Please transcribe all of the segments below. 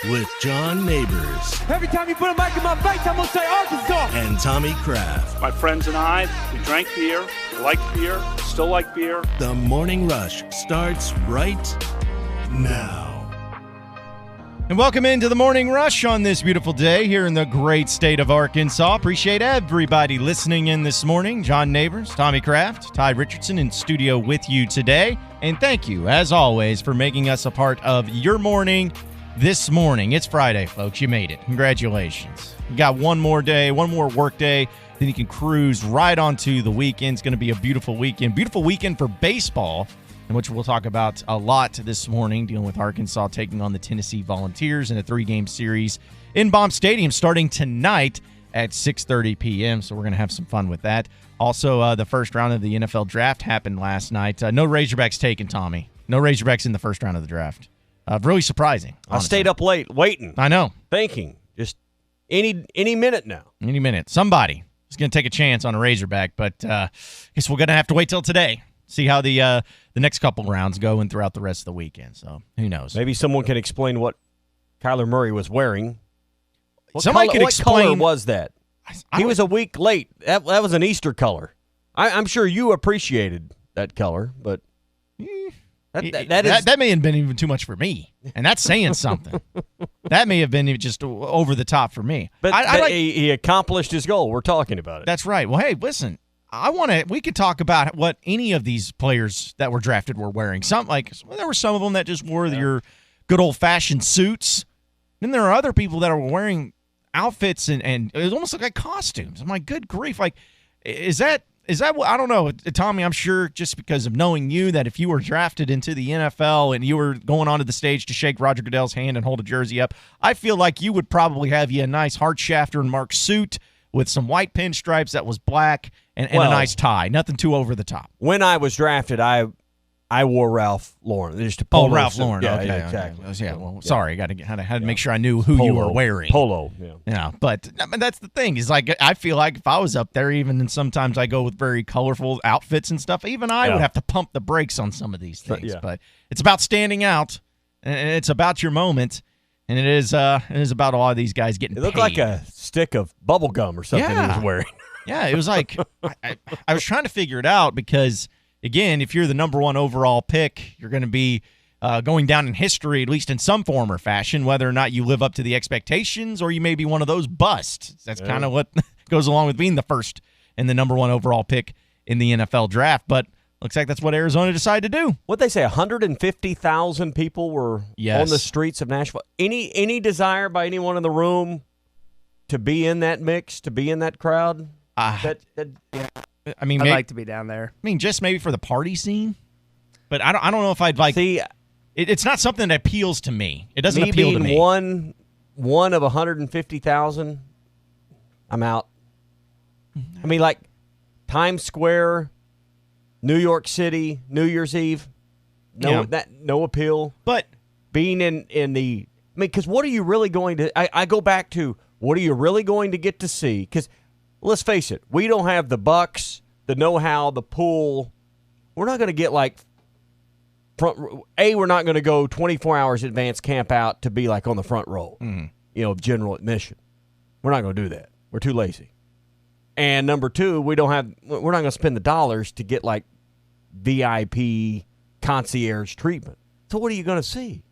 with John Neighbors. Every time you put a mic in my face, I'm going to say Arkansas. And Tommy Kraft. My friends and I, we drank beer, liked beer, still like beer. The Morning Rush starts right now. And welcome into the Morning Rush on this beautiful day here in the great state of Arkansas. Appreciate everybody listening in this morning. John Neighbors, Tommy Kraft, Ty Richardson in studio with you today. And thank you, as always, for making us a part of your morning this morning. It's Friday, folks. You made it. Congratulations. You got one more day, one more work day, then you can cruise right onto the weekend. It's going to be a beautiful weekend. Beautiful weekend for baseball, in which we'll talk about a lot this morning, dealing with Arkansas taking on the Tennessee Volunteers in a 3-game series in Baum Stadium starting tonight at 6:30 p.m. So we're going to have some fun with that. Also, the first round of the NFL draft happened last night. No Razorbacks taken, Tommy. No Razorbacks in the first round of the draft. Really surprising. Honestly. I stayed up late waiting. I know. Thinking. Just any minute now. Any minute. Somebody is going to take a chance on a Razorback, but I guess we're going to have to wait till today. See how the next couple rounds go and throughout the rest of the weekend. So who knows? Maybe someone can explain what Kyler Murray was wearing. What color was that? He was a week late. That was an Easter color. I'm sure you appreciated that color, but that may have been even too much for me, and that's saying something. That may have been just over the top for me. But he accomplished his goal. We're talking about it. That's right. Well, hey, listen. We could talk about what any of these players that were drafted were wearing. There were some of them that just wore your good old-fashioned suits. Then there are other people that are wearing outfits and it almost look like costumes. I'm like, good grief. Like, is that what, I don't know, Tommy, I'm sure just because of knowing you that if you were drafted into the NFL and you were going onto the stage to shake Roger Goodell's hand and hold a jersey up, I feel like you would probably have you a nice Hart-Schafter and Mark suit with some white pinstripes that was black and a nice tie. Nothing too over the top. When I was drafted, I wore Ralph Lauren. Ralph Lauren. Yeah, okay, exactly. Okay. Yeah, well, sorry. I had to make sure I knew who you were wearing. Polo. Yeah. Yeah, but that's the thing. Is like I feel like if I was up there, and sometimes I go with very colorful outfits and stuff, even I would have to pump the brakes on some of these things. Yeah. But it's about standing out, and it's about your moment. And it is about a lot of these guys getting paid. It looked like a stick of bubble gum or something he was wearing. Yeah, it was like I was trying to figure it out because, again, if you're the number one overall pick, you're going to be going down in history, at least in some form or fashion, whether or not you live up to the expectations or you may be one of those busts. That's kind of what goes along with being the first and the number one overall pick in the NFL draft. But looks like that's what Arizona decided to do. What'd they say? 150,000 people were on the streets of Nashville. Any desire by anyone in the room to be in that mix, to be in that crowd? I mean, I'd like to be down there. I mean, just maybe for the party scene. But I don't know if I'd like. See, it's not something that appeals to me. It doesn't appeal to me. One of 150,000, I'm out. I mean, like Times Square, New York City, New Year's Eve, no appeal. But being in the, because what are you really going to? I go back to what are you really going to get to see? Because let's face it, we don't have the bucks, the know-how, the pool. We're not going to get like we're not going to go 24 hours advance camp out to be like on the front row, general admission. We're not going to do that. We're too lazy. And number two, we're not going to spend the dollars to get like VIP concierge treatment. So what are you going to see?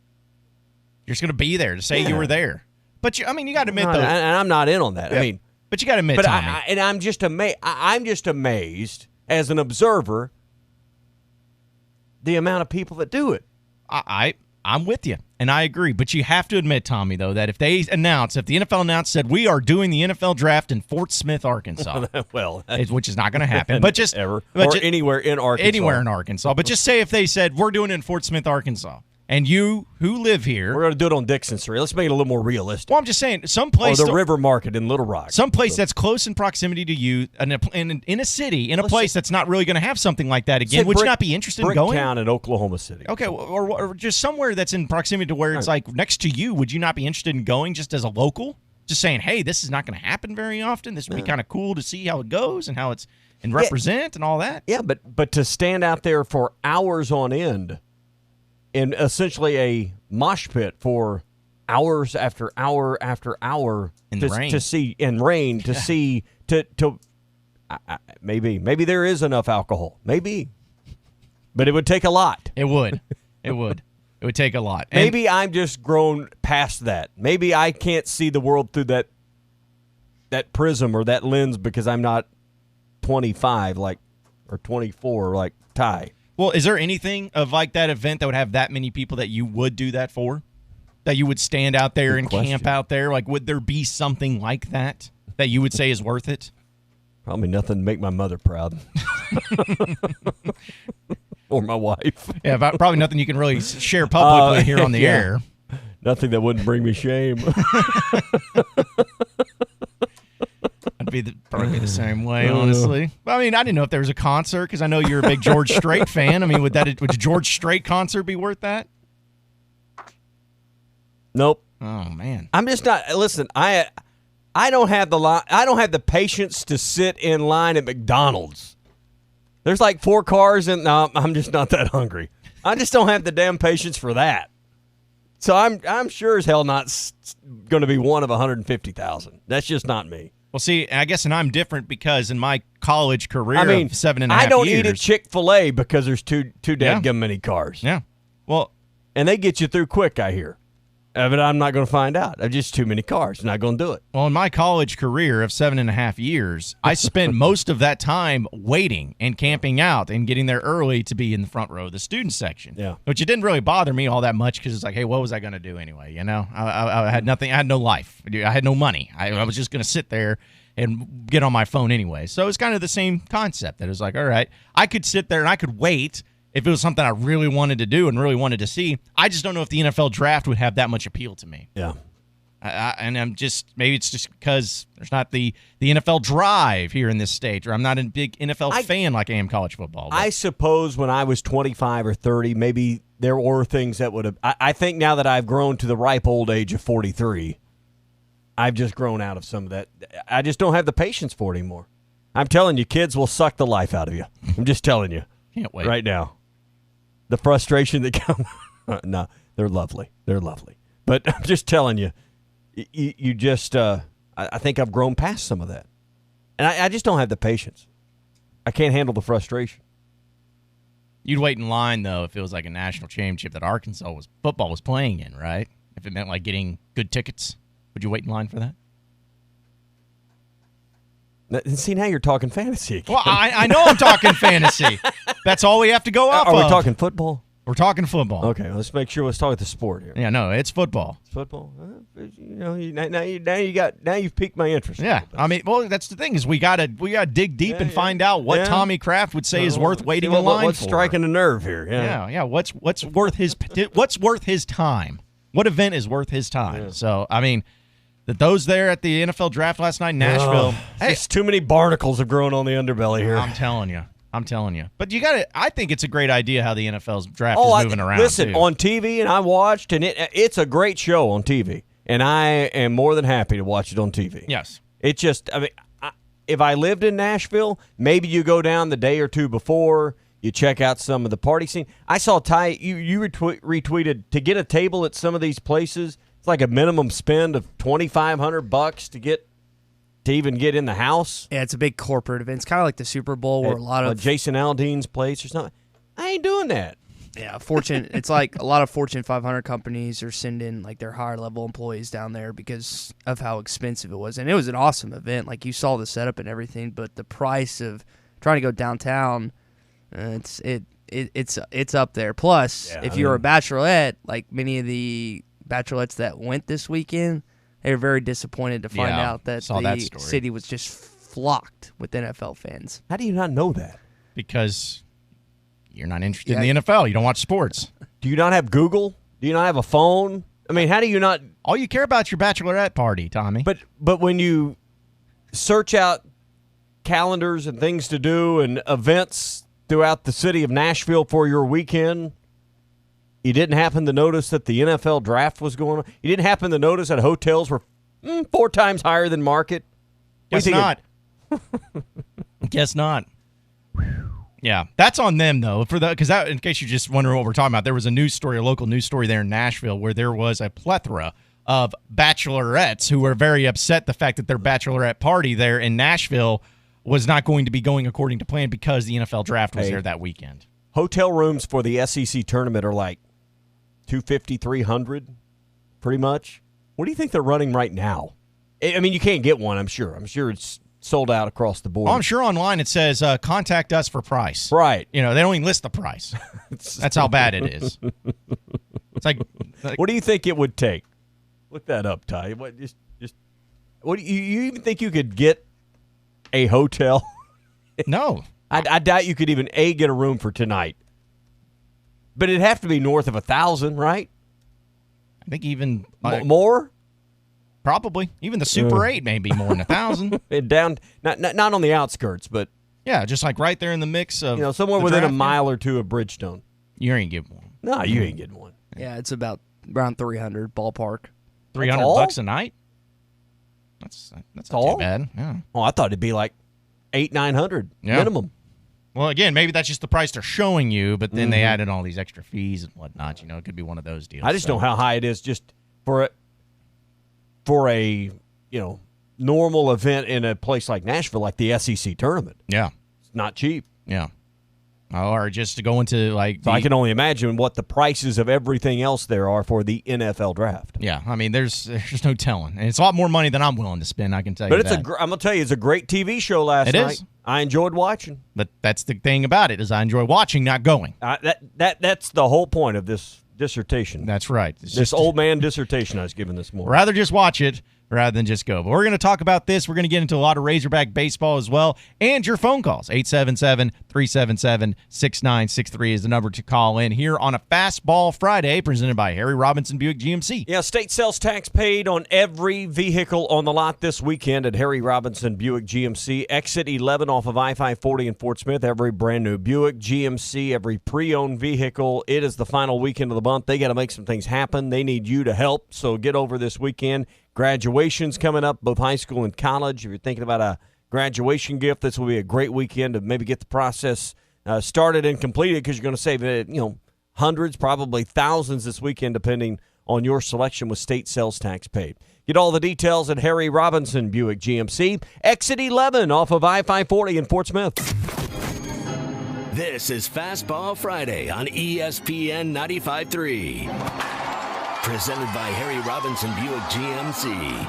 You're just going to be there to say you were there. But you got to admit though, and I'm not in on that. Yeah. But you got to admit, Tommy. I'm just amazed. I'm just amazed as an observer the amount of people that do it. I'm with you, and I agree. But you have to admit, Tommy, though, that if the NFL said we are doing the NFL draft in Fort Smith, Arkansas, which is not going to happen, but just anywhere in Arkansas, but just say if they said we're doing it in Fort Smith, Arkansas. And you who live here, we're going to do it on Dixon Street. Let's make it a little more realistic. Well, I'm just saying, someplace or the River Market in Little Rock, someplace that's close in proximity to you, in a city, in a place that's not really going to have something like that again. Would you not be interested in going? Bricktown in Oklahoma City. Okay, or just somewhere that's in proximity to where it's like next to you. Would you not be interested in going just as a local? Just saying, hey, this is not going to happen very often. This would be kind of cool to see how it goes and how it's and represent and all that. Yeah, but to stand out there for hours on end in essentially a mosh pit for hours after hour after hour In the rain. to see in rain to see to maybe there is enough alcohol, maybe, but it would take a lot. It would. It would. It would take a lot. And Maybe I'm just grown past that. Maybe I can't see the world through that prism or that lens because I'm not 25 or 24 like Ty. Well, is there anything of like that event that would have that many people that you would do that for? That you would stand out there and camp out there? Like, would there be something like that you would say is worth it? Probably nothing to make my mother proud. Or my wife. Yeah, probably nothing you can really share publicly here on the air. Nothing that wouldn't bring me shame. I'd probably be the same way, honestly. But, I mean, I didn't know if there was a concert because I know you're a big George Strait fan. I mean, would a George Strait concert be worth that? Nope. Oh man, I'm just not. Listen, I don't have the patience to sit in line at McDonald's. There's like 4 cars, and no, I'm just not that hungry. I just don't have the damn patience for that. So I'm sure as hell not going to be one of 150,000. That's just not me. Well, see, I guess, and I'm different because in my college career I mean, of 7.5 years, I don't eat at Chick-fil-A because there's too dadgum many cars. Yeah. Well, and they get you through quick, I hear. But I'm not going to find out. There's just too many cars. Not going to do it. Well, in my college career of 7.5 years, I spent most of that time waiting and camping out and getting there early to be in the front row of the student section. Yeah. Which it didn't really bother me all that much because it's like, hey, what was I going to do anyway? You know, I had nothing. I had no life. I had no money. I was just going to sit there and get on my phone anyway. So it's kind of the same concept that it was like, all right, I could sit there and I could wait if it was something I really wanted to do and really wanted to see. I just don't know if the NFL draft would have that much appeal to me. Yeah. And I'm just, maybe it's just because there's not the NFL drive here in this state, or I'm not a big NFL fan like I am college football. But. I suppose when I was 25 or 30, maybe there were things that would have. I think now that I've grown to the ripe old age of 43, I've just grown out of some of that. I just don't have the patience for it anymore. I'm telling you, kids will suck the life out of you. I'm just telling you. Can't wait. Right now. The frustration that comes. No, they're lovely. They're lovely. But I'm just telling you, you just, I think I've grown past some of that. And I just don't have the patience. I can't handle the frustration. You'd wait in line, though, if it was like a national championship that Arkansas football was playing in, right? If it meant like getting good tickets, would you wait in line for that? See, now you're talking fantasy again. Well, I know I'm talking fantasy. That's all we have to go off Are of. we talking football? We're talking football. Okay, let's make sure. Let's talk the sport here. Yeah, no, it's football. It's football. Now you've piqued my interest. Yeah, I mean, well, that's the thing is we gotta dig deep and find out what Tommy Kraft would say is worth waiting in line what's for. striking a nerve here? Yeah. What's worth his time? What event is worth his time? Yeah. So, I mean, those there at the NFL draft last night in Nashville. Hey, too many barnacles have grown on the underbelly here. I'm telling you. But you got to. I think it's a great idea how the NFL's draft is moving around. Listen, too. on TV, and I watched, and it's a great show on TV, and I am more than happy to watch it on TV. Yes. It just, I mean, if I lived in Nashville, maybe you go down the day or two before, you check out some of the party scene. I saw Ty, you retweeted to get a table at some of these places. It's like a minimum spend of $2,500 to even get in the house. Yeah, it's a big corporate event. It's kind of like the Super Bowl where a lot of Jason Aldean's place or something. I ain't doing that. Yeah, it's like a lot of Fortune 500 companies are sending like their higher level employees down there because of how expensive it was. And it was an awesome event. Like you saw the setup and everything, but the price of trying to go downtown, it's up there. Plus, if you're a bachelorette, like many of the bachelorettes that went this weekend, they were very disappointed to find out that the city was just flocked with NFL fans. How do you not know that? Because you're not interested in the NFL. You don't watch sports. Do you not have Google? Do you not have a phone? I mean, how do you not? All you care about is your bachelorette party, Tommy. But when you search out calendars and things to do and events throughout the city of Nashville for your weekend, you didn't happen to notice that the NFL draft was going on? You didn't happen to notice that hotels were 4 times higher than market? Guess not. Guess not. Yeah, that's on them though. Because in case you're just wondering what we're talking about, there was a local news story there in Nashville where there was a plethora of bachelorettes who were very upset the fact that their bachelorette party there in Nashville was not going to be going according to plan because the NFL draft was there that weekend. Hotel rooms for the SEC tournament are like $250, $300, pretty much. What do you think they're running right now? I mean, you can't get one, I'm sure. I'm sure it's sold out across the board. Oh, I'm sure online it says, contact us for price. Right. You know, they don't even list the price. That's how bad it is. It's like what do you think it would take? Look that up, Ty. What do you even think you could get a hotel? No. I doubt you could even get a room for tonight. But it'd have to be north of 1,000, right? I think even more. Probably even the Super 8 may be more than 1,000. Down, not on the outskirts, but yeah, just like right there in the mix of somewhere within a mile or two of Bridgestone. You ain't getting one. No, you ain't getting one. Yeah, it's about around 300 ballpark. $300 a night. That's not too bad. Yeah. Oh, I thought it'd be like $800-900 minimum. Well, again, maybe that's just the price they're showing you, but then they added all these extra fees and whatnot. You know, it could be one of those deals. I just know how high it is just for a normal event in a place like Nashville, like the SEC tournament. Yeah, it's not cheap. Yeah, or just to go into like. So I can only imagine what the prices of everything else there are for the NFL draft. Yeah, I mean, there's no telling, and it's a lot more money than I'm willing to spend. I can tell you. But I'm gonna tell you, it's a great TV show last night. Is. I enjoyed watching. But that's the thing about it is I enjoy watching, not going. That's the whole point of this dissertation. That's right. It's this old man dissertation I was given this morning. Rather just watch it rather than just go. But we're going to talk about this. We're going to get into a lot of Razorback baseball as well. And your phone calls. 877-377-6963 is the number to call in here on a Fastball Friday presented by Harry Robinson Buick GMC. Yeah, state sales tax paid on every vehicle on the lot this weekend at Harry Robinson Buick GMC. Exit 11 off of I-540 in Fort Smith. Every brand new Buick GMC, every pre-owned vehicle. It is the final weekend of the month. They got to make some things happen. They need you to help. So get over this weekend. Graduation's coming up, both high school and college. If you're thinking about a graduation gift, this will be a great weekend to maybe get the process started and completed because you're going to save hundreds, probably thousands this weekend, depending on your selection with state sales tax paid. Get all the details at Harry Robinson Buick GMC, exit 11 off of I-540 in Fort Smith. This is Fastball Friday on ESPN 95.3. Presented by Harry Robinson Buick GMC.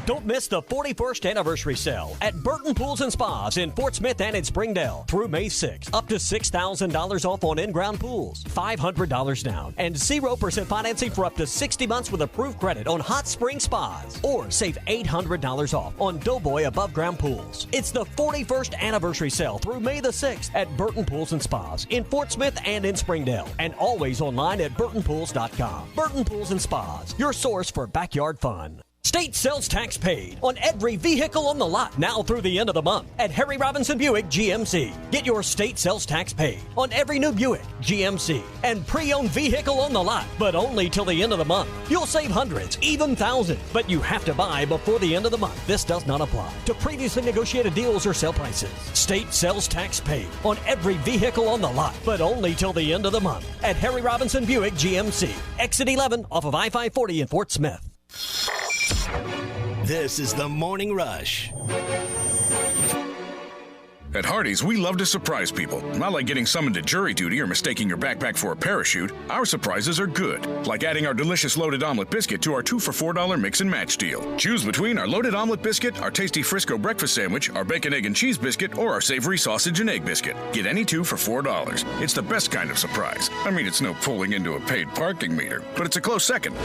Don't miss the 41st anniversary sale at Burton Pools and Spas in Fort Smith and in Springdale through May 6th. Up to $6,000 off on in-ground pools, $500 down, and 0% financing for up to 60 months with approved credit on hot spring spas. Or save $800 off on Doughboy above-ground pools. It's the 41st anniversary sale through May the 6th at Burton Pools and Spas in Fort Smith and in Springdale. And always online at burtonpools.com. Burton Pools and Spas, your source for backyard fun. State sales tax paid on every vehicle on the lot now through the end of the month at Harry Robinson Buick GMC. Get your state sales tax paid on every new Buick, GMC, and pre-owned vehicle on the lot, but only till the end of the month. You'll save hundreds, even thousands, but you have to buy before the end of the month. This does not apply to previously negotiated deals or sale prices. State sales tax paid on every vehicle on the lot, but only till the end of the month at Harry Robinson Buick GMC. Exit 11 off of I-540 in Fort Smith. This is the Morning Rush. At Hardee's, we love to surprise people. Not like getting summoned to jury duty or mistaking your backpack for a parachute. Our surprises are good, like adding our delicious loaded omelet biscuit to our 2 for $4 mix and match deal. Choose between our loaded omelet biscuit, our tasty Frisco breakfast sandwich, our bacon, egg, and cheese biscuit, or our savory sausage and egg biscuit. Get any 2 for $4. It's the best kind of surprise. I mean, it's no pulling into a paid parking meter, but it's a close second.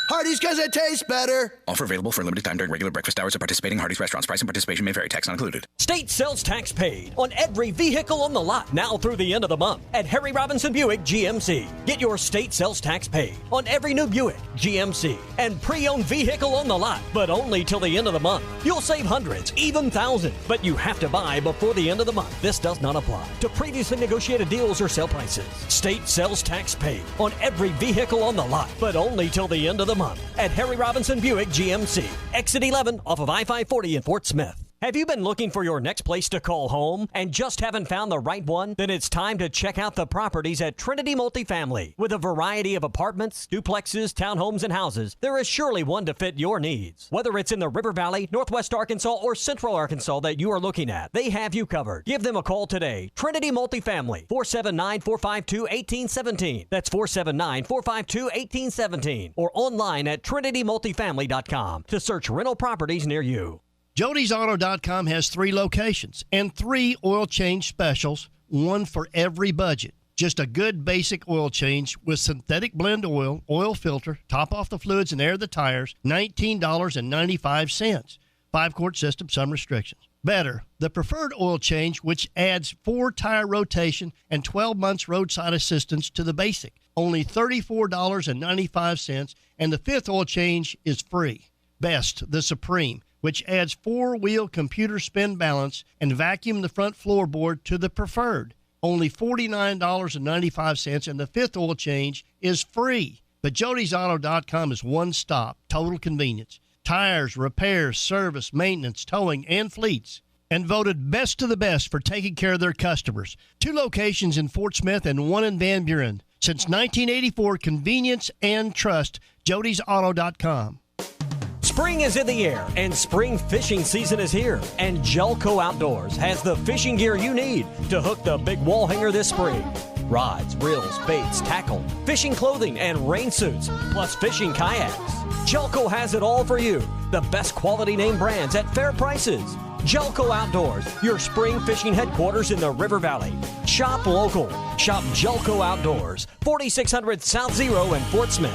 Hardee's because it tastes better. Offer available for a limited time during regular breakfast hours at participating Hardee's restaurants. Price and participation may vary. Tax not included. State sales tax paid on every vehicle on the lot now through the end of the month at Harry Robinson Buick GMC. Get your state sales tax paid on every new Buick, GMC, and pre-owned vehicle on the lot, but only till the end of the month. You'll save hundreds, even thousands, but you have to buy before the end of the month. This does not apply to previously negotiated deals or sale prices. State sales tax paid on every vehicle on the lot, but only till the end of the month at Harry Robinson Buick GMC. Exit 11 off of I-540 in Fort Smith. Have you been looking for your next place to call home and just haven't found the right one? Then it's time to check out the properties at Trinity Multifamily. With a variety of apartments, duplexes, townhomes, and houses, there is surely one to fit your needs. Whether it's in the River Valley, Northwest Arkansas, or Central Arkansas that you are looking at, they have you covered. Give them a call today. Trinity Multifamily, 479-452-1817. That's 479-452-1817. Or online at trinitymultifamily.com to search rental properties near you. Jody'sAuto.com has 3 locations and 3 oil change specials, one for every budget. Just a good basic oil change with synthetic blend oil, oil filter, top off the fluids and air the tires, $19.95. 5-quart system, some restrictions. Better, the preferred oil change, which adds 4 tire rotation and 12 months roadside assistance to the basic. Only $34.95, and the 5th oil change is free. Best, the Supreme, which adds 4-wheel computer spin balance and vacuum the front floorboard to the preferred. Only $49.95, and the 5th oil change is free. But Jody'sAuto.com is one stop, total convenience. Tires, repairs, service, maintenance, towing, and fleets. And voted best of the best for taking care of their customers. 2 locations in Fort Smith and 1 in Van Buren. Since 1984, convenience and trust. Jody'sAuto.com. Spring is in the air, and spring fishing season is here. And Jelco Outdoors has the fishing gear you need to hook the big wall hanger this spring. Rods, reels, baits, tackle, fishing clothing, and rain suits, plus fishing kayaks. Jelco has it all for you. The best quality name brands at fair prices. Jelco Outdoors, your spring fishing headquarters in the River Valley. Shop local. Shop Jelco Outdoors, 4600 South Zero in Fort Smith.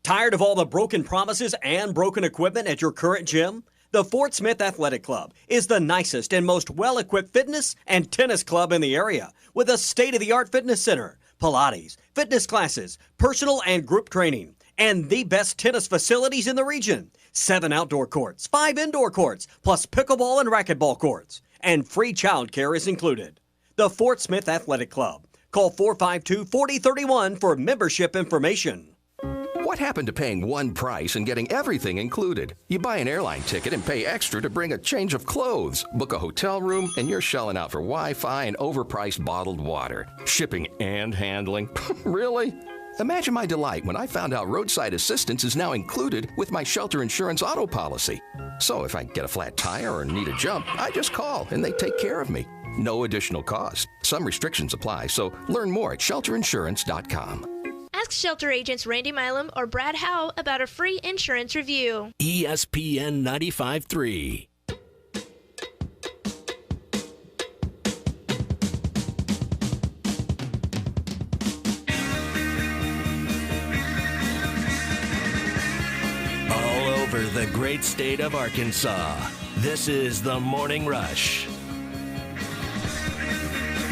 Tired of all the broken promises and broken equipment at your current gym? The Fort Smith Athletic Club is the nicest and most well-equipped fitness and tennis club in the area, with a state-of-the-art fitness center, Pilates, fitness classes, personal and group training, and the best tennis facilities in the region. 7 outdoor courts, 5 indoor courts, plus pickleball and racquetball courts, and free child care is included. The Fort Smith Athletic Club. Call 452-4031 for membership information. What happened to paying one price and getting everything included? You buy an airline ticket and pay extra to bring a change of clothes, book a hotel room, and you're shelling out for Wi-Fi and overpriced bottled water. Shipping and handling. Really? Imagine my delight when I found out roadside assistance is now included with my shelter insurance auto policy. So if I get a flat tire or need a jump, I just call and they take care of me. No additional cost. Some restrictions apply, so learn more at shelterinsurance.com. Ask shelter agents Randy Milam or Brad Howe about a free insurance review. ESPN 95.3. All over the great state of Arkansas, this is the Morning Rush.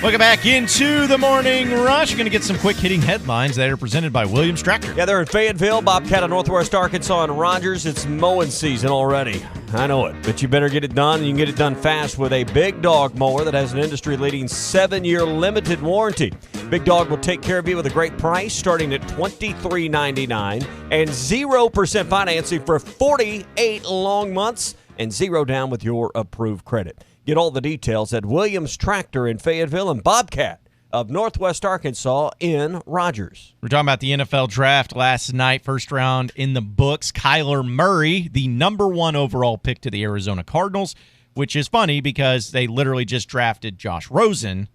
Welcome back into the Morning Rush. You're going to get some quick hitting headlines that are presented by Williams Tractor. Yeah, they're in Fayetteville, Bobcat of Northwest Arkansas, and Rogers. It's mowing season already. I know it, but you better get it done, and you can get it done fast with a Big Dog mower that has an industry-leading 7-year limited warranty. Big Dog will take care of you with a great price starting at $23.99 and 0% financing for 48 long months and 0 down with your approved credit. Get all the details at Williams Tractor in Fayetteville and Bobcat of Northwest Arkansas in Rogers. We're talking about the NFL draft last night, first round in the books. Kyler Murray, the number 1 overall pick to the Arizona Cardinals, which is funny because they literally just drafted Josh Rosen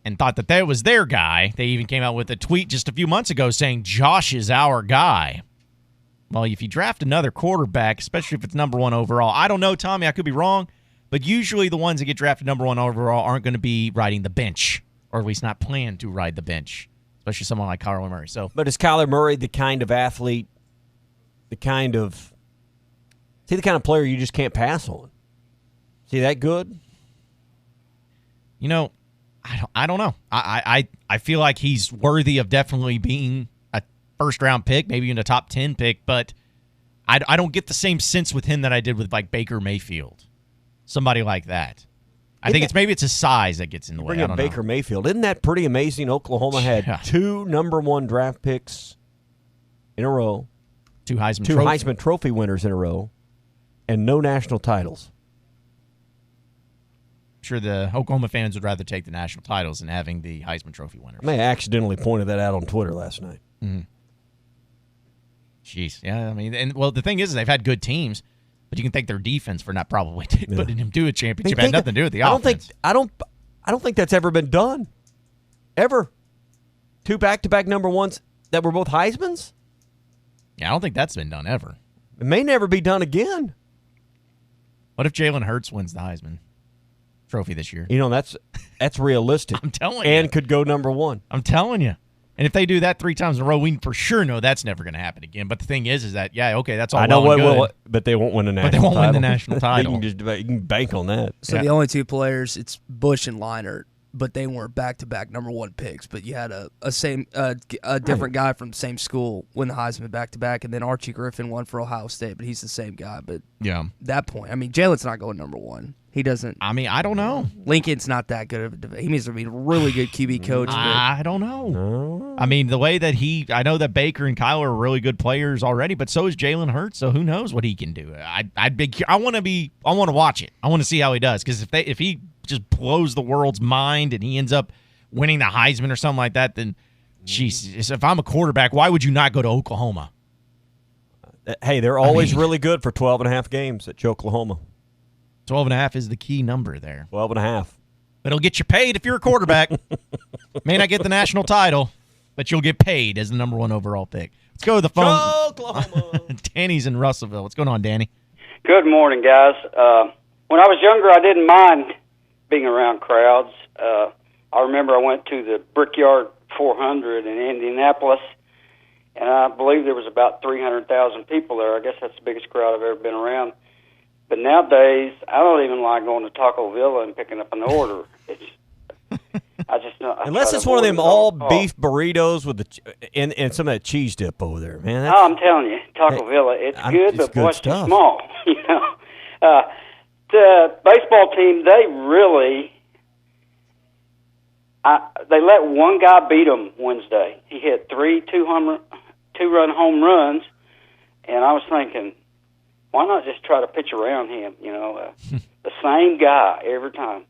and thought that was their guy. They even came out with a tweet just a few months ago saying, Josh is our guy. Well, if you draft another quarterback, especially if it's number 1 overall, I don't know, Tommy, I could be wrong. But usually the ones that get drafted number 1 overall aren't going to be riding the bench, or at least not plan to ride the bench, especially someone like Kyler Murray. But is Kyler Murray the kind of athlete, the kind of player you just can't pass on? Is he that good? You know, I don't know. I feel like he's worthy of definitely being a first-round pick, maybe even a top 10 pick, but I don't get the same sense with him that I did with like Baker Mayfield. Somebody like that. I think it's his size that gets in the way. Bring up Baker Mayfield. Isn't that pretty amazing? Oklahoma had 2 number 1 draft picks in a row. 2 Heisman Trophy winners in a row. and no national titles. I'm sure the Oklahoma fans would rather take the national titles than having the Heisman Trophy winners. I may have accidentally pointed that out on Twitter last night. Mm-hmm. Jeez, yeah. I mean, and the thing is they've had good teams, but you can thank their defense for not probably putting them to a championship. It had nothing to do with the offense. I don't think that's ever been done, ever. 2 back-to-back number ones that were both Heismans. Yeah, I don't think that's been done ever. It may never be done again. What if Jalen Hurts wins the Heisman Trophy this year? You know, that's realistic. I'm telling you. And could go number one. I'm telling you. And if they do that 3 times in a row, we for sure know that's never going to happen again. But the thing is that, yeah, okay, that's all I know well and good. But they won't win the national title. But they won't win the title. national title. You can bank on that. So the only 2 players, it's Bush and Leinart, but they weren't back-to-back number 1 picks. But you had a different guy from the same school win the Heisman back-to-back, and then Archie Griffin won for Ohio State, but he's the same guy. But yeah, that point, I mean, Jalen's not going number 1. He doesn't. I mean, I don't know. Lincoln's not that good of a debate. He needs to be a really good QB coach. I don't know. I mean, the way that I know that Baker and Kyler are really good players already, but so is Jalen Hurts. So who knows what he can do? I want to watch it. I want to see how he does, because if he just blows the world's mind and he ends up winning the Heisman or something like that, then, jeez, if I'm a quarterback, why would you not go to Oklahoma? Hey, they're always really good for 12.5 games at Oklahoma. 12.5 is the key number there. 12.5. It'll get you paid if you're a quarterback. May not get the national title, but you'll get paid as the number 1 overall pick. Let's go to the phone. Oklahoma. Danny's in Russellville. What's going on, Danny? Good morning, guys. When I was younger, I didn't mind being around crowds. I remember I went to the Brickyard 400 in Indianapolis, and I believe there was about 300,000 people there. I guess that's the biggest crowd I've ever been around. But nowadays, I don't even like going to Taco Villa and picking up an order. I just know. Unless it's one of them all beef burritos with and some of that cheese dip over there, man. I'm telling you, Taco Villa, it's good, but boy, it's too small. You know, the baseball team, they really, they let one guy beat them Wednesday. He hit 3 two-run home runs, and I was thinking, why not just try to pitch around him? You know, the same guy every time.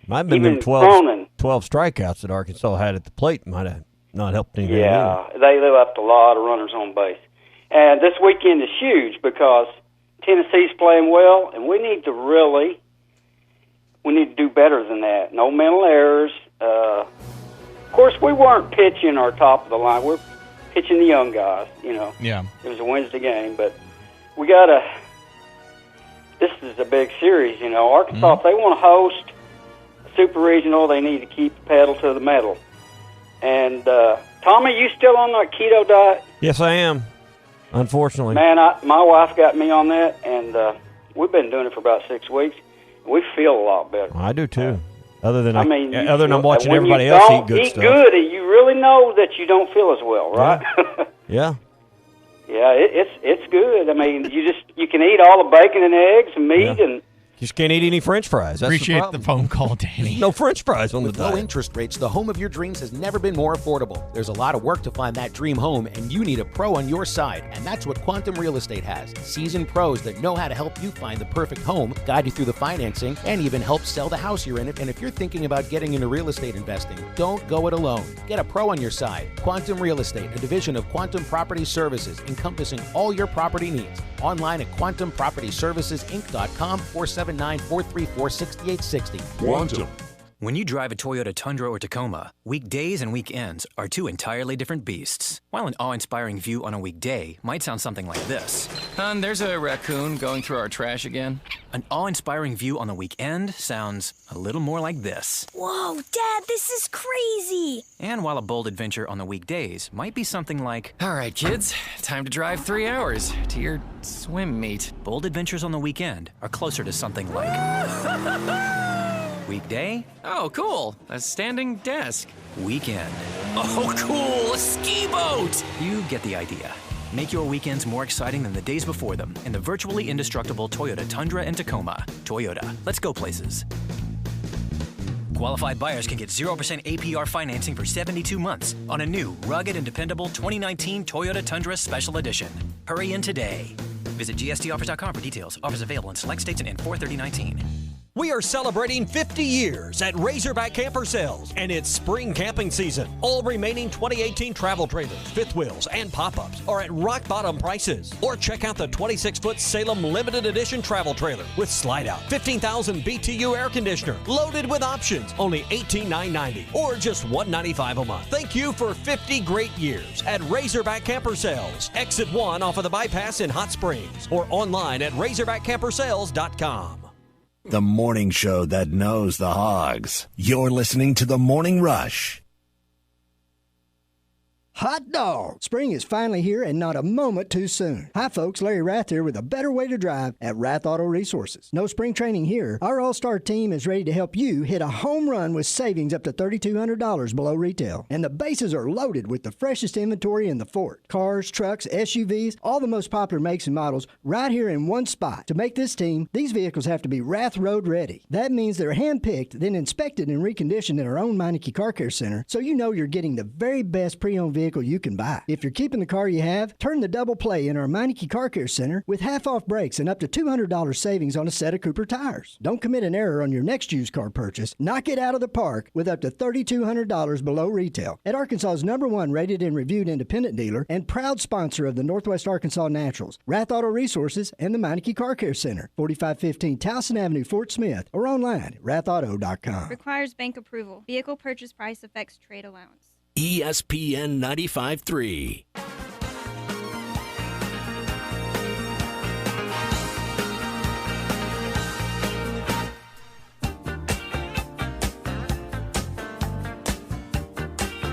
Might have been them 12 strikeouts that Arkansas had at the plate. Might have not helped anything. Yeah, they left a lot of runners on base. And this weekend is huge because Tennessee's playing well, and we need to do better than that. No mental errors. Of course, we weren't pitching our top of the line. We're pitching the young guys, you know. Yeah. It was a Wednesday game, but we got to – this is a big series, you know. Arkansas, if they want to host a super regional, they need to keep the pedal to the metal. And, Tommy, you still on that keto diet? Yes, I am, unfortunately. Man, my wife got me on that, and we've been doing it for about 6 weeks. We feel a lot better. I do, too. Other than I'm watching everybody else eat good stuff. Good, you really know that you don't feel as well, right? Yeah. Yeah, it's good. I mean, you can eat all the bacon and eggs and meat and. You just can't eat any French fries. That's Appreciate the phone call, Danny. No French fries on With the low diet. interest rates, the home of your dreams has never been more affordable. There's a lot of work to find that dream home, and you need a pro on your side. And that's what Quantum Real Estate has. Seasoned pros that know how to help you find the perfect home, guide you through the financing, and even help sell the house you're in. And if you're thinking about getting into real estate investing, don't go it alone. Get a pro on your side. Quantum Real Estate, a division of Quantum Property Services, encompassing all your property needs. Online at quantumpropertyservicesinc.com, 479-434-6860. Quantum. When you drive a Toyota Tundra or Tacoma, weekdays and weekends are 2 entirely different beasts. While an awe-inspiring view on a weekday might sound something like this. Hon, there's a raccoon going through our trash again. An awe-inspiring view on the weekend sounds a little more like this. Whoa, Dad, this is crazy! And while a bold adventure on the weekdays might be something like, all right, kids, time to drive 3 hours to your swim meet. Bold adventures on the weekend are closer to something like weekday. Oh, cool, a standing desk. Weekend. Oh, cool, a ski boat! You get the idea. Make your weekends more exciting than the days before them in the virtually indestructible Toyota Tundra and Tacoma. Toyota, let's go places. Qualified buyers can get 0% APR financing for 72 months on a new, rugged and dependable 2019 Toyota Tundra Special Edition. Hurry in today. Visit gstoffers.com for details. Offers available in select states and in 4/30/19. We are celebrating 50 years at Razorback Camper Sales, and it's spring camping season. All remaining 2018 travel trailers, fifth wheels, and pop-ups are at rock-bottom prices. Or check out the 26-foot Salem Limited Edition travel trailer with slide-out, 15,000 BTU air conditioner, loaded with options, only $18,990 or just $195 a month. Thank you for 50 great years at Razorback Camper Sales, Exit 1 off of the bypass in Hot Springs, or online at razorbackcampersales.com. The morning show that knows the Hogs. You're listening to The Morning Rush. Hot dog! Spring is finally here and not a moment too soon. Hi folks, Larry Rath here with a better way to drive at Rath Auto Resources. No spring training here. Our all-star team is ready to help you hit a home run with savings up to $3,200 below retail. And the bases are loaded with the freshest inventory in the fort. Cars, trucks, SUVs, all the most popular makes and models right here in one spot. To make this team, these vehicles have to be Rath Road ready. That means they're hand-picked, then inspected and reconditioned in our own Meineke Car Care Center, so you know you're getting the very best pre-owned vehicle you can buy. If you're keeping the car you have, turn the double play in our Meineke Car Care Center with half-off brakes and up to $200 savings on a set of Cooper tires. Don't commit an error on your next used car purchase. Knock it out of the park with up to $3,200 below retail at Arkansas's #1 rated and reviewed independent dealer and proud sponsor of the Northwest Arkansas Naturals, Rath Auto Resources, and the Meineke Car Care Center, 4515 Towson Avenue, Fort Smith, or online at rathauto.com. Requires bank approval. Vehicle purchase price affects trade allowance. ESPN 95.3.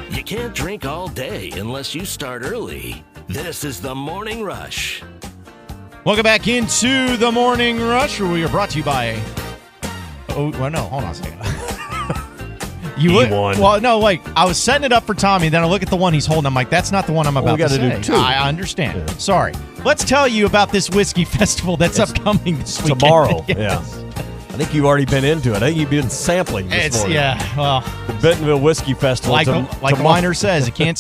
You can't drink all day unless you start early. This is the Morning Rush. Welcome back into the Morning Rush, where we are brought to you by. Oh, well, no, hold on a second. You would, well, no, like I was setting it up for Tommy, then I look at the one he's holding. I'm like, that's not the one I'm about to say. Do two. I understand. Yeah. Sorry. Let's tell you about this whiskey festival that's upcoming this weekend. Tomorrow. Yes. Yeah. I think you've already been into it. I think you've been sampling this morning. Yeah, well, the Bentonville Whiskey Festival. Like Weiner says, you can't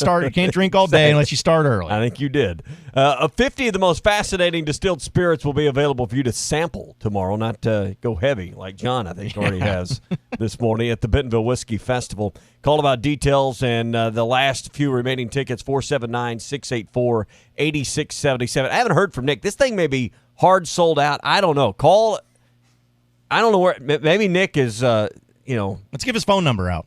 drink all day unless you start early. I think you did. 50 of the most fascinating distilled spirits will be available for you to sample tomorrow, not go heavy like John, I think, already has this morning at the Bentonville Whiskey Festival. Call about details and the last few remaining tickets, 479-684-8677. I haven't heard from Nick. This thing may be hard sold out. I don't know. Call. I don't know where. Maybe Nick is, Let's give his phone number out.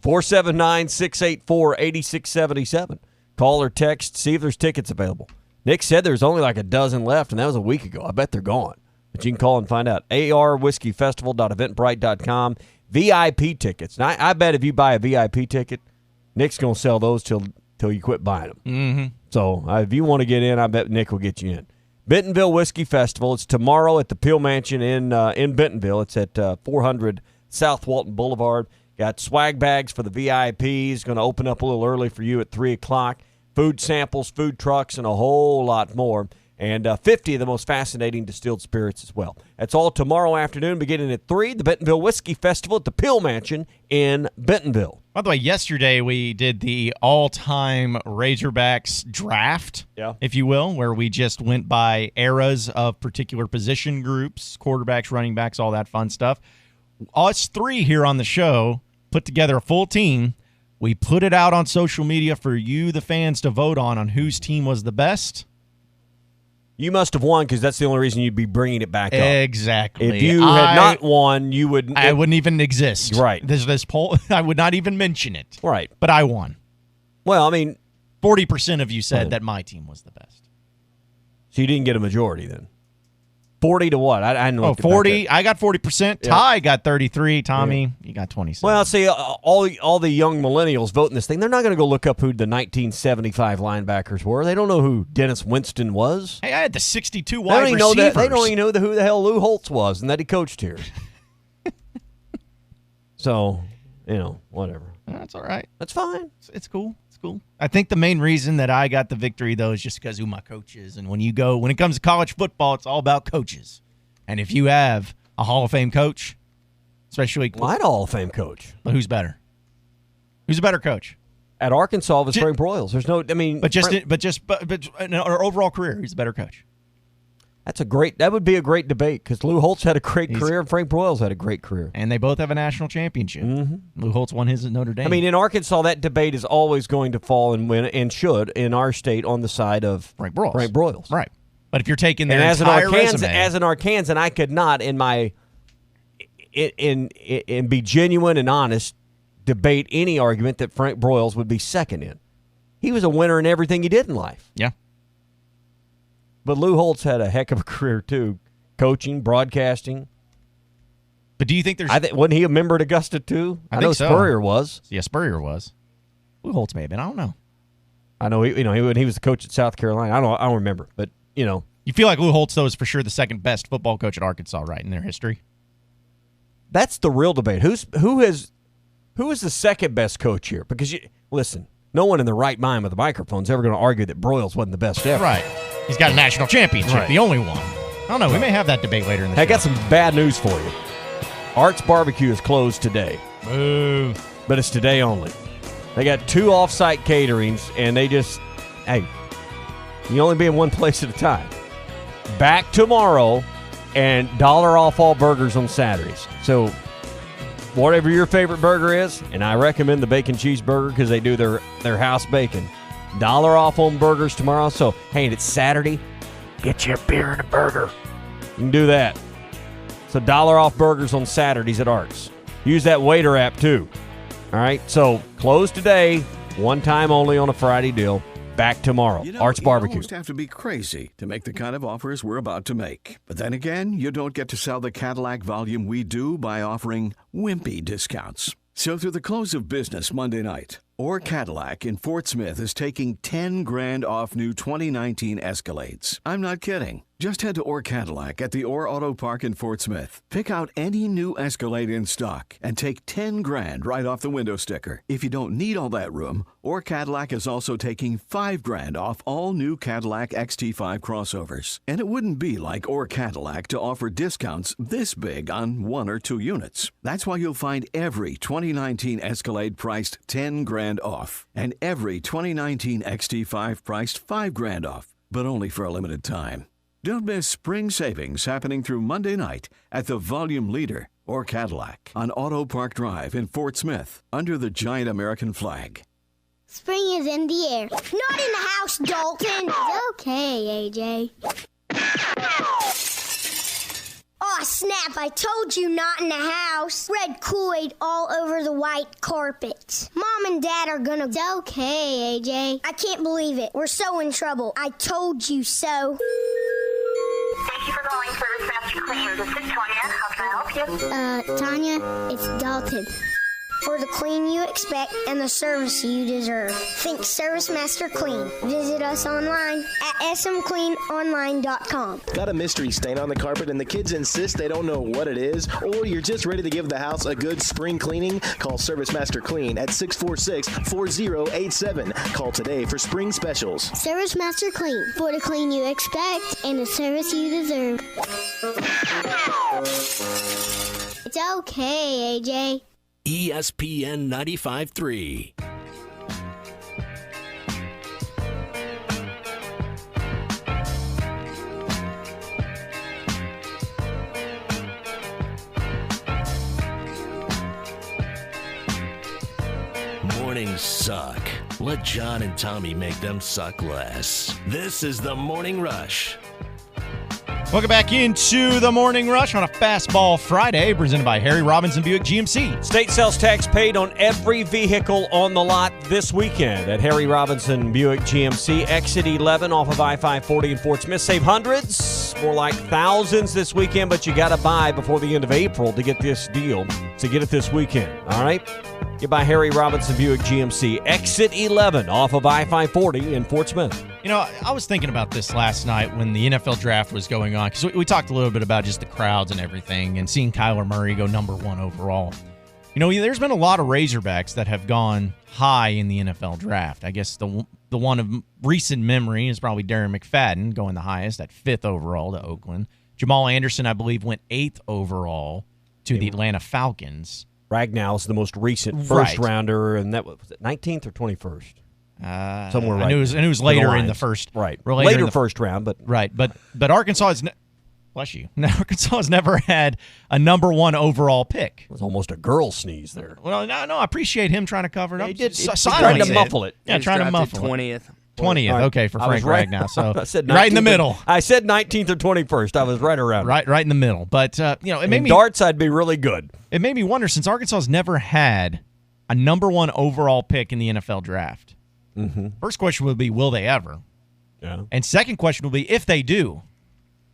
479-684-8677. Call or text, see if there's tickets available. Nick said there's only like a dozen left, and that was a week ago. I bet they're gone. But you can call and find out. arwhiskeyfestival.eventbrite.com. VIP tickets. Now, I bet if you buy a VIP ticket, Nick's going to sell those till you quit buying them. Mm-hmm. So if you want to get in, I bet Nick will get you in. Bentonville Whiskey Festival. It's tomorrow at the Peel Mansion in Bentonville. It's at 400 South Walton Boulevard. Got swag bags for the VIPs. Going to open up a little early for you at 3 o'clock. Food samples, food trucks, and a whole lot more. And 50 of the most fascinating distilled spirits as well. That's all tomorrow afternoon, beginning at 3. The Bentonville Whiskey Festival at the Peel Mansion in Bentonville. By the way, yesterday we did the all-time Razorbacks draft, if you will, where we just went by eras of particular position groups, quarterbacks, running backs, all that fun stuff. Us three here on the show put together a full team. We put it out on social media for you, the fans, to vote on whose team was the best. You must have won because that's the only reason you'd be bringing it back up. Exactly. If you had not won, you would. I wouldn't even exist. Right. This poll, I would not even mention it. Right. But I won. Well, I mean, 40% of you said that my team was the best. So you didn't get a majority then. 40 to what? I didn't 40. I got 40%. Ty got 33. Tommy, you got 27. Well, see, all the young millennials voting this thing, they're not going to go look up who the 1975 linebackers were. They don't know who Dennis Winston was. Hey, I had the 62 wide receivers. They don't even know who the hell Lou Holtz was and that he coached here. So, whatever. That's all right. That's fine. It's cool. Cool. I think the main reason that I got the victory, though, is just because who my coach is. And when it comes to college football, it's all about coaches. And if you have a Hall of Fame coach, especially... Well, I had a Hall of Fame coach. But who's better? Who's a better coach? At Arkansas, it was Frank Broyles. There's no... I mean... But in our overall career, who's the better coach? That would be a great debate because Lou Holtz had a great career and Frank Broyles had a great career. And they both have a national championship. Mm-hmm. Lou Holtz won his at Notre Dame. I mean, in Arkansas, that debate is always going to fall and win, and should, in our state, on the side of Frank Broyles. Right. But if you're taking their and entire resume. As an Arkansan, I could not, in be genuine and honest, debate any argument that Frank Broyles would be second in. He was a winner in everything he did in life. Yeah. But Lou Holtz had a heck of a career, too. Coaching, broadcasting. But do you think there's... wasn't he a member at Augusta, too? I know so. Spurrier was. Yeah, Spurrier was. Lou Holtz may have been. I don't know. I know he was the coach at South Carolina. I don't remember. But, You feel like Lou Holtz, though, is for sure the second best football coach at Arkansas, right, in their history? That's the real debate. Who is the second best coach here? Because, listen, no one in their right mind with a microphone is ever going to argue that Broyles wasn't the best ever. Right. He's got a national championship, the only one. I don't know. We may have that debate later in the show. I got some bad news for you. Art's Barbecue is closed today. Boo. But it's today only. They got 2 off-site caterings, and they just, you only be in one place at a time. Back tomorrow, and $1 off all burgers on Saturdays. So whatever your favorite burger is, and I recommend the bacon cheeseburger because they do their house bacon. $1 off on burgers tomorrow. So, hey, and it's Saturday. Get you a beer and a burger. You can do that. So $1 off burgers on Saturdays at Arts. Use that Waiter app, too. All right? So closed today, one time only on a Friday deal. Back tomorrow. Arts Barbecue. You almost have to be crazy to make the kind of offers we're about to make. But then again, you don't get to sell the Cadillac volume we do by offering wimpy discounts. So through the close of business Monday night, Orr Cadillac in Fort Smith is taking $10,000 off new 2019 Escalades. I'm not kidding. Just head to Orr Cadillac at the Orr Auto Park in Fort Smith. Pick out any new Escalade in stock and take $10,000 right off the window sticker. If you don't need all that room, Orr Cadillac is also taking $5,000 off all new Cadillac XT5 crossovers. And it wouldn't be like Orr Cadillac to offer discounts this big on 1 or 2 units. That's why you'll find every 2019 Escalade priced $10,000 off and every 2019 XT5 priced $5,000 off, but only for a limited time. Don't miss spring savings happening through Monday night at the volume leader, Orr Cadillac, on Auto Park Drive in Fort Smith, under the giant American flag. Spring is in the air. Not in the house, Dalton. Okay, AJ. Aw, snap, I told you not in the house. Red Kool-Aid all over the white carpet. Mom and Dad are gonna... Okay, AJ. I can't believe it. We're so in trouble. I told you so. Thank you for calling Service Master Clean. This is Tanya. How can I help you? Tanya, it's Dalton. For the clean you expect and the service you deserve. Think Service Master Clean. Visit us online at smcleanonline.com. Got a mystery stain on the carpet and the kids insist they don't know what it is? Or you're just ready to give the house a good spring cleaning? Call Service Master Clean at 646-4087. Call today for spring specials. Service Master Clean. For the clean you expect and the service you deserve. It's okay, AJ. ESPN 95.3. Mornings suck. Let John and Tommy make them suck less. This is the Morning Rush. Welcome back into the Morning Rush on a Fastball Friday, presented by Harry Robinson Buick GMC. State sales tax paid on every vehicle on the lot this weekend at Harry Robinson Buick GMC. Exit 11 off of I-540 in Fort Smith. Save hundreds, more like thousands this weekend, but you got to buy before the end of April to get this deal. So get it this weekend, all right? Get by Harry Robinson Buick GMC. Exit 11 off of I-540 in Fort Smith. You know, I was thinking about this last night when the NFL draft was going on, because we talked a little bit about just the crowds and everything, and seeing Kyler Murray go number 1 overall. You know, there's been a lot of Razorbacks that have gone high in the NFL draft. I guess the one of recent memory is probably Darren McFadden going the highest at 5th overall to Oakland. Jamal Anderson, I believe, went 8th overall to the Atlanta Falcons. Ragnall's the most recent first rounder, and that was it 19th or 21st? Somewhere right. And it was later in the first, right? Later in the first round, but right. But Arkansas Bless you. Arkansas has never had a number 1 overall pick. It was almost a girl sneeze there. Well, no, I appreciate him trying to cover it up. He did. Trying to muffle it. Yeah, trying to muffle 20th. it. 20th. Right. Okay, for Frank Ragnow. So I said right in the 19th middle. I said 19th or 21st. I was right around. Right in the middle. But it made In me darts, I'd be really good. It made me wonder, since Arkansas has never had a number 1 overall pick in the NFL draft. Mm-hmm. First question would be, will they ever? Yeah. And second question will be, if they do,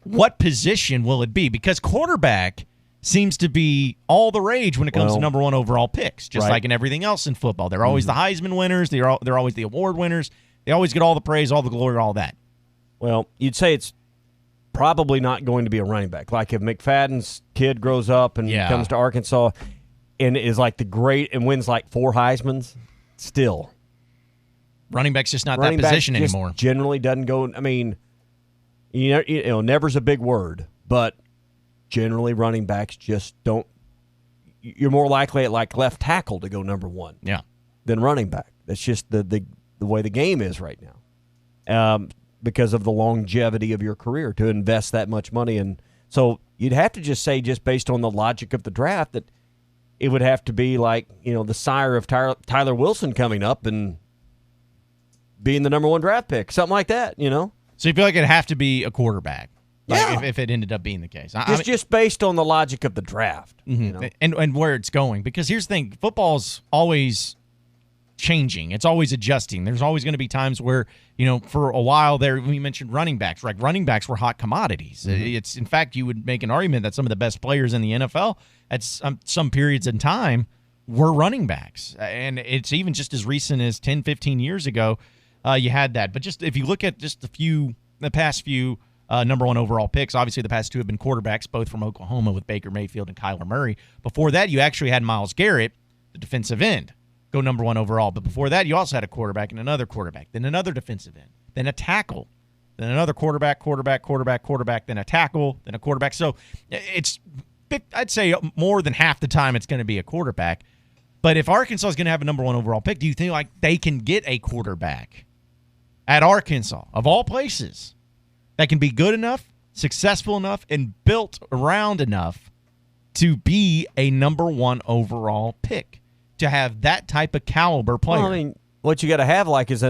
what position will it be? Because quarterback seems to be all the rage when it comes to number 1 overall picks, just like in everything else in football. They're always the Heisman winners. They're always the award winners. They always get all the praise, all the glory, all that. Well, you'd say it's probably not going to be a running back. Like if McFadden's kid grows up and comes to Arkansas and is like the great and wins like 4 Heismans, still. Running back's just not that position anymore. Generally doesn't go. I mean, never's a big word, but generally running backs just don't. You're more likely at like left tackle to go number 1, than running back. That's just the way the game is right now, because of the longevity of your career to invest that much money. And so you'd have to just say, just based on the logic of the draft, that it would have to be like the sire of Tyler Wilson coming up and being the number 1 draft pick, something like that, So you feel like it'd have to be a quarterback, if it ended up being the case. Just based on the logic of the draft, and where it's going. Because here's the thing, football's always changing. It's always adjusting. There's always going to be times where, for a while there, we mentioned running backs. Right? Running backs were hot commodities. It's, in fact, you would make an argument that some of the best players in the NFL at some periods in time were running backs. And it's even just as recent as 10, 15 years ago, you had that. But just if you look at just the past few number 1 overall picks, obviously the past 2 have been quarterbacks, both from Oklahoma with Baker Mayfield and Kyler Murray. Before that, you actually had Myles Garrett, the defensive end, go number 1 overall. But before that, you also had a quarterback and another quarterback, then another defensive end, then a tackle, then another quarterback, then a tackle, then a quarterback. So it's, I'd say more than half the time it's going to be a quarterback. But if Arkansas is going to have a number 1 overall pick, do you think like they can get a quarterback at Arkansas, of all places, that can be good enough, successful enough, and built around enough to be a number 1 overall pick, to have that type of caliber player? Well, I mean, what you got to have this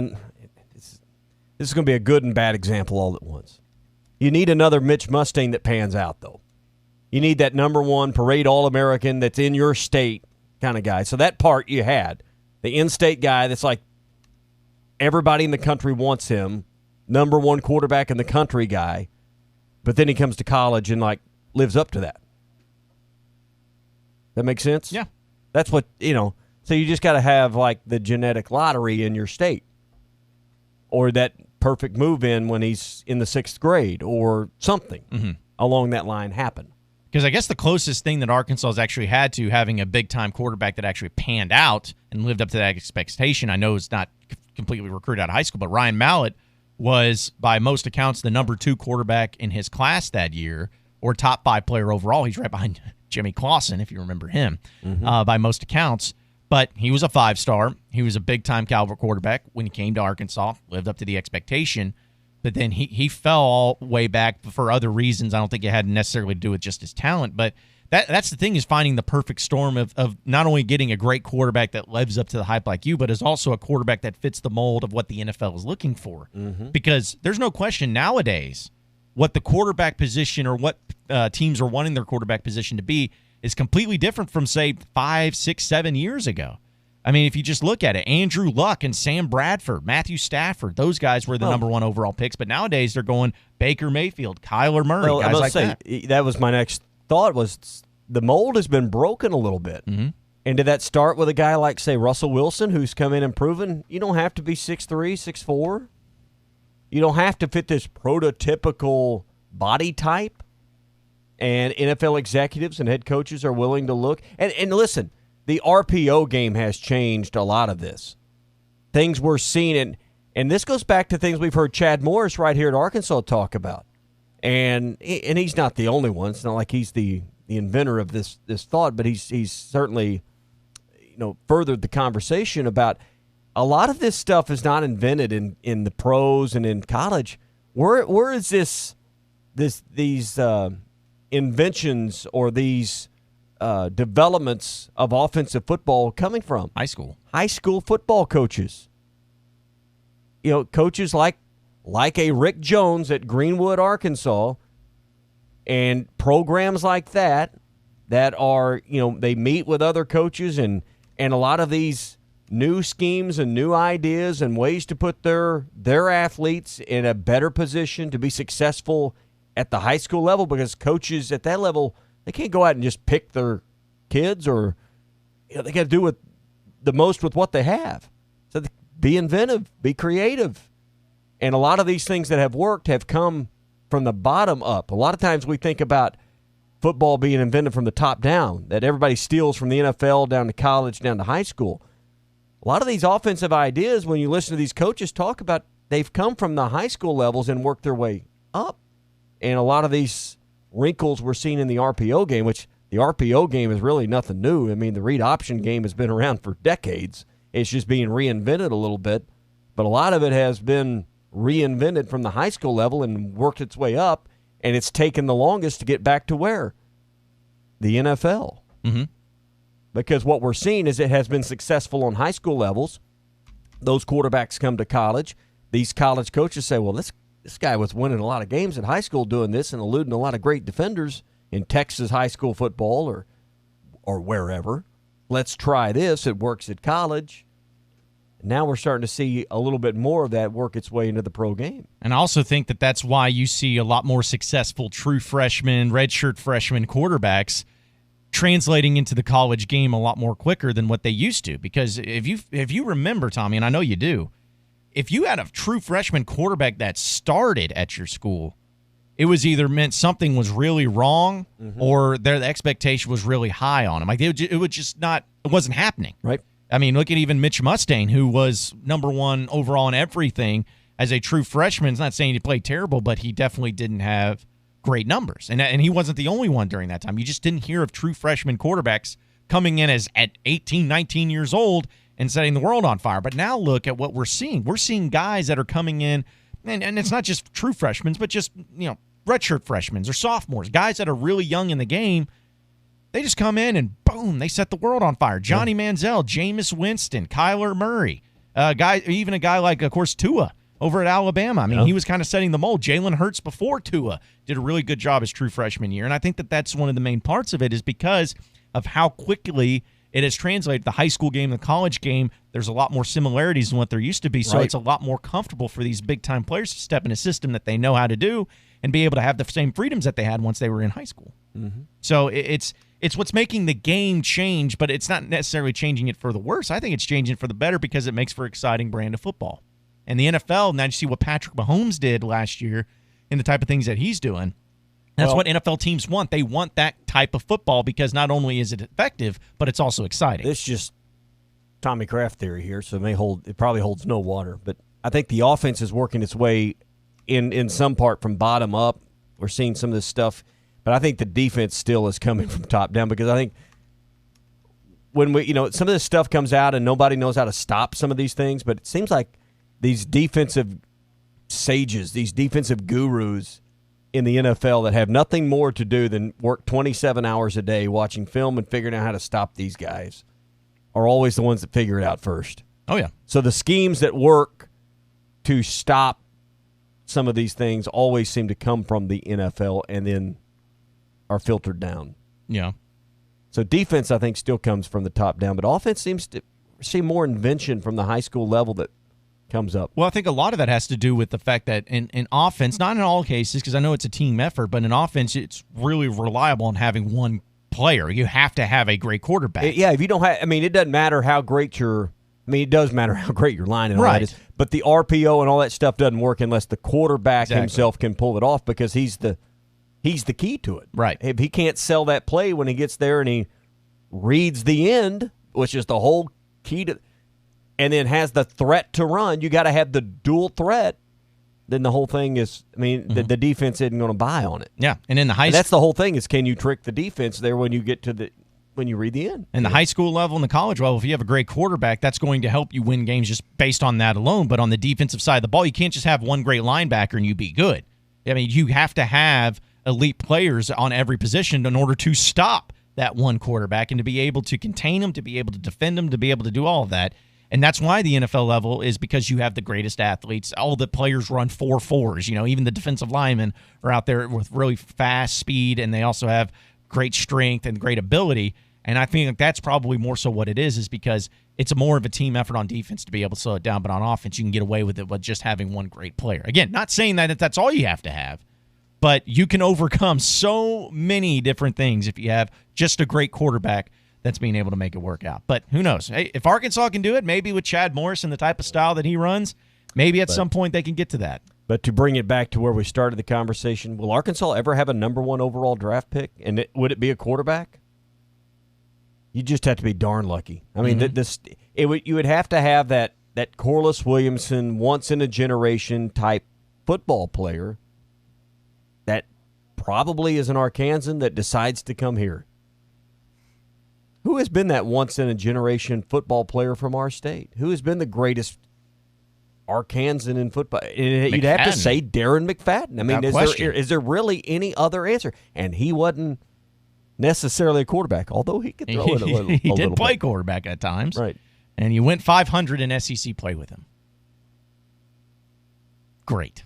is going to be a good and bad example all at once. You need another Mitch Mustang that pans out, though. You need that number 1 parade All-American that's in your state kind of guy. So that part you had, the in-state guy that's like everybody in the country wants him, number 1 quarterback in the country guy, but then he comes to college and like lives up to that. That makes sense? Yeah. That's what, so you just got to have like the genetic lottery in your state, or that perfect move in when he's in the 6th grade or something along that line happen. Because I guess the closest thing that Arkansas has actually had to having a big-time quarterback that actually panned out and lived up to that expectation, I know is not completely recruited out of high school, but Ryan Mallett was, by most accounts, the number 2 quarterback in his class that year, or top 5 player overall. He's right behind Jimmy Clausen, if you remember him, by most accounts. But he was a 5-star. He was a big-time caliber quarterback when he came to Arkansas, lived up to the expectation. But then he fell all way back for other reasons. I don't think it had necessarily to do with just his talent. But that's the thing, is finding the perfect storm of not only getting a great quarterback that lives up to the hype like you, but is also a quarterback that fits the mold of what the NFL is looking for. Because there's no question nowadays what the quarterback position, or what teams are wanting their quarterback position to be, is completely different from, say, 5, 6, 7 years ago. I mean, if you just look at it, Andrew Luck and Sam Bradford, Matthew Stafford, those guys were the number 1 overall picks. But nowadays they're going Baker Mayfield, Kyler Murray, guys like that. That was my next thought, was the mold has been broken a little bit. And did that start with a guy like, say, Russell Wilson, who's come in and proven you don't have to be 6'3", 6'4"? You don't have to fit this prototypical body type. And NFL executives and head coaches are willing to look. And listen, the RPO game has changed a lot of this. Things we're seeing, and this goes back to things we've heard Chad Morris right here at Arkansas talk about. And he's not the only one. It's not like he's the inventor of this thought, but he's certainly furthered the conversation about a lot of this stuff is not invented in the pros and in college. Where is these inventions or these developments of offensive football coming from? High school. High school football coaches. You know, coaches like a Rick Jones at Greenwood, Arkansas, and programs like that are, you know, they meet with other coaches and a lot of these new schemes and new ideas and ways to put their athletes in a better position to be successful at the high school level, because coaches at that level, they can't go out and just pick their kids, or they got to do the most with what they have. So be inventive, be creative. And a lot of these things that have worked have come from the bottom up. A lot of times we think about football being invented from the top down, that everybody steals from the NFL down to college, down to high school. A lot of these offensive ideas, when you listen to these coaches talk about, they've come from the high school levels and worked their way up. And a lot of these wrinkles we're seeing in the RPO game, which the RPO game is really nothing new. I mean, the read option game has been around for decades. It's just being reinvented a little bit. But a lot of it has been reinvented from the high school level and worked its way up, and it's taken the longest to get back to where? The NFL. Mm-hmm. Because what we're seeing is it has been successful on high school levels. Those quarterbacks come to college. These college coaches say, well, this guy was winning a lot of games in high school doing this and eluding a lot of great defenders in Texas high school football or wherever. Let's try this. It works at college. Now we're starting to see a little bit more of that work its way into the pro game. And I also think that that's why you see a lot more successful true freshmen, redshirt freshman quarterbacks translating into the college game a lot more quicker than what they used to. Because if you remember, Tommy, and I know you do, if you had a true freshman quarterback that started at your school, it was either meant something was really wrong or the expectation was really high on him. Like it wasn't happening. Right. I mean, look at even Mitch Mustaine, who was number one overall in everything as a true freshman. It's not saying he played terrible, but he definitely didn't have great numbers. And he wasn't the only one during that time. You just didn't hear of true freshman quarterbacks coming in at 18, 19 years old and setting the world on fire. But now look at what we're seeing. We're seeing guys that are coming in, and it's not just true freshmen, but just, redshirt freshmen or sophomores, guys that are really young in the game. They just come in and boom, they set the world on fire. Johnny Manziel, Jameis Winston, Kyler Murray, even a guy like, of course, Tua over at Alabama. I mean, he was kind of setting the mold. Jalen Hurts before Tua did a really good job his true freshman year. And I think that that's one of the main parts of it is because of how quickly it has translated the high school game and the college game. There's a lot more similarities than what there used to be. So it's a lot more comfortable for these big-time players to step in a system that they know how to do and be able to have the same freedoms that they had once they were in high school. Mm-hmm. So it's what's making the game change, but it's not necessarily changing it for the worse. I think it's changing it for the better because it makes for an exciting brand of football. And the NFL, now you see what Patrick Mahomes did last year and the type of things that he's doing. That's what NFL teams want. They want that type of football because not only is it effective, but it's also exciting. It's just Tommy Kraft theory here, so it probably holds no water. But I think the offense is working its way in some part from bottom up. We're seeing some of this stuff. But I think the defense still is coming from top down because I think when some of this stuff comes out and nobody knows how to stop some of these things, but it seems like these defensive sages, these defensive gurus in the NFL that have nothing more to do than work 27 hours a day watching film and figuring out how to stop these guys are always the ones that figure it out first. Oh, yeah. So the schemes that work to stop some of these things always seem to come from the NFL and then are filtered down. Yeah. So defense, I think, still comes from the top down, but offense seems to see more invention from the high school level that comes up. Well, I think a lot of that has to do with the fact that in offense, not in all cases, because I know it's a team effort, but in offense, it's really reliable on having one player. You have to have a great quarterback. If you don't have, it doesn't matter how great it does matter how great your line and all that is, but the RPO and all that stuff doesn't work unless the quarterback himself can pull it off because he's the key to it. Right. If he can't sell that play when he gets there and he reads the end, which is the whole key to, and then has the threat to run, you got to have the dual threat, then the whole thing is, the defense isn't going to buy on it. Yeah, and in the high that's the whole thing is can you trick the defense there when you get to when you read the end. In the high school level and the college level, if you have a great quarterback, that's going to help you win games just based on that alone. But on the defensive side of the ball, you can't just have one great linebacker and you be good. You have to have elite players on every position in order to stop that one quarterback and to be able to contain him, to be able to defend him, to be able to do all of that. And that's why the NFL level is because you have the greatest athletes. All the players run 4.4s. Even the defensive linemen are out there with really fast speed, and they also have great strength and great ability. And I think that's probably more so what it is because it's more of a team effort on defense to be able to slow it down. But on offense, you can get away with it with just having one great player. Again, not saying that that's all you have to have, but you can overcome so many different things if you have just a great quarterback that's being able to make it work out. But who knows? Hey, if Arkansas can do it, maybe with Chad Morris and the type of style that he runs, maybe at some point they can get to that. But to bring it back to where we started the conversation, will Arkansas ever have a number 1 overall draft pick? And would it be a quarterback? You just have to be darn lucky. I mean, you would have to have that Corliss Williamson, once-in-a-generation type football player that probably is an Arkansan that decides to come here. Who has been that once-in-a-generation football player from our state? Who has been the greatest Arkansan in football? You'd have to say Darren McFadden. I mean, is there really any other answer? And he wasn't necessarily a quarterback, although he could throw it a little He did play bit. quarterback at times. Right. And you went 500 in SEC play with him. Great.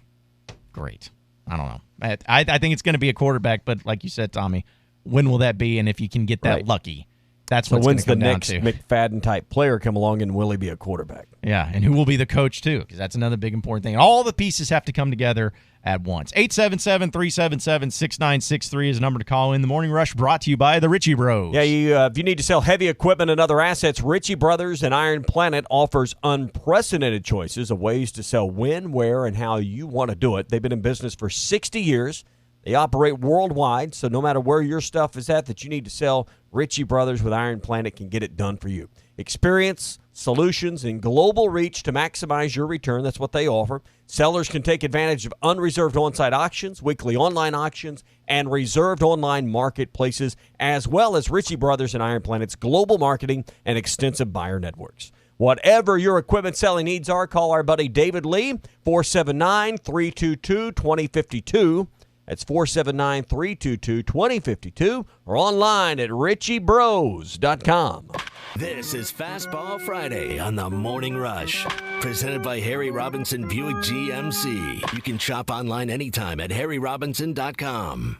I don't know. I think it's going to be a quarterback, but like you said, Tommy, when will that be? And if you can get that lucky, that's what's going to come down to. When's the next McFadden-type player come along, and will he be a quarterback? Yeah, and who will be the coach, too, because that's another big important thing. All the pieces have to come together at once. 877-377-6963 is a number to call in. The Morning Rush brought to you by the Ritchie Bros. Yeah, if you need to sell heavy equipment and other assets, Ritchie Brothers and Iron Planet offers unprecedented choices of ways to sell when, where, and how you want to do it. They've been in business for 60 years. They operate worldwide, so no matter where your stuff is at that you need to sell, Ritchie Brothers with Iron Planet can get it done for you. Experience, solutions, and global reach to maximize your return. That's what they offer. Sellers can take advantage of unreserved on-site auctions, weekly online auctions, and reserved online marketplaces, as well as Ritchie Brothers and Iron Planet's global marketing and extensive buyer networks. Whatever your equipment selling needs are, call our buddy David Lee, 479-322-2052. That's 479-322-2052 or online at RitchieBros.com. This is Fastball Friday on the Morning Rush. Presented by Harry Robinson Buick GMC. You can shop online anytime at harryrobinson.com.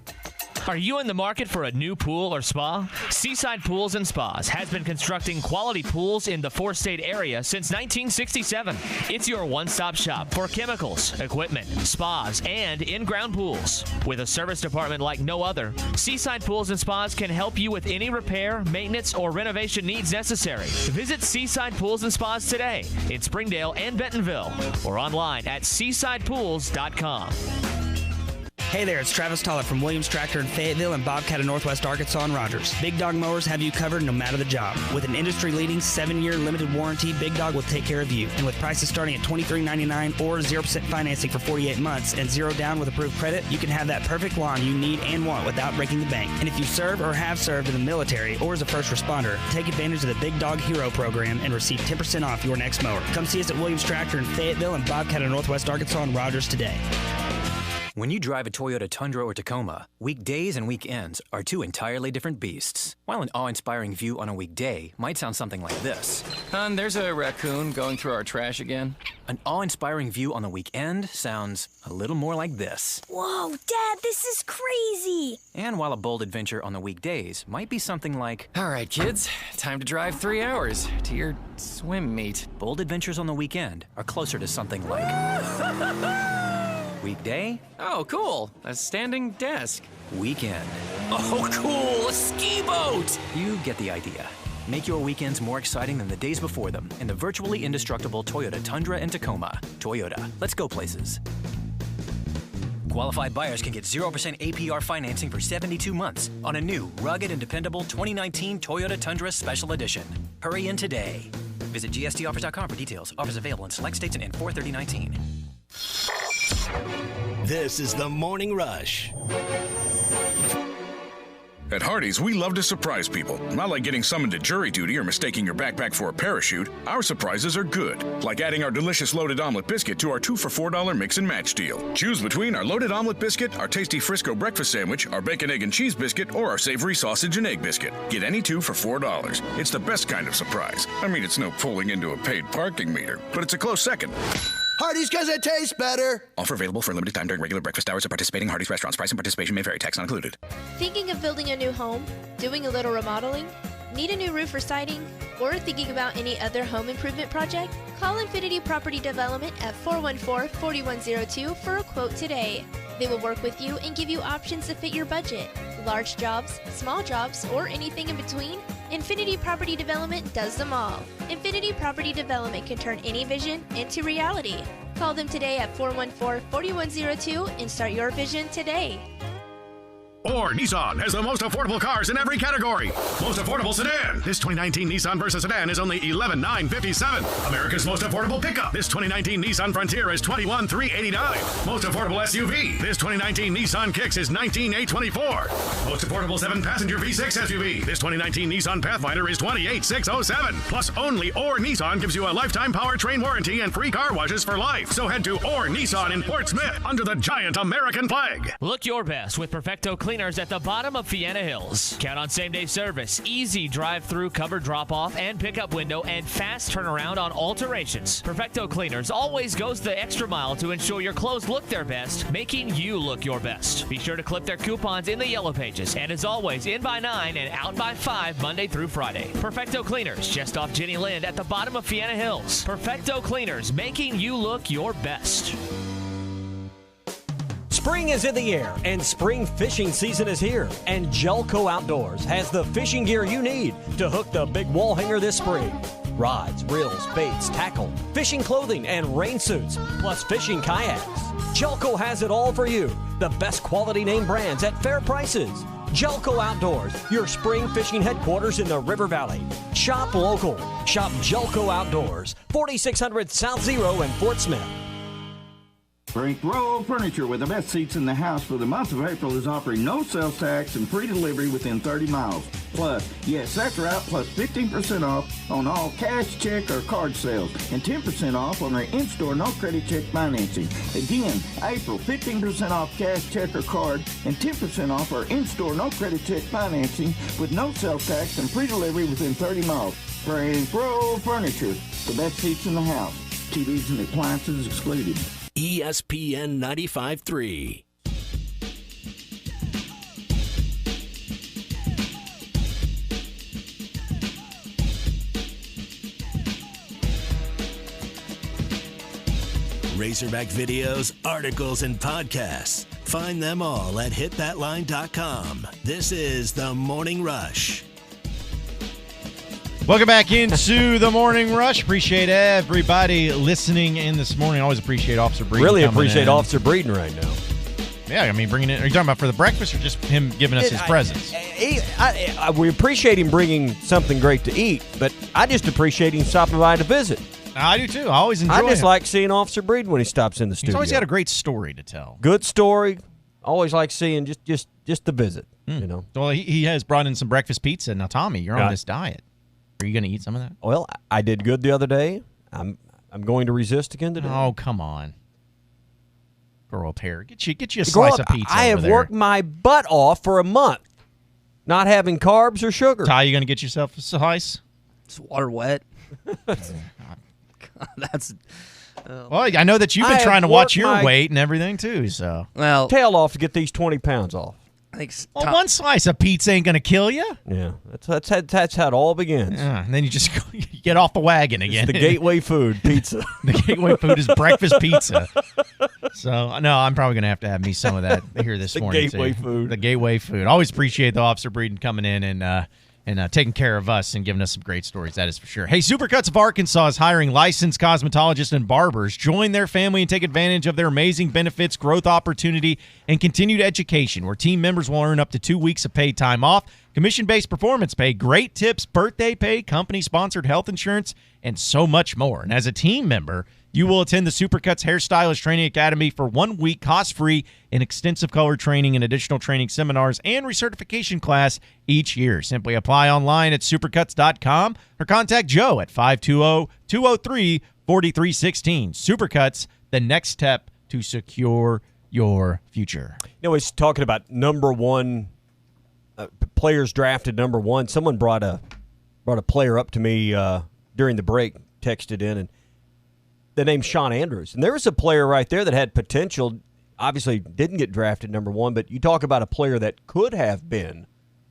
Are you in the market for a new pool or spa? Seaside Pools and Spas has been constructing quality pools in the four-state area since 1967. It's your one-stop shop for chemicals, equipment, spas, and in-ground pools. With a service department like no other, Seaside Pools and Spas can help you with any repair, maintenance, or renovation needs necessary. Visit Seaside Pools and Spas today in Springdale and Bentonville or online at seasidepools.com. Hey there, it's Travis Toller from Williams Tractor in Fayetteville and Bobcat of Northwest Arkansas and Rogers. Big Dog Mowers have you covered no matter the job. With an industry-leading 7-year limited warranty, Big Dog will take care of you. And with prices starting at $23.99 or 0% financing for 48 months and zero down with approved credit, you can have that perfect lawn you need and want without breaking the bank. And if you serve or have served in the military or as a first responder, take advantage of the Big Dog Hero program and receive 10% off your next mower. Come see us at Williams Tractor in Fayetteville and Bobcat of Northwest Arkansas and Rogers today. When you drive a Toyota Tundra or Tacoma, weekdays and weekends are two entirely different beasts. While an awe-inspiring view on a weekday might sound something like this. Hon, there's a raccoon going through our trash again. An awe-inspiring view on the weekend sounds a little more like this. Whoa, Dad, this is crazy. And while a bold adventure on the weekdays might be something like... All right, kids, time to drive 3 hours to your swim meet. Bold adventures on the weekend are closer to something like... Weekday? Oh, cool. A standing desk. Weekend. Oh, cool. A ski boat. You get the idea. Make your weekends more exciting than the days before them in the virtually indestructible Toyota Tundra and Tacoma. Toyota. Let's go places. Qualified buyers can get 0% APR financing for 72 months on a new, rugged and dependable 2019 Toyota Tundra Special Edition. Hurry in today. Visit gstoffers.com for details. Offers available in select states and in 4/30/19. This is the Morning Rush. At Hardee's, we love to surprise people. Not like getting summoned to jury duty or mistaking your backpack for a parachute. Our surprises are good, like adding our delicious loaded omelet biscuit to our 2 for $4 mix and match deal. Choose between our loaded omelet biscuit, our tasty Frisco breakfast sandwich, our bacon, egg, and cheese biscuit, or our savory sausage and egg biscuit. Get any 2 for $4. It's the best kind of surprise. I mean, it's no pulling into a paid parking meter, but it's a close second. Hardee's, because it tastes better. Offer available for a limited time during regular breakfast hours at participating Hardee's restaurants. Price and participation may vary. Tax not included. Thinking of building a new home? Doing a little remodeling? Need a new roof or siding? Or thinking about any other home improvement project? Call Infinity Property Development at 414-4102 for a quote today. They will work with you and give you options to fit your budget. Large jobs, small jobs, or anything in between? Infinity Property Development does them all. Infinity Property Development can turn any vision into reality. Call them today at 414-4102 and start your vision today. Or Nissan has the most affordable cars in every category. Most affordable sedan. This 2019 Nissan Versa sedan is only $11,957. America's most affordable pickup. This 2019 Nissan Frontier is $21,389. Most affordable SUV. This 2019 Nissan Kicks is $19,824. Most affordable 7-passenger V6 SUV. This 2019 Nissan Pathfinder is $28,607. Plus, only Or Nissan gives you a lifetime powertrain warranty and free car washes for life. So head to Or Nissan in Fort Smith under the giant American flag. Look your best with Perfecto Cleaners at the bottom of Fiena Hills. Count on same-day service, easy drive-through covered drop-off and pickup window, and fast turnaround on alterations. Perfecto Cleaners always goes the extra mile to ensure your clothes look their best, making you look your best. Be sure to clip their coupons in the yellow pages, and as always, in by 9 and out by 5 Monday through Friday. Perfecto Cleaners, just off Jenny Lind at the bottom of Fiena Hills. Perfecto Cleaners, making you look your best. Spring is in the air, and spring fishing season is here. And Jelco Outdoors has the fishing gear you need to hook the big wall hanger this spring. Rods, reels, baits, tackle, fishing clothing, and rain suits, plus fishing kayaks. Jelco has it all for you. The best quality name brands at fair prices. Jelco Outdoors, your spring fishing headquarters in the River Valley. Shop local. Shop Jelco Outdoors, 4600 South Zero in Fort Smith. Frank Roll Furniture, with the best seats in the house for the month of April, is offering no sales tax and free delivery within 30 miles. Plus, yes, that's right, plus 15% off on all cash, check, or card sales, and 10% off on our in-store no-credit check financing. Again, April, 15% off cash, check, or card, and 10% off our in-store no-credit check financing with no sales tax and free delivery within 30 miles. Frank Roll Furniture, the best seats in the house. TVs and appliances excluded. ESPN 95.3. Razorback videos, articles, and podcasts. Find them all at hitthatline.com. This is The Morning Rush. Welcome back into the Morning Rush. Appreciate everybody listening in this morning. Always appreciate Officer Breeden. Really appreciate Officer Breeden right now. Yeah, I mean, bringing in. Are you talking about for the breakfast or just him giving us his presence? We appreciate him bringing something great to eat, but I just appreciate him stopping by to visit. I do too. I always enjoy. I just him. like seeing Officer Breeden when he stops in the studio. He's always got a great story to tell. Good story. Always like seeing just the visit. You know. Well, he has brought in some breakfast pizza. Now, Tommy, you're on this diet. Are you going to eat some of that? Well, I did good the other day. I'm going to resist again today. Oh, come on. Grow up here. Get you a slice of pizza. I have worked my butt off for a month not having carbs or sugar. Ty, you going to get yourself a slice? It's water wet. That's... well, I know that you've been trying to watch your weight and everything, too. So, well, tail off to get these 20 pounds off. One slice of pizza ain't going to kill you. Yeah, that's how it all begins. Yeah, and then you just get off the wagon again. It's the gateway food, pizza. The gateway food is breakfast pizza. So, no, I'm probably going to have me some of that here this morning. The gateway food. The gateway food. Always appreciate the Officer Breeden coming in and taking care of us and giving us some great stories. That is for sure. Hey, Supercuts of Arkansas is hiring licensed cosmetologists and barbers. Join their family and take advantage of their amazing benefits, growth opportunity, and continued education, where team members will earn up to 2 weeks of paid time off, commission-based performance pay, great tips, birthday pay, company-sponsored health insurance, and so much more. And as a team member, You will attend the Supercuts Hairstylist Training Academy for 1 week, cost-free, and extensive color training and additional training seminars and recertification class each year. Simply apply online at supercuts.com or contact Joe at 520-203-4316. Supercuts, the next step to secure your future. He's talking about number one players drafted number one. Someone brought a player up to me during the break, texted in, and the name Sean Andrews. And there was a player right there that had potential, obviously didn't get drafted number one, but you talk about a player that could have been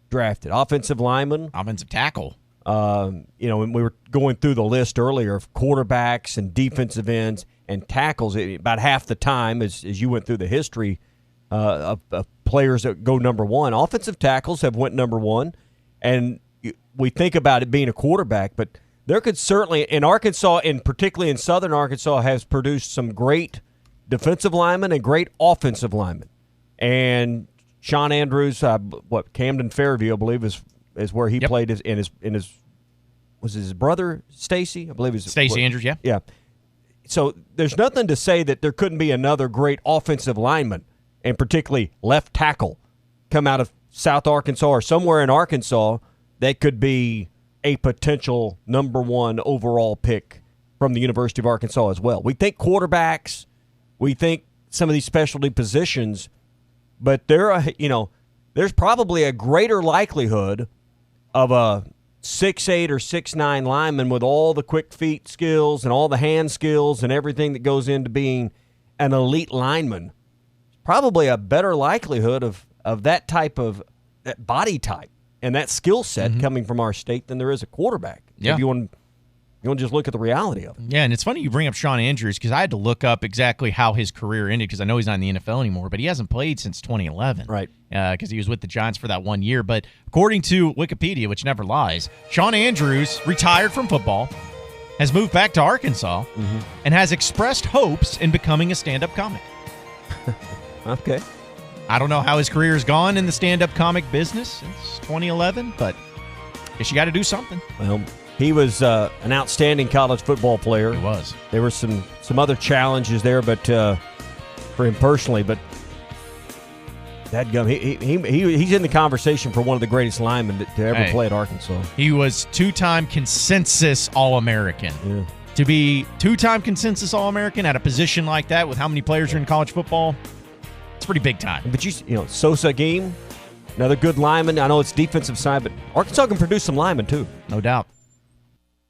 drafted. Offensive lineman. Offensive tackle. When we were going through the list earlier of quarterbacks and defensive ends and tackles, about half the time, as you went through the history of players that go number one, offensive tackles have went number one, and we think about it being a quarterback, but there could certainly, in Arkansas, and particularly in Southern Arkansas, has produced some great defensive linemen and great offensive linemen. And Sean Andrews, Camden Fairview, I believe, is where he played. Was his brother Stacy? I believe it's Stacy Andrews. Yeah. Yeah. So there's nothing to say that there couldn't be another great offensive lineman, and particularly left tackle, come out of South Arkansas or somewhere in Arkansas that could be a potential number one overall pick from the University of Arkansas as well. We think quarterbacks, we think some of these specialty positions, but there's probably a greater likelihood of a 6'8" or 6'9" lineman with all the quick feet skills and all the hand skills and everything that goes into being an elite lineman. Probably a better likelihood of that type of that body type and that skill set coming from our state than there is a quarterback. Yeah. If you want to just look at the reality of it. Yeah, and it's funny you bring up Sean Andrews because I had to look up exactly how his career ended because I know he's not in the NFL anymore, but he hasn't played since 2011. Right. Because he was with the Giants for that 1 year. But according to Wikipedia, which never lies, Sean Andrews retired from football, has moved back to Arkansas, and has expressed hopes in becoming a stand-up comic. Okay. I don't know how his career has gone in the stand-up comic business since 2011, but I guess you got to do something. Well, he was an outstanding college football player. He was. There were some other challenges there, but for him personally, but dadgum, he's in the conversation for one of the greatest linemen to ever play at Arkansas. He was two-time consensus All-American. Yeah. To be two-time consensus All-American at a position like that with how many players are in college football, it's pretty big time. But Sosa Game, another good lineman. I know it's defensive side, but Arkansas can produce some linemen too. No doubt.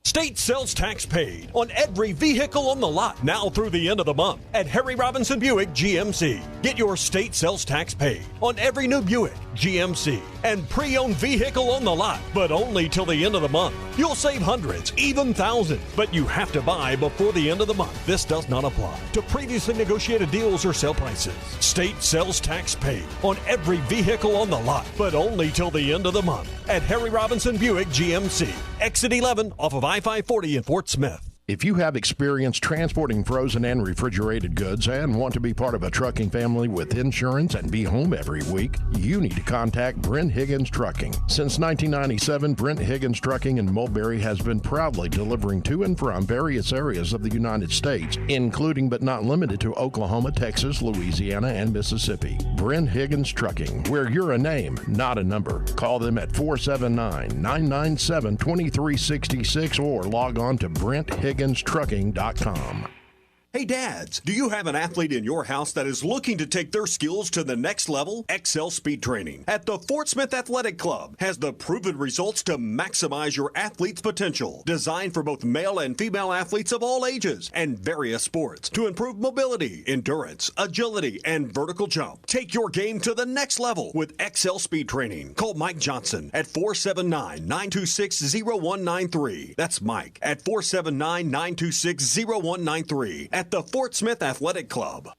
State sales tax paid on every vehicle on the lot now through the end of the month at Harry Robinson Buick GMC. Get your state sales tax paid on every new Buick, GMC, and pre-owned vehicle on the lot, but only till the end of the month. You'll save hundreds, even thousands, but you have to buy before the end of the month. This does not apply to previously negotiated deals or sale prices. State sales tax paid on every vehicle on the lot, but only till the end of the month at Harry Robinson Buick GMC. Exit 11 off of I-540 in Fort Smith. If you have experience transporting frozen and refrigerated goods and want to be part of a trucking family with insurance and be home every week, you need to contact Brent Higgins Trucking. Since 1997, Brent Higgins Trucking in Mulberry has been proudly delivering to and from various areas of the United States, including but not limited to Oklahoma, Texas, Louisiana, and Mississippi. Brent Higgins Trucking, where you're a name, not a number. Call them at 479-997-2366 or log on to BrentHigginstrucking.com. Hey dads, do you have an athlete in your house that is looking to take their skills to the next level? XL Speed Training at the Fort Smith Athletic Club has the proven results to maximize your athlete's potential. Designed for both male and female athletes of all ages and various sports to improve mobility, endurance, agility, and vertical jump. Take your game to the next level with XL Speed Training. Call Mike Johnson at 479-926-0193. That's Mike at 479-926-0193. At the Fort Smith Athletic Club.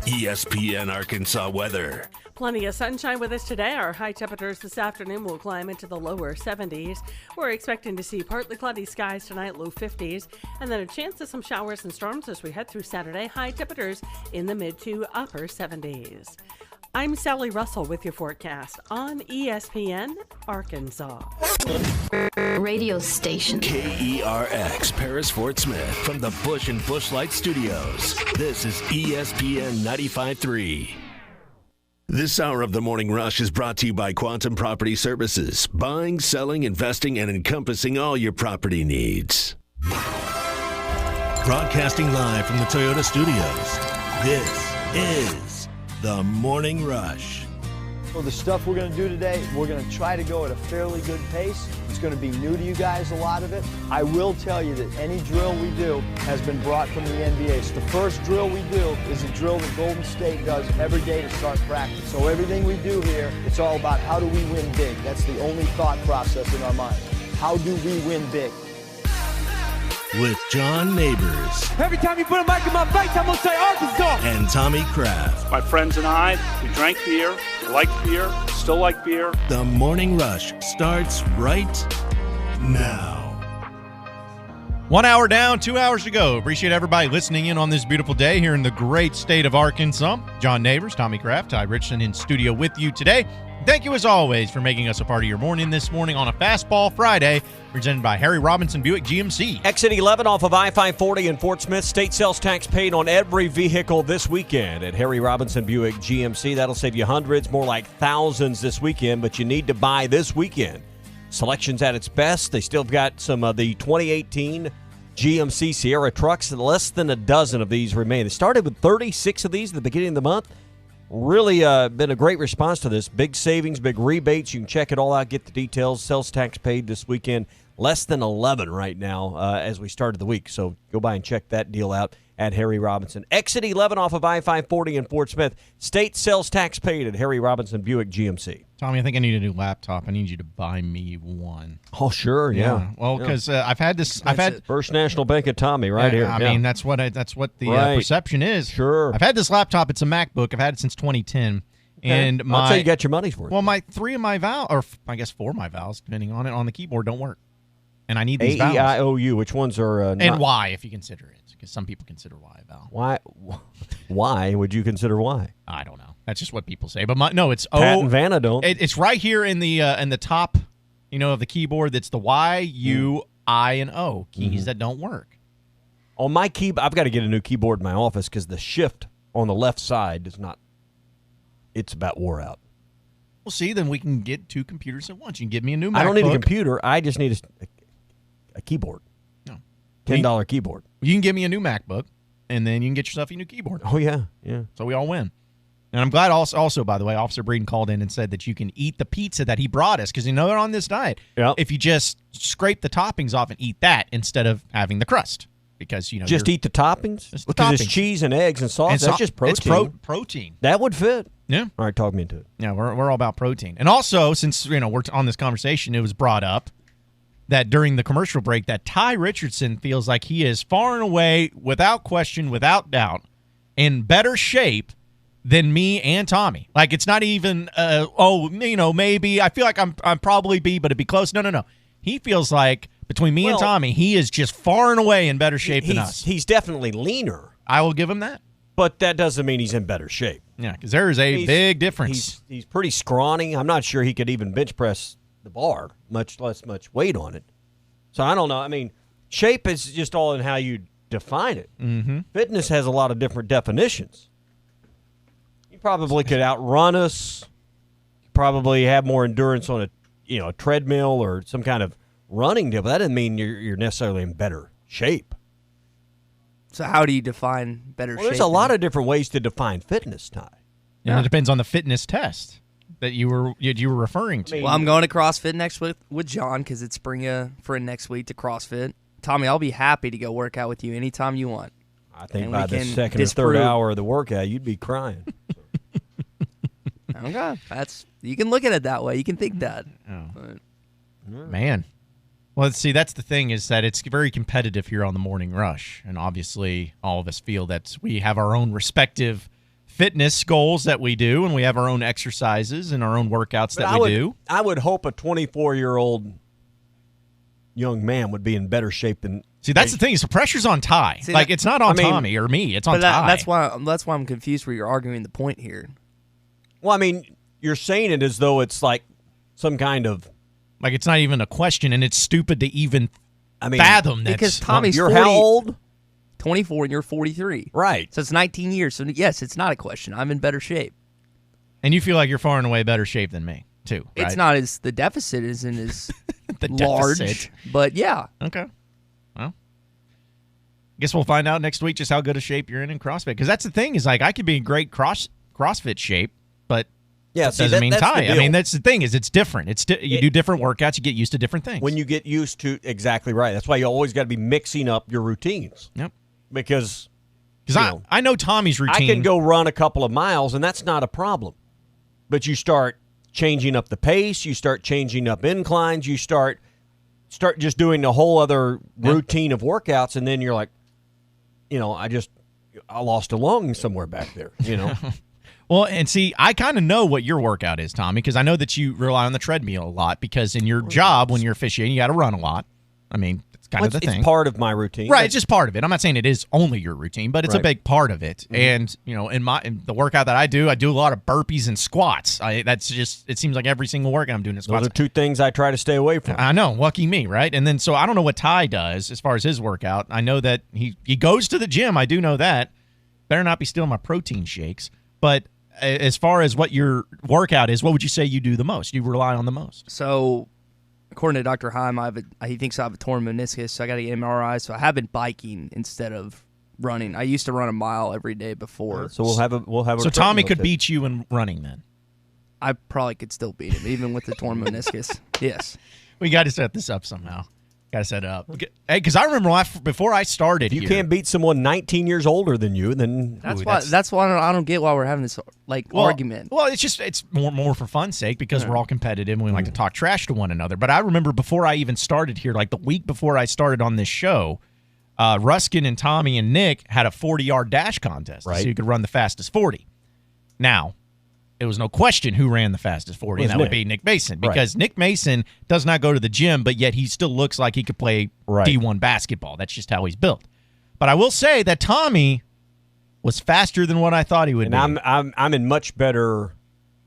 ESPN Arkansas weather. Plenty of sunshine with us today. Our high temperatures this afternoon will climb into the lower 70s. We're expecting to see partly cloudy skies tonight, low 50s, and then a chance of some showers and storms as we head through Saturday. High temperatures in the mid to upper 70s. I'm Sally Russell with your forecast on ESPN Arkansas. Radio station. KERX, Paris, Fort Smith, from the Bush and Bushlight Studios. This is ESPN 95.3. This hour of the Morning Rush is brought to you by Quantum Property Services. Buying, selling, investing, and encompassing all your property needs. Broadcasting live from the Toyota Studios, this is the Morning Rush. For the stuff we're going to do today, we're going to try to go at a fairly good pace. It's going to be new to you guys, a lot of it. I will tell you that any drill we do has been brought from the NBA. So the first drill we do is a drill that Golden State does every day to start practice. So everything we do here, it's all about how do we win big. That's the only thought process in our mind. How do we win big? With John Neighbors. Every time you put a mic in my face, I'm going to say Arkansas. And Tommy Kraft. My friends and I, we drank beer, we liked beer, still like beer. The Morning Rush starts right now. 1 hour down, 2 hours to go. Appreciate everybody listening in on this beautiful day here in the great state of Arkansas. John Neighbors, Tommy Kraft, Ty Richardson in studio with you today. Thank you, as always, for making us a part of your morning this morning on a Fastball Friday, presented by Harry Robinson Buick GMC. Exit 11 off of I-540 in Fort Smith. State sales tax paid on every vehicle this weekend at Harry Robinson Buick GMC. That'll save you hundreds, more like thousands this weekend, but you need to buy this weekend. Selection's at its best. They still got some of the 2018 GMC Sierra trucks. Less than a dozen of these remain. They started with 36 of these at the beginning of the month. Really been a great response to this. Big savings, big rebates. You can check it all out, get the details. Sales tax paid this weekend. Less than 11 right now as we started the week. So go by and check that deal out at Harry Robinson. Exit 11 off of I-540 in Fort Smith. State sales tax paid at Harry Robinson Buick GMC. Tommy, I think I need a new laptop. I need you to buy me one. Oh, sure, yeah. Well, because I've had this. I've had First National Bank of Tommy right here. I mean, that's what the perception is. Sure. I've had this laptop. It's a MacBook. I've had it since 2010. Okay. And I'll tell you got your money's worth. Well, four of my vowels, depending on it, on the keyboard don't work. And I need these vowels. A-E-I-O-U. Which ones are and Y, if you consider it. Because some people consider Y a vowel. Why would you consider Y? I don't know. That's just what people say. But it's O. Pat and Vanna don't. It's right here in the top, of the keyboard. That's the Y, U, I, and O keys that don't work. On my keyboard, I've got to get a new keyboard in my office because the shift on the left side does not. It's about wore out. Well, see, then we can get two computers at once. You can give me a new MacBook. I don't need a computer. I just need a keyboard. No. $10 keyboard. You can give me a new MacBook, and then you can get yourself a new keyboard. Oh, yeah. So we all win. And I'm glad also, by the way, Officer Breeden called in and said that you can eat the pizza that he brought us because they're on this diet. Yep. If you just scrape the toppings off and eat that instead of having the crust. Because, just eat the toppings? Just because it's cheese and eggs and sauce. That's just protein. It's protein. That would fit. Yeah. All right, talk me into it. Yeah, we're all about protein. And also, since, we're on this conversation, it was brought up that during the commercial break that Ty Richardson feels like he is far and away, without question, without doubt, in better shape than me and Tommy. Like, it's not even, maybe. I feel like I'm probably B, but it'd be close. No. He feels like between me and Tommy, he is just far and away in better shape than us. He's definitely leaner. I will give him that. But that doesn't mean he's in better shape. Yeah, because there is a big difference. He's pretty scrawny. I'm not sure he could even bench press the bar, much less much weight on it. So I don't know. I mean, shape is just all in how you define it. Mm-hmm. Fitness has a lot of different definitions. You probably could outrun us. You probably have more endurance on a treadmill or some kind of running deal. But that doesn't mean you're necessarily in better shape. So how do you define better shape? There's a lot of different ways to define fitness, Ty. And it depends on the fitness test that you were referring to. Well, I'm going to CrossFit next week with John because it's bring friend next week to CrossFit. Tommy, I'll be happy to go work out with you anytime you want. I think by the second or third hour of the workout, you'd be crying. Okay, you can look at it that way. You can think that. Man. Well, see, that's the thing is that it's very competitive here on the Morning Rush. And obviously, all of us feel that we have our own respective fitness goals that we do, and we have our own exercises and our own workouts we do. I would hope a 24-year-old young man would be in better shape than... See, that's the thing is the pressure's on Ty. It's not on Tommy or me. It's on Ty. That's why I'm confused where you're arguing the point here. Well, I mean, you're saying it as though it's like some kind of like it's not even a question, and it's stupid to even fathom that. Because Tommy's you're 40, how old? 24, and you're 43. Right. So it's 19 years. So yes, it's not a question. I'm in better shape. And you feel like you're far and away better shape than me, too, right? It's not as the deficit isn't as the large, deficit. but yeah. Okay. Well, guess we'll find out next week just how good a shape you're in CrossFit. Because that's the thing is like I could be in great CrossFit shape, but yeah, that doesn't mean that's Ty. the I mean, deal. that's the thing is it's different. You do different workouts, you get used to different things. When you get used to exactly right. That's why you always got to be mixing up your routines. Yep. Because I know Tommy's routine. I can go run a couple of miles, and that's not a problem. But you start changing up the pace, you start changing up inclines, you start just doing a whole other routine of workouts, and then you're like, I lost a lung somewhere back there, Well, and see, I kind of know what your workout is, Tommy, because I know that you rely on the treadmill a lot because in your job, when you're officiating, you got to run a lot. I mean, it's kind of the thing. It's part of my routine. Right, it's just part of it. I'm not saying it is only your routine, but it's a big part of it. Mm-hmm. And, in the workout that I do a lot of burpees and squats. It seems like every single workout I'm doing is squats. Those are two things I try to stay away from. I know, lucky me, right? And then, so I don't know what Ty does as far as his workout. I know that he goes to the gym. I do know that. Better not be stealing my protein shakes. But as far as what your workout is, what would you say you do the most? You rely on the most? So, according to Dr. Heim, he thinks I have a torn meniscus, so I got to get MRI. So I have been biking instead of running. I used to run a mile every day before. So we'll have a. So Tommy could beat you in running then. I probably could still beat him, even with the torn meniscus. Yes. We got to set this up somehow. Got to set it up. Hey, because I remember before I started you can't beat someone 19 years older than you, then that's why I don't get why we're having this argument. Well, it's more for fun's sake because we're all competitive and we like to talk trash to one another. But I remember before I even started here, like the week before I started on this show, Ruskin and Tommy and Nick had a 40-yard dash contest, right? So you could run the fastest 40. Now, it was no question who ran the fastest 40, and that would be Nick Mason. Because Nick Mason does not go to the gym, but yet he still looks like he could play D1 basketball. That's just how he's built. But I will say that Tommy was faster than what I thought he would be. And I'm in much better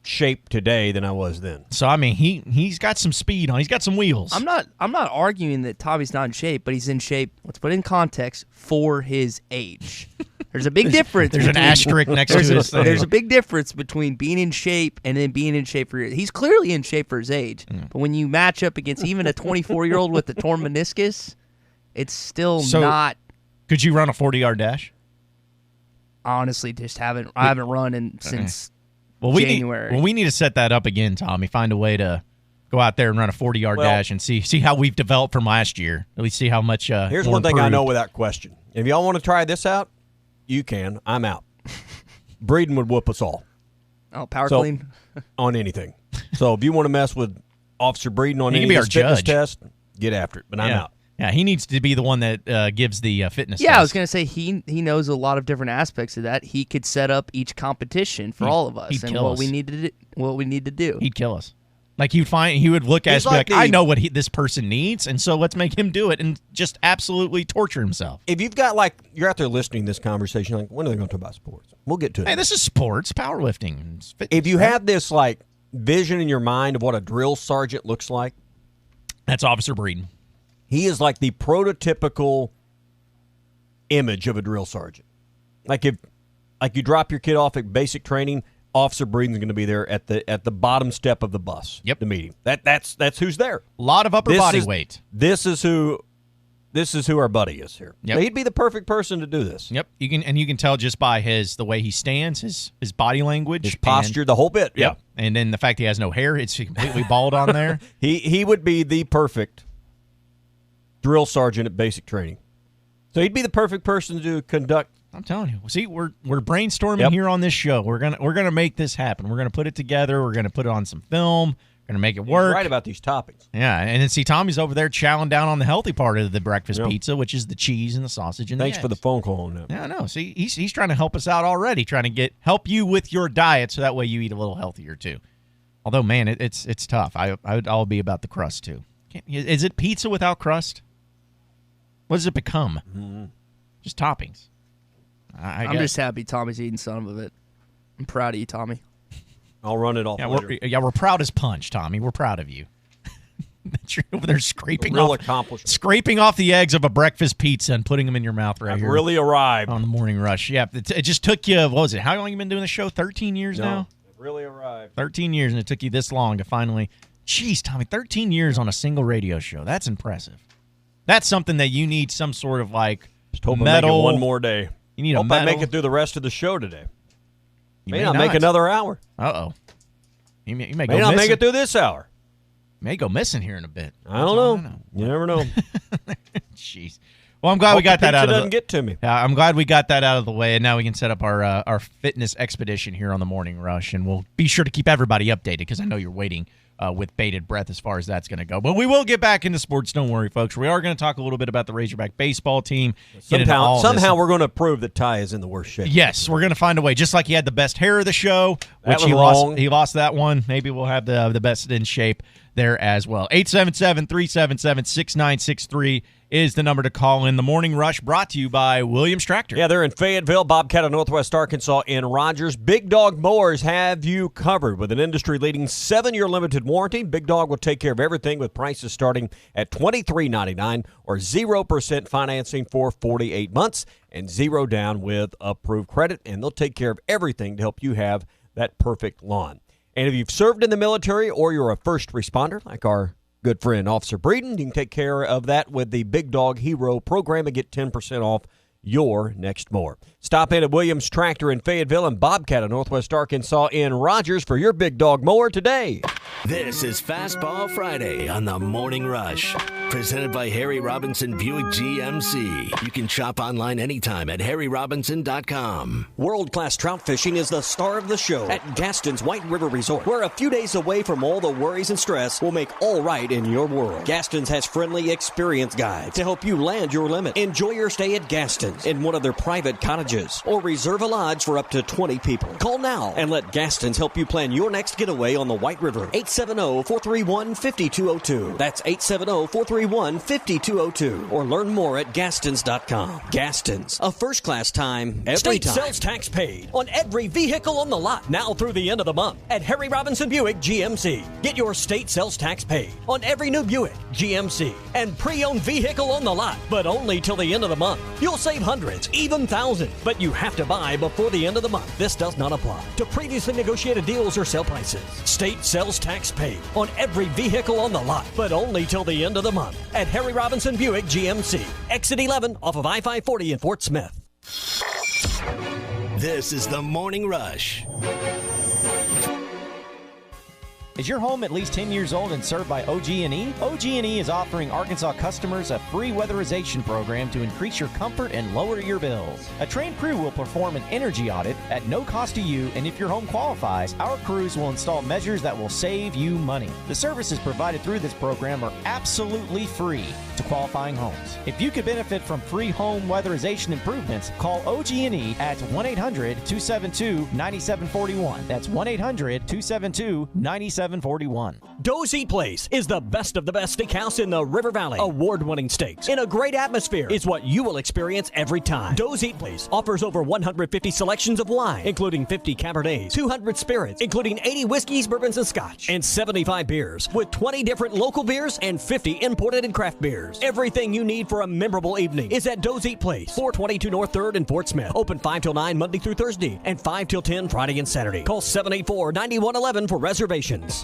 shape today than I was then. So I mean he's got some speed on. He's got some wheels. I'm not arguing that Tommy's not in shape, but he's in shape. Let's put it in context for his age. There's a big difference. There's an asterisk next to his thing. There's a big difference between being in shape and then being in shape for he's clearly in shape for his age. But when you match up against even a 24-year-old with a torn meniscus, it's still not. Could you run a 40-yard dash? Honestly, I haven't run since January. We need to set that up again, Tommy. Find a way to go out there and run a 40-yard dash and see how we've developed from last year. At least see how much. Here's one thing I know without question. If y'all want to try this out, you can. I'm out. Breeden would whoop us all. Oh, power clean? On anything. So if you want to mess with Officer Breeden on any of his fitness test, get after it. But I'm out. Yeah, he needs to be the one that gives the fitness test. Yeah, I was going to say he knows a lot of different aspects of that. He could set up each competition for all of us and what we need to do. He'd kill us. Like he would look at us and be like, I know what this person needs, and so let's make him do it and just absolutely torture himself. If you've got you're out there listening to this conversation, like, when are they going to talk about sports? We'll get to it. Hey, this is sports, powerlifting. Fitness, if you have this vision in your mind of what a drill sergeant looks like, that's Officer Breeden. He is like the prototypical image of a drill sergeant. Like if you drop your kid off at basic training, Officer Breeden's going to be there at the bottom step of the bus. Yep. To meet him. That's who's there. A lot of upper body weight. This is who our buddy is here. Yep. So he'd be the perfect person to do this. Yep. You can tell just by the way he stands, his body language, his posture, the whole bit. Yep. Yeah. And then the fact he has no hair, it's completely bald on there. He would be the perfect drill sergeant at basic training. So he'd be the perfect person to conduct. I'm telling you. See, we're brainstorming here on this show. We're gonna make this happen. We're gonna put it together. We're gonna put it on some film. We're gonna make it work. He's right about these topics. Yeah, and then see Tommy's over there chowing down on the healthy part of the breakfast pizza, which is the cheese and the sausage and Thanks the for the phone call on that. Yeah, no. See, he's trying to help us out already, trying to help you with your diet, so that way you eat a little healthier too. Although, man, it's tough. I'll be about the crust too. Is it pizza without crust? What does it become? Mm-hmm. Just toppings. I'm just happy Tommy's eating some of it. I'm proud of you, Tommy. I'll run it off later. We're proud as punch, Tommy. We're proud of you. You're over there scraping off the eggs of a breakfast pizza and putting them in your mouth right I've here. really arrived on the Morning Rush. Yeah, it just took you, what was it? How long you been doing the show? 13 years now? I've really arrived. 13 years, and it took you this long to finally. Jeez, Tommy, 13 years on a single radio show. That's impressive. That's something that you need some sort of just hope medal. I make it one more day. You need hope a medal. I make it through the rest of the show today. May not make another hour. Uh-oh. You may go not make it through this hour. May go missing here in a bit. I don't know. You never know. Jeez. Well, I'm glad we got that out of the way. doesn't get to me. I'm glad we got that out of the way, and now we can set up our fitness expedition here on the Morning Rush, and we'll be sure to keep everybody updated because I know you're waiting with bated breath as far as that's going to go. But we will get back into sports. Don't worry, folks. We are going to talk a little bit about the Razorback baseball team. Somehow we're going to prove that Ty is in the worst shape. Yes, we're going to find a way. Just like he had the best hair of the show, which he lost. He lost that one. Maybe we'll have the best in shape there as well. 877-377-6963 is the number to call in. The Morning Rush brought to you by Williams Tractor. Yeah, they're in Fayetteville, Bobcat of Northwest Arkansas, in Rogers. Big Dog Mowers have you covered with an industry-leading 7-year limited warranty. Big Dog will take care of everything with prices starting at $23.99 or 0% financing for 48 months and 0 down with approved credit, and they'll take care of everything to help you have that perfect lawn. And if you've served in the military or you're a first responder, like our good friend Officer Breeden, you can take care of that with the Big Dog Hero program and get 10% off your next mower. Stop in at Williams Tractor in Fayetteville and Bobcat of Northwest Arkansas in Rogers for your Big Dog mower today. This is Fastball Friday on the Morning Rush. Presented by Harry Robinson Buick GMC. You can shop online anytime at harryrobinson.com. World-class trout fishing is the star of the show at Gaston's White River Resort, where a few days away from all the worries and stress will make all right in your world. Gaston's has friendly, experienced guides to help you land your limit. Enjoy your stay at Gaston's in one of their private cottages or reserve a lodge for up to 20 people. Call now and let Gaston's help you plan your next getaway on the White River. 870-431-5202. That's 870-431-5202. Or learn more at Gastons.com. Gastons, a first-class time every State time. Sales tax paid on every vehicle on the lot now through the end of the month at Harry Robinson Buick GMC. Get your state sales tax paid on every new Buick, GMC, and pre-owned vehicle on the lot, but only till the end of the month. You'll save hundreds, even thousands, but you have to buy before the end of the month. This does not apply to previously negotiated deals or sale prices. State sales tax paid on every vehicle on the lot, but only till the end of the month at Harry Robinson Buick GMC. Exit 11 off of I-540 in Fort Smith. This is the Morning Rush. Is your home at least 10 years old and served by OG&E? OG&E is offering Arkansas customers a free weatherization program to increase your comfort and lower your bills. A trained crew will perform an energy audit at no cost to you, and if your home qualifies, our crews will install measures that will save you money. The services provided through this program are absolutely free to qualifying homes. If you could benefit from free home weatherization improvements, call OG&E at 1-800-272-9741. That's 1-800-272-9741. Doe's Eat Place is the best of the best steakhouse in the River Valley. Award-winning steaks in a great atmosphere is what you will experience every time. Doe's Eat Place offers over 150 selections of wine, including 50 Cabernets, 200 spirits, including 80 whiskeys, bourbons, and scotch, and 75 beers, with 20 different local beers and 50 imported and craft beers. Everything you need for a memorable evening is at Doe's Eat Place, 422 North 3rd in Fort Smith. Open 5 till 9 Monday through Thursday and 5 till 10 Friday and Saturday. Call 784-9111 for reservations.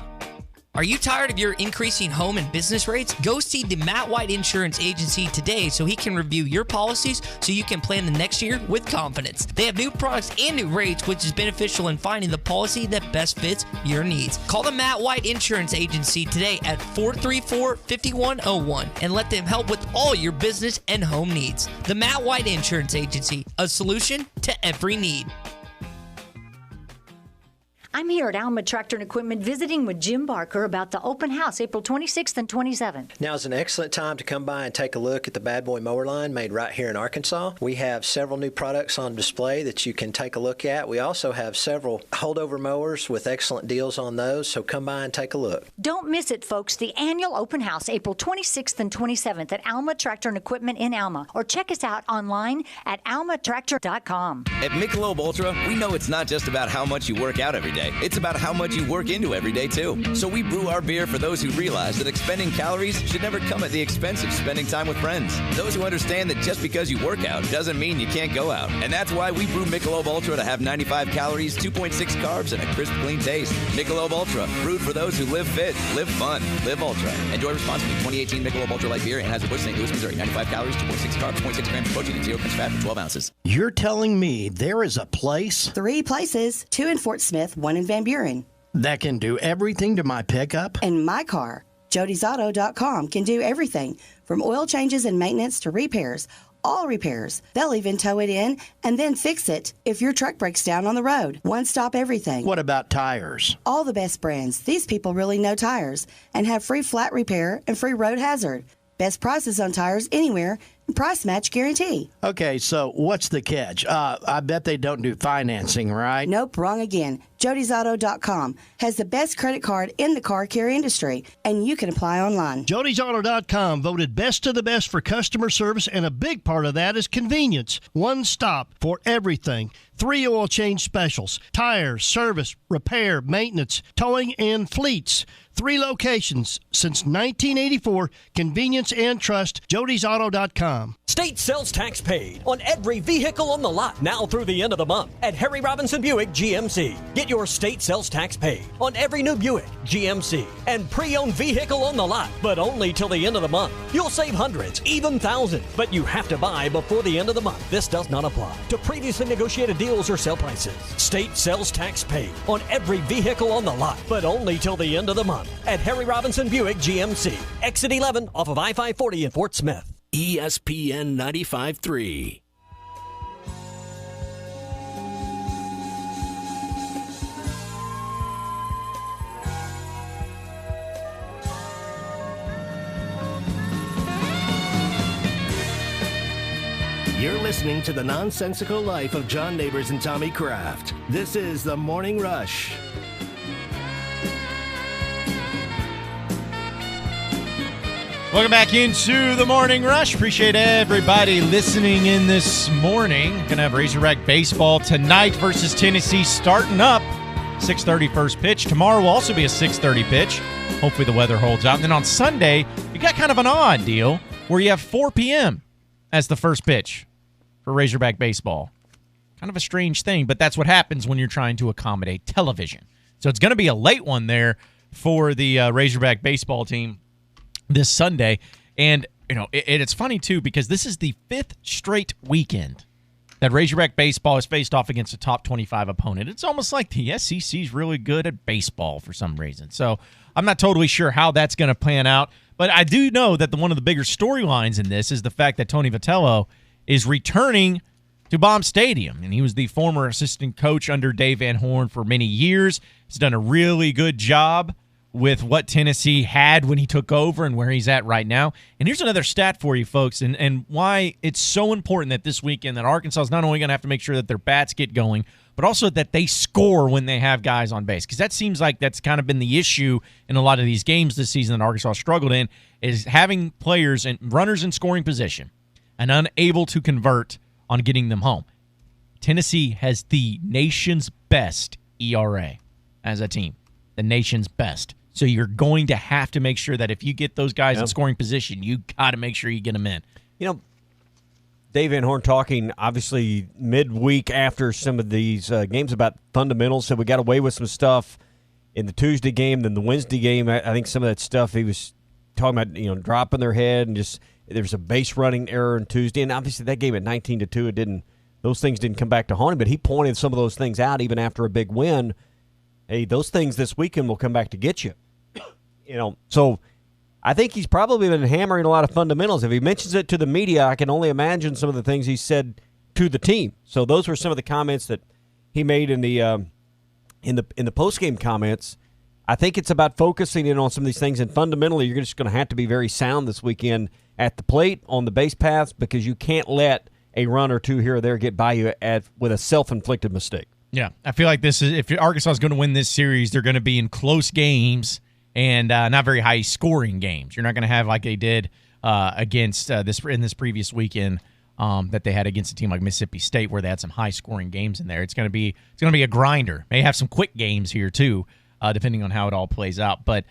Are you tired of your increasing home and business rates? Go see the Matt White Insurance Agency today so he can review your policies so you can plan the next year with confidence. They have new products and new rates, which is beneficial in finding the policy that best fits your needs. Call the Matt White Insurance Agency today at 434-5101 and let them help with all your business and home needs. The Matt White Insurance Agency, a solution to every need. I'm here at Alma Tractor and Equipment visiting with Jim Barker about the open house April 26th and 27th. Now is an excellent time to come by and take a look at the Bad Boy mower line made right here in Arkansas. We have several new products on display that you can take a look at. We also have several holdover mowers with excellent deals on those, so come by and take a look. Don't miss it, folks. The annual open house April 26th and 27th at Alma Tractor and Equipment in Alma, or check us out online at almatractor.com. At Michelob Ultra, we know it's not just about how much you work out every day. day. It's about how much you work into every day, too. So we brew our beer for those who realize that expending calories should never come at the expense of spending time with friends. Those who understand that just because you work out doesn't mean you can't go out. And that's why we brew Michelob Ultra to have 95 calories, 2.6 carbs, and a crisp, clean taste. Michelob Ultra, brewed for those who live fit, live fun, live ultra. Enjoy responsibly. 2018 Michelob Ultra Light Beer, Anheuser-Busch, St. Louis, Missouri. 95 calories, 2.6 carbs, 0.6 grams of protein, and 0 grams fat for 12 ounces. You're telling me there is a place? 3 places, 2 in Fort Smith, 1 in Van Buren. That can do everything to my pickup? And my car. Jody'sAuto.com can do everything from oil changes and maintenance to repairs. All repairs. They'll even tow it in and then fix it if your truck breaks down on the road. One-stop everything. What about tires? All the best brands. These people really know tires and have free flat repair and free road hazard. Best prices on tires anywhere and price match guarantee. Okay, so what's the catch? I bet they don't do financing, right? Nope, wrong again. Jody'sAuto.com has the best credit card in the car care industry, and you can apply online. Jody'sAuto.com voted best of the best for customer service, and a big part of that is convenience. One stop for everything. 3 oil change specials, tires, service, repair, maintenance, towing, and fleets. 3 locations since 1984. Convenience and trust. Jody'sAuto.com. State sales tax paid on every vehicle on the lot now through the end of the month at Harry Robinson Buick GMC. Get your state sales tax paid on every new Buick, GMC, and pre-owned vehicle on the lot, but only till the end of the month. You'll save hundreds, even thousands, but you have to buy before the end of the month. This does not apply to previously negotiated deals or sale prices. State sales tax paid on every vehicle on the lot, but only till the end of the month at Harry Robinson Buick GMC. Exit 11 off of I-540 in Fort Smith. ESPN 95.3. You're listening to the nonsensical life of John Neighbors and Tommy Kraft. This is The Morning Rush. Welcome back into the Morning Rush. Appreciate everybody listening in this morning. Going to have Razorback baseball tonight versus Tennessee starting up 6:30 first pitch. Tomorrow will also be a 6:30 pitch. Hopefully the weather holds out. And then on Sunday, you got kind of an odd deal where you have 4 p.m. as the first pitch for Razorback baseball. Kind of a strange thing, but that's what happens when you're trying to accommodate television. So it's going to be a late one there for the Razorback baseball team this Sunday. And, you know, it's funny, too, because this is the 5th straight weekend that Razorback baseball has faced off against a top 25 opponent. It's almost like the SEC is really good at baseball for some reason. So I'm not totally sure how that's going to pan out. But I do know that one of the bigger storylines in this is the fact that Tony Vitello is returning to Baum Stadium. And he was the former assistant coach under Dave Van Horn for many years. He's done a really good job with what Tennessee had when he took over and where he's at right now. And here's another stat for you folks and why it's so important that this weekend that Arkansas is not only going to have to make sure that their bats get going, but also that they score when they have guys on base. Because that seems like that's kind of been the issue in a lot of these games this season that Arkansas struggled in, is having players and runners in scoring position and unable to convert on getting them home. Tennessee has the nation's best ERA as a team. The nation's best. So you're going to have to make sure that if you get those guys in scoring position, you got to make sure you get them in. You know, Dave Van Horn talking, obviously, midweek after some of these games about fundamentals. So we got away with some stuff in the Tuesday game, then the Wednesday game. I think some of that stuff he was talking about, you know, dropping their head and just there's a base running error on Tuesday. And obviously that game at 19-2, those things didn't come back to haunt him. But he pointed some of those things out even after a big win. Hey, those things this weekend will come back to get you. You know, so I think he's probably been hammering a lot of fundamentals. If he mentions it to the media, I can only imagine some of the things he said to the team. So those were some of the comments that he made in the post-game comments. I think it's about focusing in on some of these things, and fundamentally you're just going to have to be very sound this weekend at the plate, on the base paths, because you can't let a run or two here or there get by you with a self-inflicted mistake. Yeah, I feel like this is, if Arkansas is going to win this series, they're going to be in close games and not very high-scoring games. You're not going to have like they did against this previous weekend that they had against a team like Mississippi State, where they had some high-scoring games in there. It's going to be a grinder. May have some quick games here too, depending on how it all plays out. But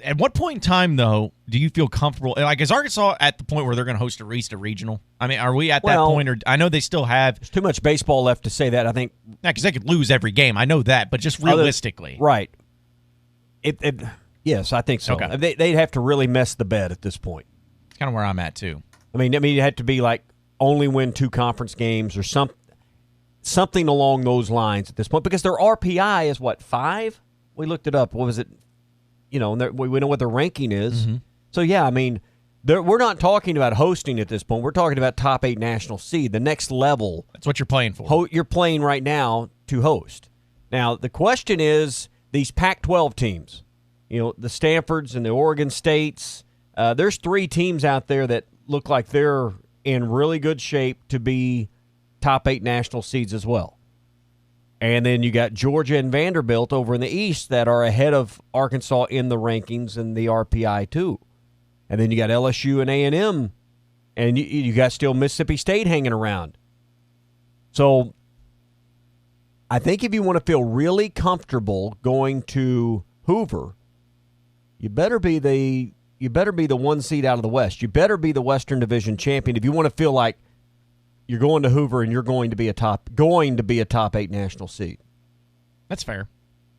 at what point in time though do you feel comfortable? Like, is Arkansas at the point where they're going to host a regional? I mean, are we at that point? Or I know they still have. There's too much baseball left to say that. I think because they could lose every game. I know that, but just realistically, right? Yes, I think so. Okay. They'd have to really mess the bed at this point. It's kind of where I'm at too. I mean, it had to be like only win 2 conference games or something along those lines at this point, because their RPI is what, 5? We looked it up. What was it? We know what their ranking is. Mm-hmm. So yeah, I mean, we're not talking about hosting at this point. We're talking about top 8 national seed, the next level. That's what you're playing for. You're playing right now to host. Now the question is these Pac-12 teams. The Stanfords and the Oregon States. There's 3 teams out there that look like they're in really good shape to be top 8 national seeds as well. And then you got Georgia and Vanderbilt over in the East that are ahead of Arkansas in the rankings and the RPI too. And then you got LSU and A&M, and you got still Mississippi State hanging around. So I think if you want to feel really comfortable going to Hoover, you better be the 1 seed out of the West. You better be the Western Division champion if you want to feel like you're going to Hoover and you're going to be a top 8 national seed. That's fair.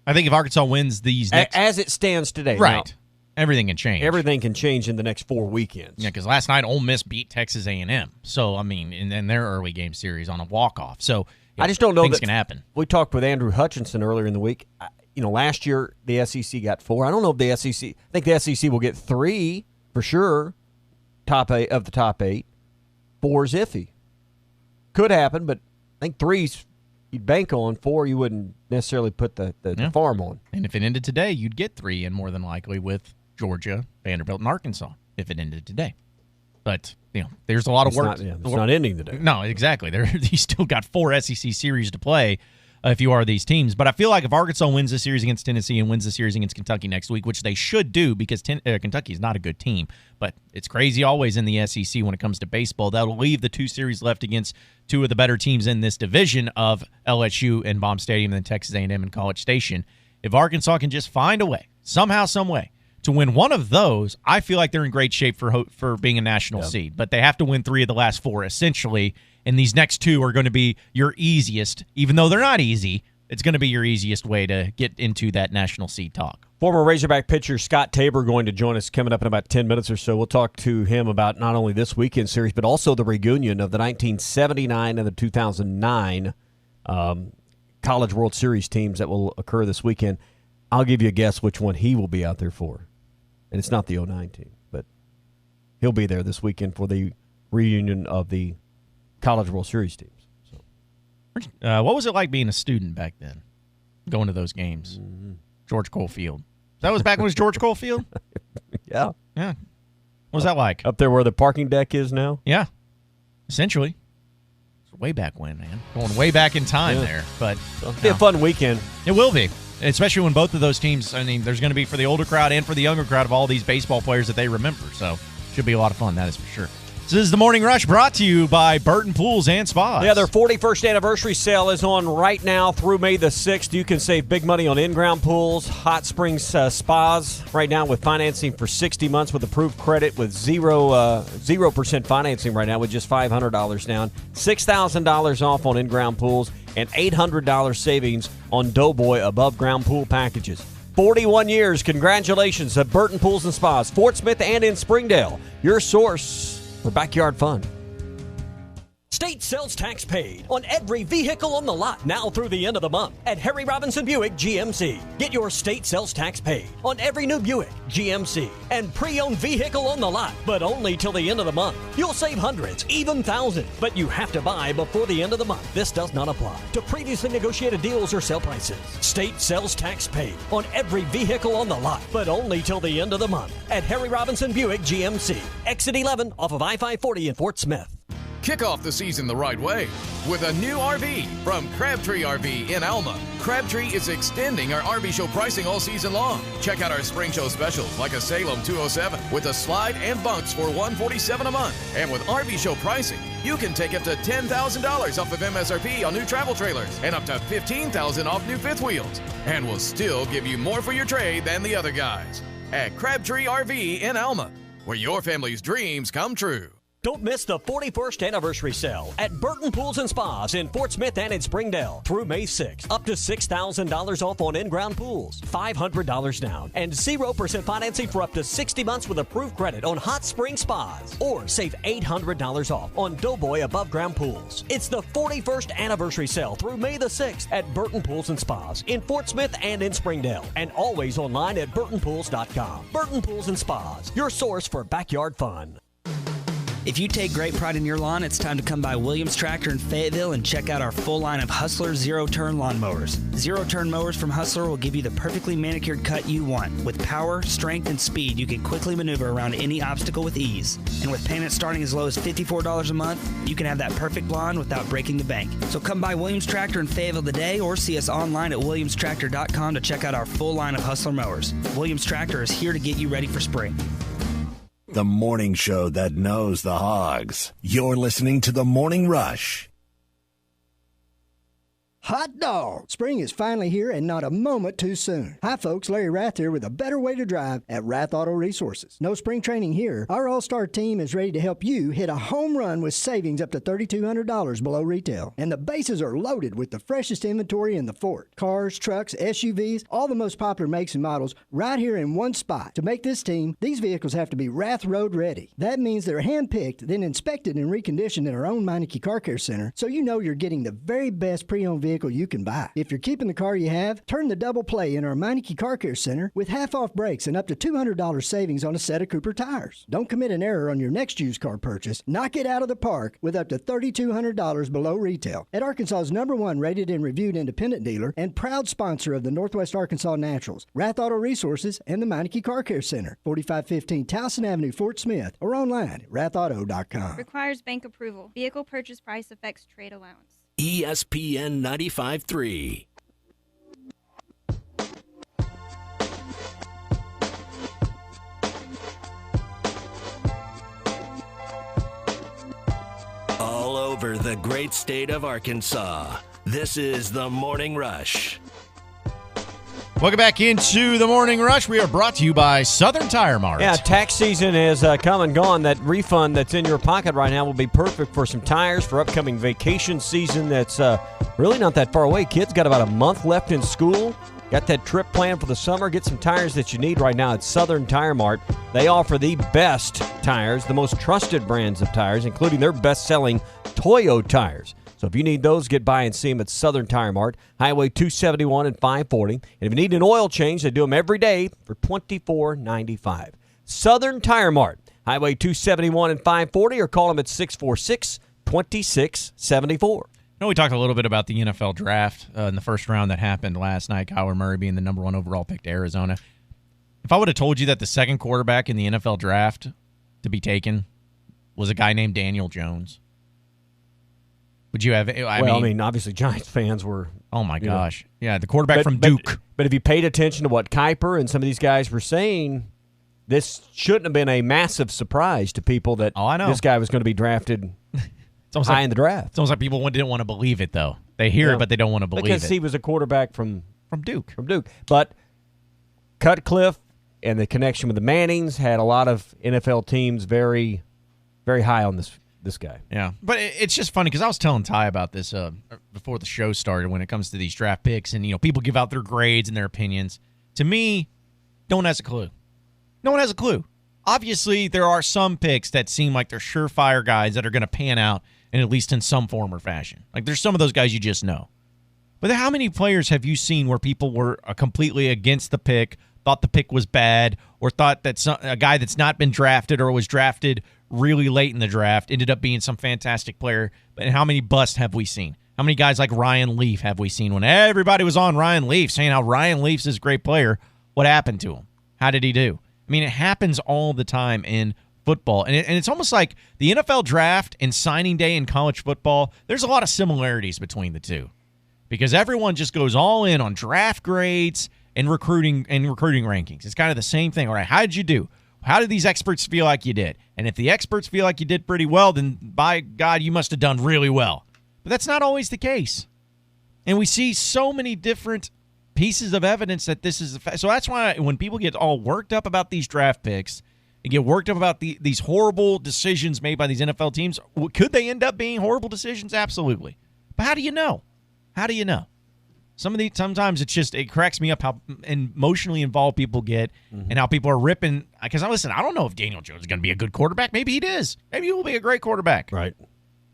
I think if Arkansas wins these next, as it stands today, right? Now, everything can change. Everything can change in the next 4 weekends. Yeah, because last night Ole Miss beat Texas A&M. So I mean, in their early game series on a walk-off. So I just don't know things that can happen. We talked with Andrew Hutchinson earlier in the week. Last year the SEC got 4. I don't know if the SEC. I think the SEC will get 3 for sure. Top 8 of the top 8. 4's iffy. Could happen, but I think 3's you'd bank on. 4 you wouldn't necessarily put the farm on. And if it ended today, you'd get 3, and more than likely with Georgia, Vanderbilt, and Arkansas if it ended today. But there's a lot of work. It's not ending today. No, exactly. You still got 4 SEC series to play. If you are these teams. But I feel like if Arkansas wins the series against Tennessee and wins the series against Kentucky next week, which they should do because Kentucky is not a good team, but it's crazy always in the SEC when it comes to baseball. That'll leave the 2 series left against 2 of the better teams in this division of LSU and Baum Stadium and Texas A&M and College Station. If Arkansas can just find a way, somehow, some way, to win one of those, I feel like they're in great shape for being a national seed. But they have to win 3 of the last 4, essentially. And these next 2 are going to be your easiest, even though they're not easy. It's going to be your easiest way to get into that national seed talk. Former Razorback pitcher Scott Tabor going to join us coming up in about 10 minutes or so. We'll talk to him about not only this weekend series, but also the reunion of the 1979 and the 2009 College World Series teams that will occur this weekend. I'll give you a guess which one he will be out there for. And it's not the 09 team, but he'll be there this weekend for the reunion of the College World Series teams. So, what was it like being a student back then, going to those games? Mm-hmm. George Cole Field. That was back when it was George Cole Field? Yeah. What was that like? Up there where the parking deck is now? Yeah, essentially. It's way back when, man. Going way back in time there. But it'll be a fun weekend. It will be, especially when both of those teams, I mean, there's going to be for the older crowd and for the younger crowd of all these baseball players that they remember. So should be a lot of fun, that is for sure. This is the Morning Rush brought to you by Burton Pools and Spas. Yeah, their 41st anniversary sale is on right now through May the 6th. You can save big money on in-ground pools, hot springs, spas right now with financing for 60 months with approved credit with 0% financing right now with just $500 down, $6,000 off on in-ground pools, and $800 savings on Doughboy above-ground pool packages. 41 years. Congratulations at Burton Pools and Spas, Fort Smith and in Springdale. Your source for backyard fun. State sales tax paid on every vehicle on the lot now through the end of the month at Harry Robinson Buick GMC. Get your state sales tax paid on every new Buick, GMC, and pre-owned vehicle on the lot, but only till the end of the month. You'll save hundreds, even thousands, but you have to buy before the end of the month. This does not apply to previously negotiated deals or sale prices. State sales tax paid on every vehicle on the lot, but only till the end of the month at Harry Robinson Buick GMC. Exit 11 off of I-540 in Fort Smith. Kick off the season the right way with a new RV from Crabtree RV in Alma. Crabtree is extending our RV show pricing all season long. Check out our spring show specials like a Salem 207 with a slide and bunks for $147 a month. And with RV show pricing, you can take up to $10,000 off of MSRP on new travel trailers and up to $15,000 off new fifth wheels. And we'll still give you more for your trade than the other guys. At Crabtree RV in Alma, where your family's dreams come true. Don't miss the 41st anniversary sale at Burton Pools and Spas in Fort Smith and in Springdale through May 6th. Up to $6,000 off on in-ground pools, $500 down, and 0% financing for up to 60 months with approved credit on hot spring spas. Or save $800 off on Doughboy above-ground pools. It's the 41st anniversary sale through May the 6th at Burton Pools and Spas in Fort Smith and in Springdale, and always online at burtonpools.com. Burton Pools and Spas, your source for backyard fun. If you take great pride in your lawn, it's time to come by Williams Tractor in Fayetteville and check out our full line of Hustler zero-turn lawnmowers. Zero-turn mowers from Hustler will give you the perfectly manicured cut you want. With power, strength, and speed, you can quickly maneuver around any obstacle with ease. And with payments starting as low as $54 a month, you can have that perfect lawn without breaking the bank. So come by Williams Tractor in Fayetteville today or see us online at williamstractor.com to check out our full line of Hustler mowers. Williams Tractor is here to get you ready for spring. The morning show that knows the Hogs. You're listening to The Morning Rush. Hot dog! Spring is finally here and not a moment too soon. Hi folks, Larry Rath here with a better way to drive at Rath Auto Resources. No spring training here. Our all-star team is ready to help you hit a home run with savings up to $3,200 below retail. And the bases are loaded with the freshest inventory in the fort. Cars, trucks, SUVs, all the most popular makes and models right here in one spot. To make this team, these vehicles have to be Rath Road ready. That means they're hand-picked, then inspected and reconditioned in our own Meineke Car Care Center, so you know you're getting the very best pre-owned vehicle you can buy. If you're keeping the car you have, turn the double play in our Meineke Car Care Center with half-off brakes and up to $200 savings on a set of Cooper tires. Don't commit an error on your next used car purchase. Knock it out of the park with up to $3,200 below retail at Arkansas's #1 rated and reviewed independent dealer and proud sponsor of the Northwest Arkansas Naturals, Rath Auto Resources, and the Meineke Car Care Center, 4515 Towson Avenue, Fort Smith, or online at rathauto.com. Requires bank approval. Vehicle purchase price affects trade allowance. ESPN 95.3. All over the great state of Arkansas. This is The Morning Rush. Welcome back into the Morning Rush. We are brought to you by Southern Tire Mart. Yeah, tax season has come and gone. That refund that's in your pocket right now will be perfect for some tires for upcoming vacation season that's really not that far away. Kids got about a month left in school. Got that trip planned for the summer. Get some tires that you need right now at Southern Tire Mart. They offer the best tires, the most trusted brands of tires, including their best-selling Toyo tires. So if you need those, get by and see them at Southern Tire Mart, Highway 271 and 540. And if you need an oil change, they do them every day for $24.95. Southern Tire Mart, Highway 271 and 540, or call them at 646-2674. We talked a little bit about the NFL draft in the first round that happened last night, Kyler Murray being the #1 overall pick to Arizona. If I would have told you that the second quarterback in the NFL draft to be taken was a guy named Daniel Jones, would you have? I mean, obviously Giants fans were. Oh my gosh, yeah, the quarterback from Duke. But if you paid attention to what Kuiper and some of these guys were saying, this shouldn't have been a massive surprise to people that this guy was going to be drafted high in the draft. It's almost like people didn't want to believe it, though. They hear it, but they don't want to believe it. Because he was a quarterback from Duke. But Cutcliffe and the connection with the Mannings had a lot of NFL teams very, very high on this guy. Yeah, but it's just funny because I was telling Ty about this before the show started when it comes to these draft picks, and people give out their grades and their opinions. To me, no one has a clue. No one has a clue. Obviously, there are some picks that seem like they're surefire guys that are going to pan out, and at least in some form or fashion. Like there's some of those guys you just know. But how many players have you seen where people were completely against the pick, thought the pick was bad, or thought that a guy that's not been drafted or was drafted really late in the draft ended up being some fantastic player? But how many busts have we seen? How many guys like Ryan Leaf have we seen when everybody was on Ryan Leaf saying how Ryan Leaf's this great player? What happened to him? How did he do? I mean, it happens all the time in football. And it's almost like the NFL draft and signing day in college football, there's a lot of similarities between the two. Because everyone just goes all in on draft grades and recruiting rankings. It's kind of the same thing. All right, how did you do? How do these experts feel like you did? And if the experts feel like you did pretty well, then by God, you must have done really well. But that's not always the case. And we see so many different pieces of evidence that this is so that's why when people get all worked up about these draft picks and get worked up about these horrible decisions made by these NFL teams, could they end up being horrible decisions? Absolutely. But how do you know? How do you know? Sometimes it cracks me up how emotionally involved people get and how people are ripping. Because listen, I don't know if Daniel Jones is going to be a good quarterback. Maybe he is. Maybe he will be a great quarterback. Right.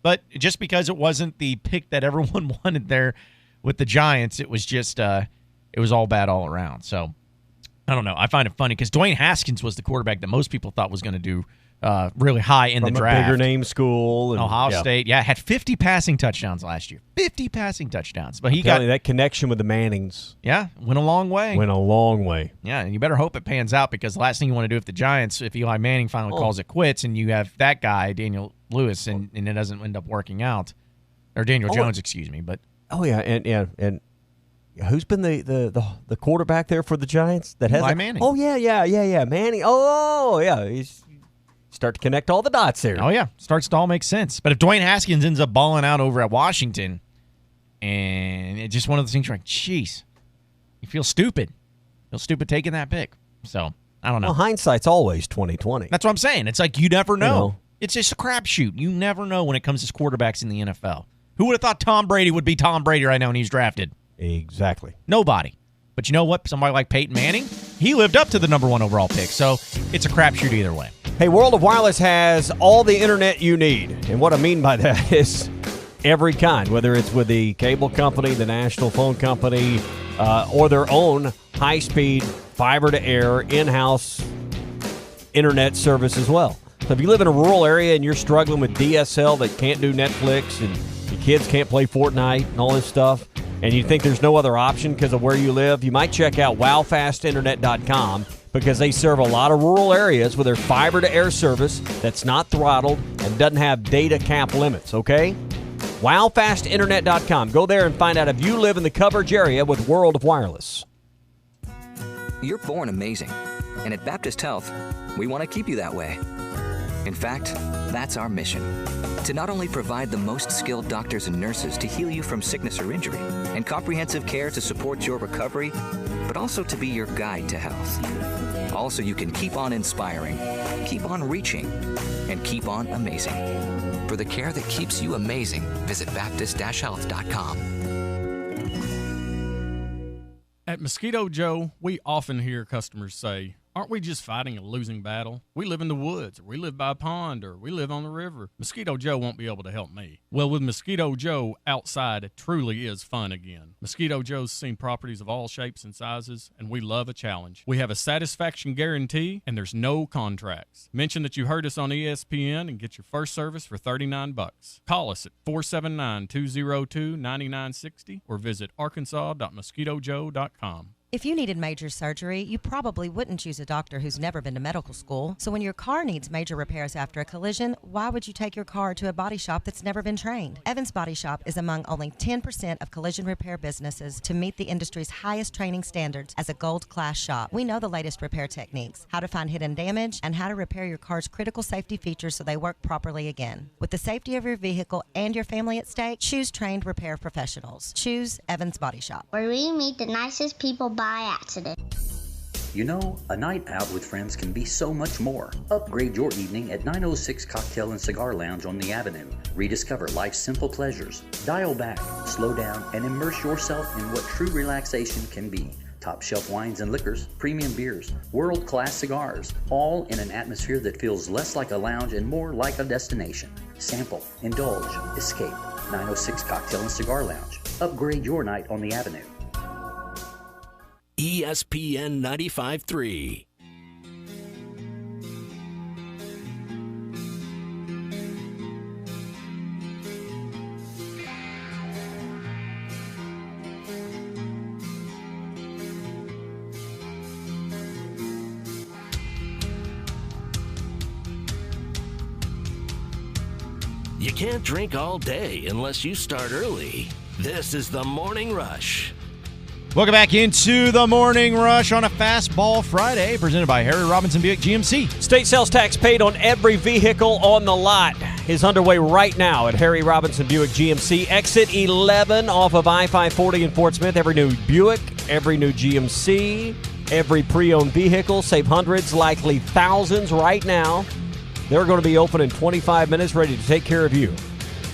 But just because it wasn't the pick that everyone wanted there with the Giants, it was just it was all bad all around. So I don't know. I find it funny because Dwayne Haskins was the quarterback that most people thought was going to do really high in the draft. From a bigger name school. And, Ohio State. Yeah, had 50 passing touchdowns last year. 50 passing touchdowns. But he got that connection with the Mannings. Yeah, went a long way. Yeah, and you better hope it pans out because the last thing you want to do if the Giants, if Eli Manning finally calls it quits and you have that guy, Daniel Lewis, and it doesn't end up working out. Or Daniel Jones, excuse me. But and who's been the quarterback there for the Giants? That has Eli Manning. Oh, yeah. Manning. Oh, yeah. He's start to connect all the dots there. Oh, yeah. Starts to all make sense. But if Dwayne Haskins ends up balling out over at Washington, and it's just one of those things you're like, jeez, you feel stupid. Feel stupid taking that pick. So, I don't know. Well, hindsight's always 20/20. That's what I'm saying. It's like you never know. It's just a crapshoot. You never know when it comes to quarterbacks in the NFL. Who would have thought Tom Brady would be Tom Brady right now when he's drafted? Exactly. Nobody. But you know what? Somebody like Peyton Manning, he lived up to the number 1 overall pick. So it's a crapshoot either way. Hey, World of Wireless has all the internet you need. And what I mean by that is every kind, whether it's with the cable company, the national phone company, or their own high-speed fiber-to-air in-house internet service as well. So if you live in a rural area and you're struggling with DSL that can't do Netflix and your kids can't play Fortnite and all this stuff, and you think there's no other option because of where you live, you might check out wowfastinternet.com because they serve a lot of rural areas with their fiber-to-air service that's not throttled and doesn't have data cap limits, okay? wowfastinternet.com. Go there and find out if you live in the coverage area with World of Wireless. You're born amazing, and at Baptist Health, we want to keep you that way. In fact, that's our mission, to not only provide the most skilled doctors and nurses to heal you from sickness or injury and comprehensive care to support your recovery, but also to be your guide to health. Also, you can keep on inspiring, keep on reaching, and keep on amazing. For the care that keeps you amazing, visit Baptist-Health.com. At Mosquito Joe, we often hear customers say, "Aren't we just fighting a losing battle? We live in the woods, or we live by a pond, or we live on the river. Mosquito Joe won't be able to help me." Well, with Mosquito Joe, outside it truly is fun again. Mosquito Joe's seen properties of all shapes and sizes, and we love a challenge. We have a satisfaction guarantee, and there's no contracts. Mention that you heard us on ESPN and get your first service for $39. Call us at 479-202-9960 or visit arkansas.mosquitojoe.com. If you needed major surgery, you probably wouldn't choose a doctor who's never been to medical school. So when your car needs major repairs after a collision, why would you take your car to a body shop that's never been trained? Evans Body Shop is among only 10% of collision repair businesses to meet the industry's highest training standards as a gold class shop. We know the latest repair techniques, how to find hidden damage, and how to repair your car's critical safety features so they work properly again. With the safety of your vehicle and your family at stake, choose trained repair professionals. Choose Evans Body Shop, where we meet the nicest people by accident. You know, a night out with friends can be so much more. Upgrade your evening at 906 Cocktail and Cigar Lounge on the Avenue. Rediscover life's simple pleasures. Dial back, slow down, and immerse yourself in what true relaxation can be. Top shelf wines and liquors, premium beers, world-class cigars, all in an atmosphere that feels less like a lounge and more like a destination. Sample, indulge, escape. 906 Cocktail and Cigar Lounge. Upgrade your night on the Avenue. ESPN 95.3. You can't drink all day unless you start early. This is the Morning Rush. Welcome back into the Morning Rush on a Fastball Friday, presented by Harry Robinson Buick GMC. State sales tax paid on every vehicle on the lot is underway right now at Harry Robinson Buick GMC. Exit 11 off of I-540 in Fort Smith. Every new Buick, every new GMC, every pre-owned vehicle. Save hundreds, likely thousands right now. They're going to be open in 25 minutes, ready to take care of you.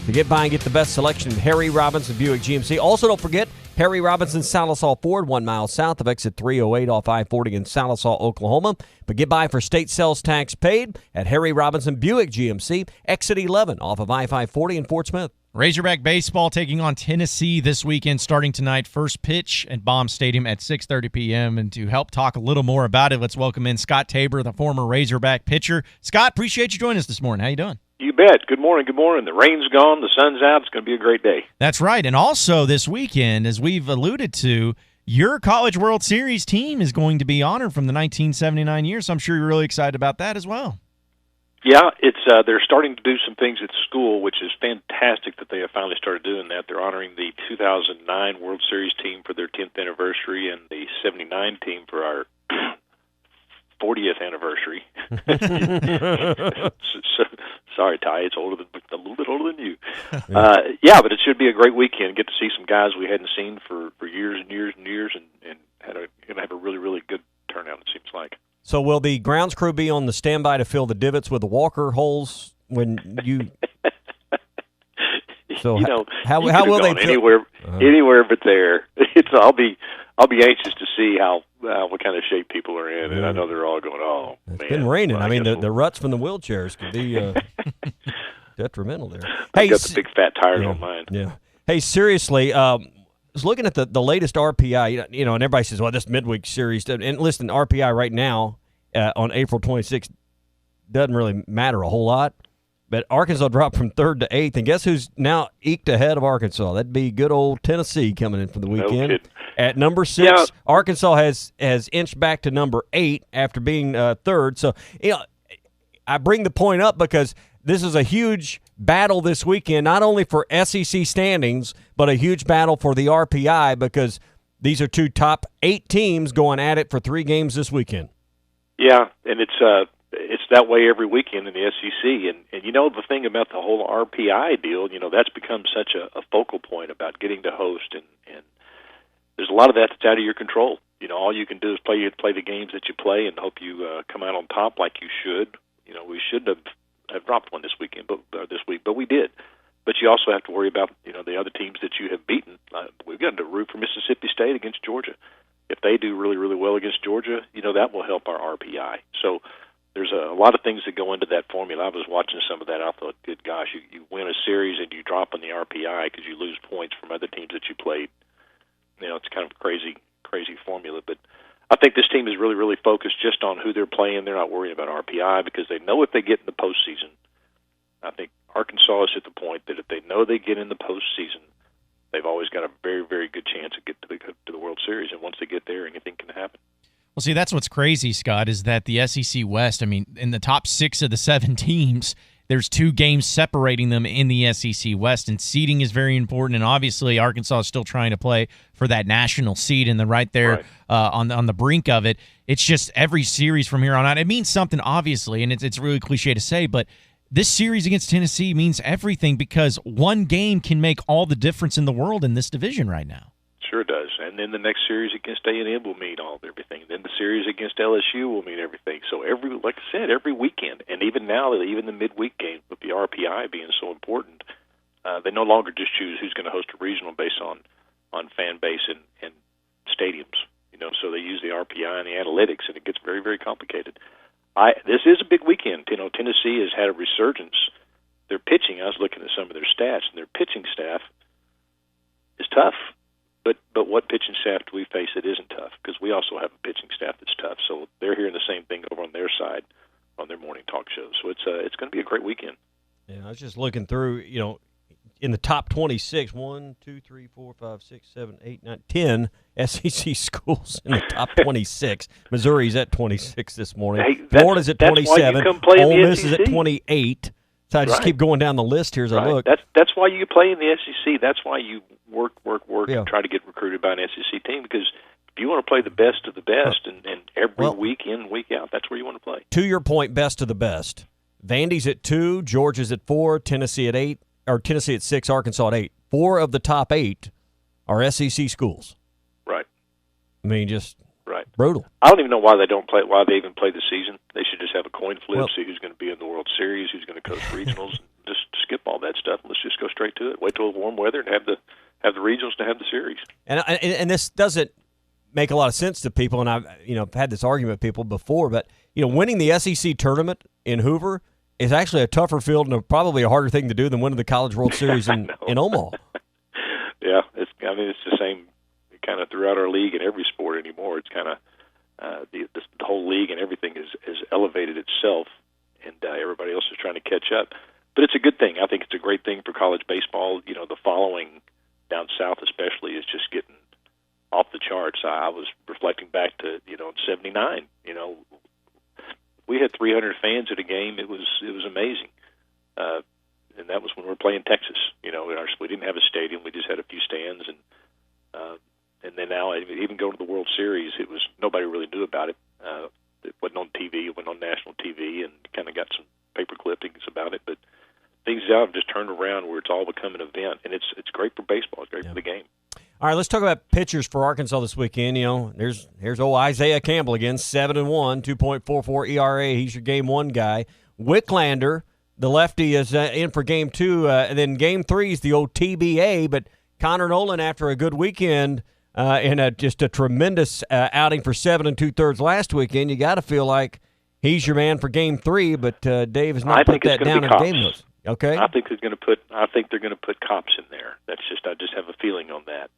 To get by and get the best selection, Harry Robinson Buick GMC. Also, don't forget, Harry Robinson Salisaw Ford, 1 mile south of exit 308 off I-40 in Salisaw, Oklahoma. But get by for state sales tax paid at Harry Robinson Buick GMC, exit 11 off of I-540 in Fort Smith. Razorback baseball taking on Tennessee this weekend, starting tonight. First pitch at Baum Stadium at 6:30 p.m. And to help talk a little more about it, let's welcome in Scott Tabor, the former Razorback pitcher. Scott, appreciate you joining us this morning. How you doing? You bet. Good morning. Good morning. The rain's gone. The sun's out. It's going to be a great day. That's right. And also this weekend, as we've alluded to, your College World Series team is going to be honored from the 1979 year. So I'm sure you're really excited about that as well. Yeah, it's they're starting to do some things at school, which is fantastic that they have finally started doing that. They're honoring the 2009 World Series team for their 10th anniversary and the 79 team for our 40th anniversary. Sorry, Ty, it's a little bit older than you. Yeah, but it should be a great weekend. Get to see some guys we hadn't seen for years and years and years, and going to have a really, really good turnout, it seems like. So will the grounds crew be on the standby to fill the divots with the walker holes when you? So you know, how you will they fill? anywhere but there? I'll be anxious to see what kind of shape people are in, and I know they're all going, oh, it's man. been raining. Well, I mean, the ruts from the wheelchairs could be detrimental there. I got the big fat tires on mine. Yeah. Hey, seriously, I was looking at the latest RPI, and everybody says, well, this midweek series. And listen, RPI right now on April 26th doesn't really matter a whole lot. But Arkansas dropped from 3rd to 8th, and guess who's now eked ahead of Arkansas? That'd be good old Tennessee coming in for the weekend. No kidding. At number 6, yeah. Arkansas has inched back to number 8 after being 3rd. So, I bring the point up because this is a huge battle this weekend, not only for SEC standings, but a huge battle for the RPI because these are 2 top 8 teams going at it for 3 games this weekend. Yeah, and it's that way every weekend in the SEC. And the thing about the whole RPI deal, that's become such a focal point about getting to host, and there's a lot of that that's out of your control. All you can do is play the games that you play and hope you come out on top like you should. We shouldn't have dropped one this week, but we did. But you also have to worry about the other teams that you have beaten. We've got to root for Mississippi State against Georgia. If they do really, really well against Georgia, that will help our RPI. So there's a lot of things that go into that formula. I was watching some of that. I thought, good gosh, you win a series and you drop in the RPI because you lose points from other teams that you played. It's kind of a crazy formula. But I think this team is really, really focused just on who they're playing. They're not worrying about RPI because they know if they get in the postseason. I think Arkansas is at the point that if they know they get in the postseason, they've always got a very, very good chance to get to the World Series. And once they get there, anything can happen. Well, see, that's what's crazy, Scott, is that the SEC West, in the top 6 of the 7 teams, there's 2 games separating them in the SEC West, and seeding is very important. And obviously, Arkansas is still trying to play for that national seed, and they're right there on the brink of it. It's just every series from here on out. It means something, obviously, and it's really cliche to say, but this series against Tennessee means everything because one game can make all the difference in the world in this division right now. Sure does. And then the next series against A&M will mean everything. Then the series against LSU will mean everything. So like I said, every weekend, and even now, even the midweek game with the RPI being so important, they no longer just choose who's going to host a regional based on fan base and stadiums. So they use the RPI and the analytics, and it gets very, very complicated. This is a big weekend. Tennessee has had a resurgence. Their pitching, I was looking at some of their stats, and their pitching staff is tough. But what pitching staff do we face that isn't tough? Because we also have a pitching staff that's tough. So they're hearing the same thing over on their side on their morning talk shows. So it's going to be a great weekend. Yeah, I was just looking through, in the top 26, 1, 2, 3, 4, 5, 6, 7, 8, 9, 10 SEC schools in the top 26. Missouri's at 26 this morning. Hey, Florida's at 27. Ole Miss is at 28. So I just Right. keep going down the list here as I look. That's why you play in the SEC. That's why you work, Yeah. and try to get recruited by an SEC team, because if you want to play the best of the best, and every week in, week out, that's where you want to play. To your point, best of the best. Vandy's at 2, Georgia's at 4, Tennessee at 8, or Tennessee at 6, Arkansas at 8. 4 of the top 8 are SEC schools. Right. I mean, just brutal. I don't even know why they don't play. Why they even play the season? They should just have a coin flip, Well- see who's going to be in the World Series, who's going to coach regionals. Just skip all that stuff. Let's just go straight to it. Wait till warm weather and have the regionals to have the series. And this doesn't make a lot of sense to people, and I've had this argument with people before, but winning the SEC tournament in Hoover is actually a tougher field and probably a harder thing to do than winning the College World Series in Omaha. Yeah, it's the same kind of throughout our league and every sport anymore. It's kind of the whole league and everything is elevated itself, and everybody else is trying to catch up. But it's a good thing. I think it's a great thing for college baseball. The following down south especially is just getting off the charts. I was reflecting back to in '79. We had 300 fans at a game. It was amazing, and that was when we were playing Texas. We didn't have a stadium. We just had a few stands, and then now even going to the World Series, it was nobody really knew about it. It wasn't on TV. It went on national TV, and kind of got some paper clippings about it. But things have just turned around where it's all become an event, and it's great for baseball. It's great for the game. All right, let's talk about pitchers for Arkansas this weekend. Here's old Isaiah Campbell again, 7-1, 2.44 ERA. He's your game 1 guy. Wicklander, the lefty, is in for game 2, and then game 3 is the old TBA. But Connor Nolan, after a good weekend and just a tremendous outing for 7 2/3 last weekend, you got to feel like he's your man for game 3. But Dave has not put that down in the game notes. Okay. I think they're going to put Cops in there. I just have a feeling on that.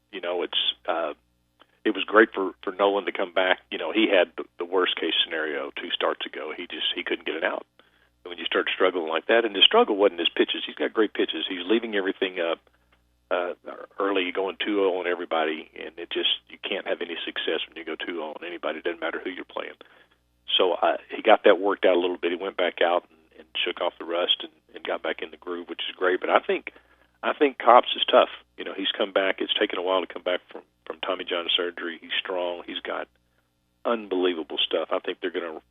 It was great for Nolan to come back. He had the worst case scenario 2 starts ago. He couldn't get it out. And when you start struggling like that, and the struggle wasn't his pitches. He's got great pitches. He's leaving everything up early, going 2-0 on everybody, and you can't have any success when you go 2-0 on anybody. It doesn't matter who you're playing. So he got that worked out a little bit. He went back out and shook off the rust and got back in the groove, which is great. But I think Cops is tough. He's come back. It's taken a while to come back from Tommy John surgery. He's strong. He's got unbelievable stuff. I think they're going to, of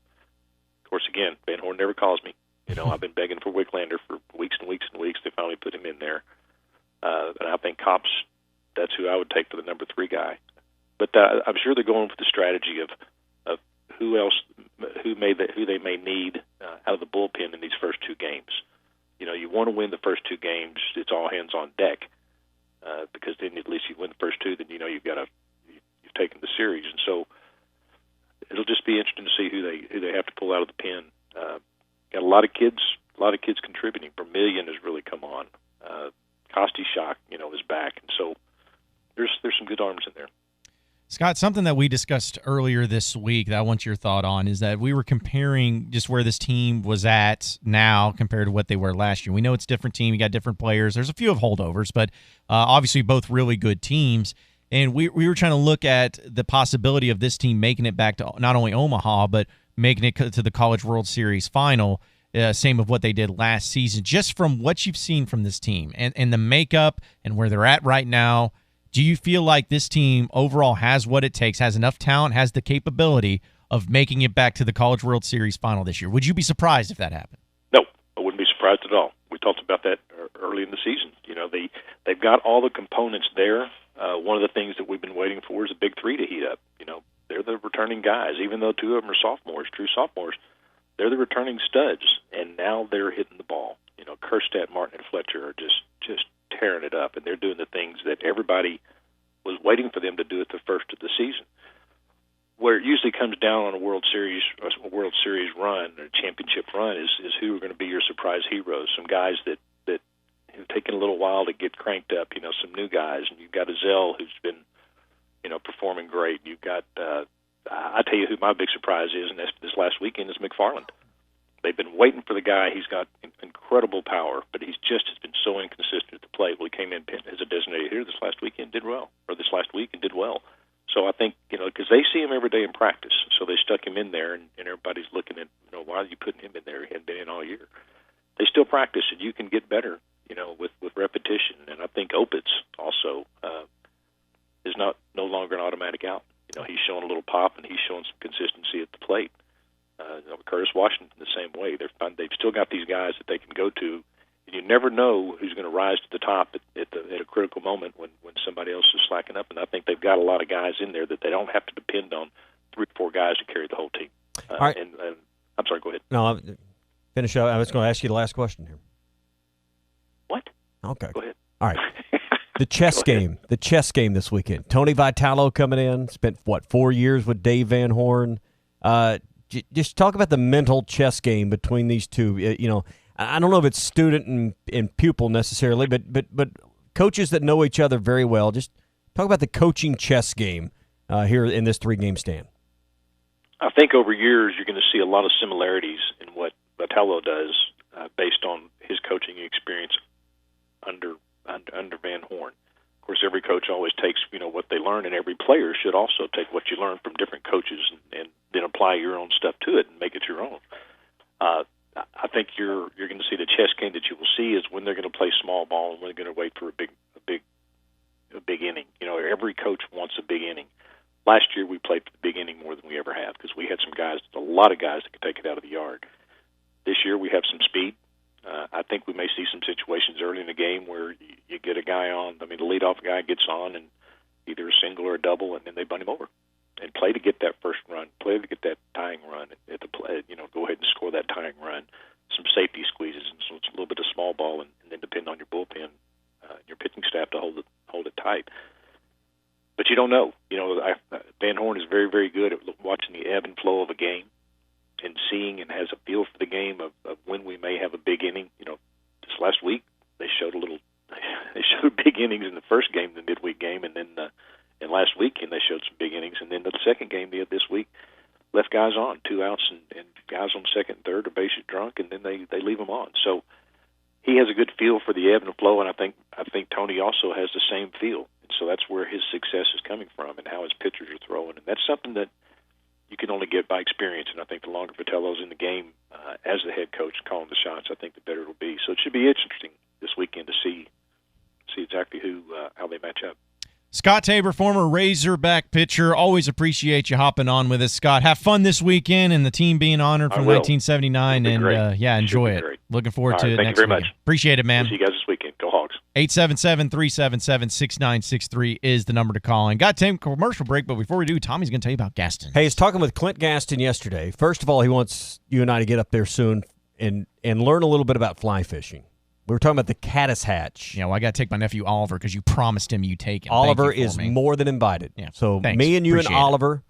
course, again, Van Horn never calls me. I've been begging for Wicklander for weeks and weeks and weeks. They finally put him in there. And I think Cops, that's who I would take for the number 3 guy. But I'm sure they're going for the strategy of who they may need out of the bullpen in these first 2 games. You want to win the first 2 games. It's all hands on deck, because then at least you win the first 2. Then you've taken the series, and so it'll just be interesting to see who they have to pull out of the pen. Got a lot of kids contributing. Vermillion has really come on. Kosti Shock, is back, and so there's some good arms in there. Scott, something that we discussed earlier this week that I want your thought on is that we were comparing just where this team was at now compared to what they were last year. We know it's a different team. You got different players. There's a few of holdovers, but obviously both really good teams. And we were trying to look at the possibility of this team making it back to not only Omaha, but making it to the College World Series final, same of what they did last season. Just from what you've seen from this team and the makeup and where they're at right now, do you feel like this team overall has what it takes, has enough talent, has the capability of making it back to the College World Series final this year? Would you be surprised if that happened? No, I wouldn't be surprised at all. We talked about that early in the season. They've got all the components there. One of the things that we've been waiting for is a big 3 to heat up. They're the returning guys, even though 2 of them are sophomores, true sophomores. They're the returning studs, and now they're hitting the ball. Kerstedt, Martin, and Fletcher are just tearing it up, and they're doing the things that everybody was waiting for them to do at the first of the season. Where it usually comes down on a World Series run, or championship run, is who are going to be your surprise heroes. Some guys that have taken a little while to get cranked up. Some new guys, and you've got Azell, who's been performing great. You've got I tell you who my big surprise is, and this last weekend is McFarland. They've been waiting for the guy. He's got incredible power, but he's just has been so inconsistent at the plate. Well, he came in as a designated hitter this last week and did well. So I think, because they see him every day in practice, so they stuck him in there, and everybody's looking at, why are you putting him in there? He hadn't been in all year. they still practice, and you can get better, with repetition. And I think Opitz also is no longer an automatic out. He's showing a little pop, and he's showing some consistency at the plate. Curtis Washington the same way. They've still got these guys that they can go to, and you never know who's going to rise to the top at a critical moment when somebody else is slacking up. And I think they've got a lot of guys in there that they don't have to depend on 3 or 4 guys to carry the whole team. All right. And I'm sorry, go ahead. No, finish up. I was going to ask you the last question here. What? Okay. Go ahead. All right. The chess game this weekend. Tony Vitalo coming in, spent 4 years with Dave Van Horn. Just talk about the mental chess game between these two. I don't know if it's student and pupil necessarily, but coaches that know each other very well. Just talk about the coaching chess game here in this 3-game stand. I think over years you're going to see a lot of similarities in what Vitalo does based on his coaching experience under Van Horn. Of course, every coach always takes what they learn, and every player should also take what you learn from different coaches and then apply your own stuff to it and make it your own. I think you're going to see the chess game that you will see is when they're going to play small ball and when they're going to wait for a big inning. Every coach wants a big inning. Last year we played for the big inning more than we ever have because we had a lot of guys that could take it out of the yard. This year we have some speed. I think we may see some situations early in the game where you get a guy on. The leadoff guy gets on and either a single or a double, and then they bunt him over and play to get that first run, play to get that tying run at the play. Go ahead and score that tying run. Some safety squeezes, and so it's a little bit of small ball, and then depend on your bullpen, your pitching staff to hold it tight. But you don't know. Van Horn is very, very good at watching the ebb and flow of a game and seeing and has a feel for the game of when we may have a big inning. This last week they showed big innings in the first game, the midweek game, and then and last weekend they showed some big innings, and then the second game they had this week left guys on, 2 outs and guys on second and third are bases drunk, and then they leave them on. So he has a good feel for the ebb and flow, and I think Tony also has the same feel. And so that's where his success is coming from and how his pitchers are throwing, and that's something that you can only get by experience. And I think the longer Vitalo's in the game as the head coach calling the shots, I think the better it'll be. So it should be interesting this weekend to see exactly how they match up. Scott Tabor, former Razorback pitcher. Always appreciate you hopping on with us, Scott. Have fun this weekend and the team being honored from 1979. And enjoy it. Looking forward to it next week. Thank you very much. Appreciate it, man. We'll see you guys this weekend. Go Hogs. 877-377-6963 is the number to call. And got to take a commercial break, but before we do, Tommy's going to tell you about Gaston. Hey, I was talking with Clint Gaston yesterday. First of all, he wants you and I to get up there soon and learn a little bit about fly fishing. We were talking about the caddis hatch. Yeah, well, I got to take my nephew Oliver because you promised him you take him. Oliver is more than invited. Yeah, so me and you and Oliver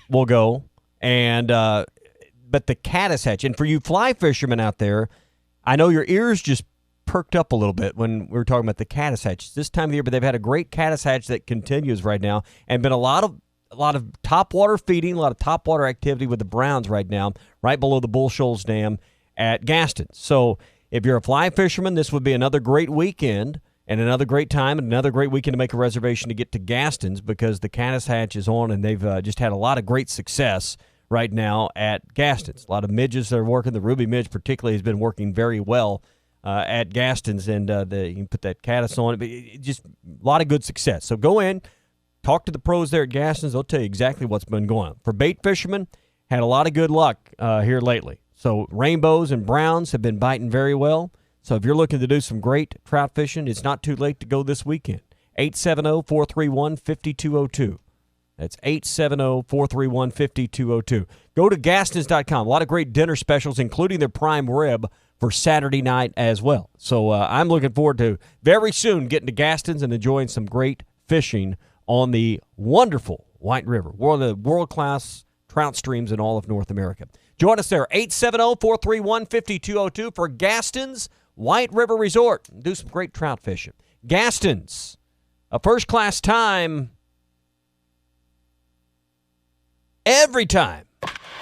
will go. And but the caddis hatch, and for you fly fishermen out there, I know your ears just perked up a little bit when we were talking about the caddis hatch. It's this time of the year, but they've had a great caddis hatch that continues right now, and been a lot of topwater feeding, a lot of topwater activity with the Browns right now, right below the Bull Shoals Dam at Gaston. So if you're a fly fisherman, this would be another great weekend and another great time and another great weekend to make a reservation to get to Gaston's because the caddis hatch is on, and they've just had a lot of great success right now at Gaston's. A lot of midges that are working. The Ruby Midge particularly has been working very well at Gaston's, and you can put that caddis on it. But just a lot of good success. So go in, talk to the pros there at Gaston's. They'll tell you exactly what's been going on. For bait fishermen, had a lot of good luck here lately. So rainbows and browns have been biting very well. So if you're looking to do some great trout fishing, it's not too late to go this weekend. 870-431-5202. That's 870-431-5202. Go to Gastons.com. A lot of great dinner specials, including their prime rib for Saturday night as well. So I'm looking forward to very soon getting to Gaston's and enjoying some great fishing on the wonderful White River, one of the world-class trout streams in all of North America. Join us there, 870-431-5202 for Gaston's White River Resort. Do some great trout fishing. Gaston's, a first-class time every time.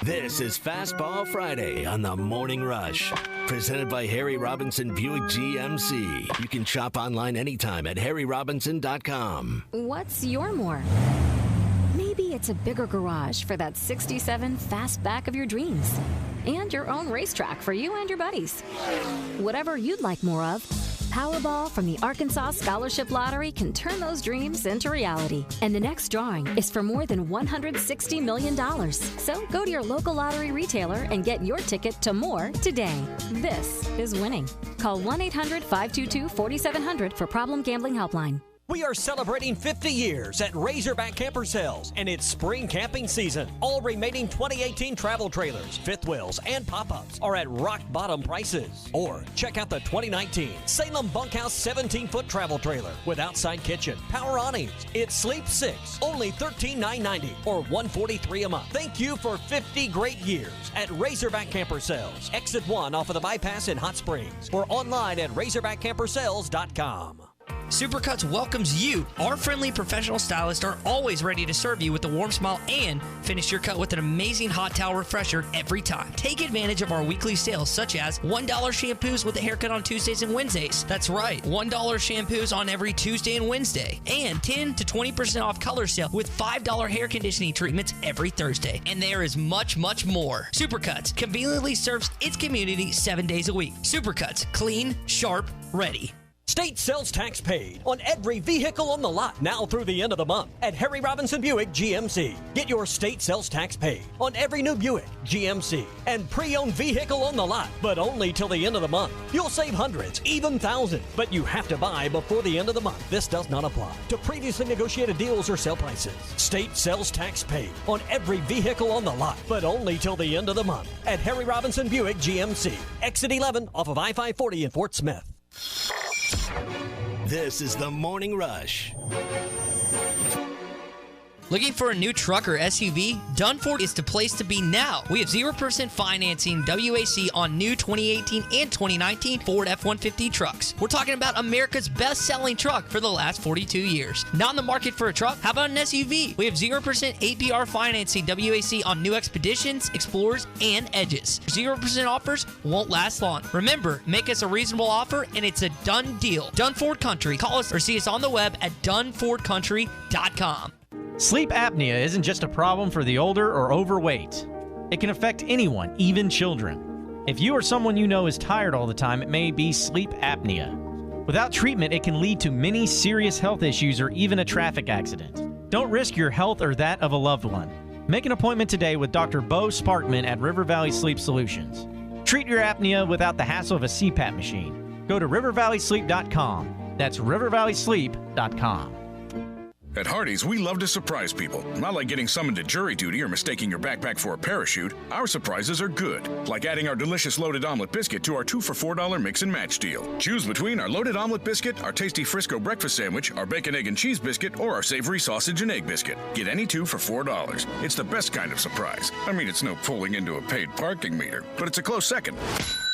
This is Fastball Friday on the Morning Rush. Presented by Harry Robinson Buick GMC. You can shop online anytime at harryrobinson.com. What's your more? Maybe it's a bigger garage for that 67 Fastback of your dreams. and your own racetrack for you and your buddies. Whatever you'd like more of, Powerball from the Arkansas Scholarship Lottery can turn those dreams into reality. And the next drawing is for more than $160 million. So go to your local lottery retailer and get your ticket to more today. This is winning. Call 1-800-522-4700 for Problem Gambling Helpline. We are celebrating 50 years at Razorback Camper Sales, and it's spring camping season. All remaining 2018 travel trailers, fifth wheels, and pop-ups are at rock-bottom prices. Or check out the 2019 Salem Bunkhouse 17-foot travel trailer with outside kitchen, power awnings. It sleeps 6, only $13,990 or $143 a month. Thank you for 50 great years at Razorback Camper Sales. Exit 1 off of the bypass in Hot Springs, or online at razorbackcampersales.com. Supercuts welcomes you. Our friendly professional stylists are always ready to serve you with a warm smile and finish your cut with an amazing hot towel refresher every time. Take advantage of our weekly sales, such as $1 shampoos with a haircut on Tuesdays and Wednesdays. That's right, $1 shampoos on every Tuesday and Wednesday. And 10 to 20% off color sale with $5 hair conditioning treatments every Thursday. And there is much, much more. Supercuts conveniently serves its community 7 days a week. Supercuts, clean, sharp, ready. State sales tax paid on every vehicle on the lot now through the end of the month at Harry Robinson Buick GMC. Get your state sales tax paid on every new Buick, GMC, and pre-owned vehicle on the lot, but only till the end of the month. You'll save hundreds, even thousands, but you have to buy before the end of the month. This does not apply to previously negotiated deals or sale prices. State sales tax paid on every vehicle on the lot, but only till the end of the month at Harry Robinson Buick GMC. Exit 11 off of I-540 in Fort Smith. This is the Morning Rush. Looking for a new truck or SUV? Dunford is the place to be now. We have 0% financing WAC on new 2018 and 2019 Ford F-150 trucks. We're talking about America's best-selling truck for the last 42 years. Not in the market for a truck? How about an SUV? We have 0% APR financing WAC on new Expeditions, Explorers, and Edges. 0% offers won't last long. Remember, make us a reasonable offer and it's a done deal. Dunford Country. Call us or see us on the web at dunfordcountry.com. Sleep apnea isn't just a problem for the older or overweight. It can affect anyone, even children. If you or someone you know is tired all the time, it may be sleep apnea. Without treatment, it can lead to many serious health issues or even a traffic accident. Don't risk your health or that of a loved one. Make an appointment today with Dr. Bo Sparkman at River Valley Sleep Solutions. Treat your apnea without the hassle of a CPAP machine. Go to rivervalleysleep.com. That's rivervalleysleep.com. At Hardee's, we love to surprise people. Not like getting summoned to jury duty or mistaking your backpack for a parachute. Our surprises are good, like adding our delicious loaded omelet biscuit to our 2 for $4 mix and match deal. Choose between our loaded omelet biscuit, our tasty Frisco breakfast sandwich, our bacon, egg, and cheese biscuit, or our savory sausage and egg biscuit. Get any 2 for $4. It's the best kind of surprise. I mean, it's no pulling into a paid parking meter, but it's a close second.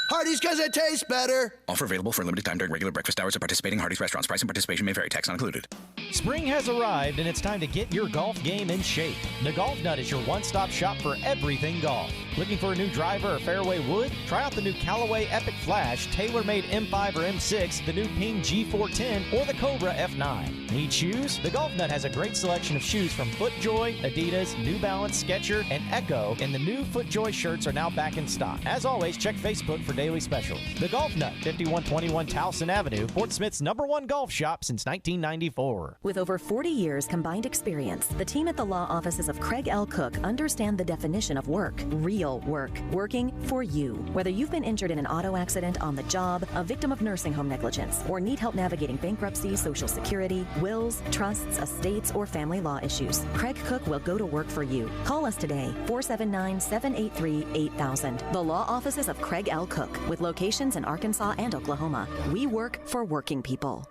Hardee's, because it tastes better. Offer available for a limited time during regular breakfast hours at participating Hardee's restaurants. Price and participation may vary. Tax not included. Spring has arrived and it's time to get your golf game in shape. The Golf Nut is your one-stop shop for everything golf. Looking for a new driver or fairway wood? Try out the new Callaway Epic Flash, tailor-made M5 or M6, the new Ping G410, or the Cobra F9. Need shoes? The Golf Nut has a great selection of shoes from FootJoy, Adidas, New Balance, Skechers, and Echo, and the new FootJoy shirts are now back in stock. As always, check Facebook for daily specials. The Golf Nut, 5121 Towson Avenue, Fort Smith's #1 golf shop since 1994. With over 40 years combined experience, the team at the law offices of Craig L. Cook understand the definition of work. Real work. Working for you. Whether you've been injured in an auto accident, on the job, a victim of nursing home negligence, or need help navigating bankruptcy, Social Security, wills, trusts, estates, or family law issues, Craig Cook will go to work for you. Call us today, 479-783-8000. The law offices of Craig L. Cook, with locations in Arkansas and Oklahoma. We work for working people.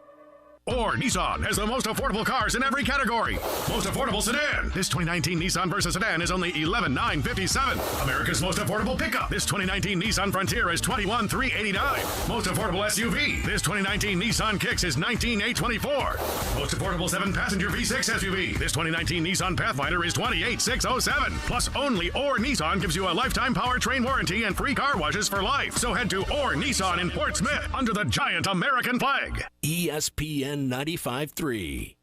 Or Nissan has the most affordable cars in every category. Most affordable sedan. This 2019 Nissan Versa sedan is only $11,957. America's most affordable pickup. This 2019 Nissan Frontier is $21,389. Most affordable SUV. This 2019 Nissan Kicks is $19,824. Most affordable 7-passenger V6 SUV. This 2019 Nissan Pathfinder is $28,607. Plus, only Or Nissan gives you a lifetime powertrain warranty and free car washes for life. So head to Or Nissan in Fort Smith under the giant American flag. ESPN 95.3.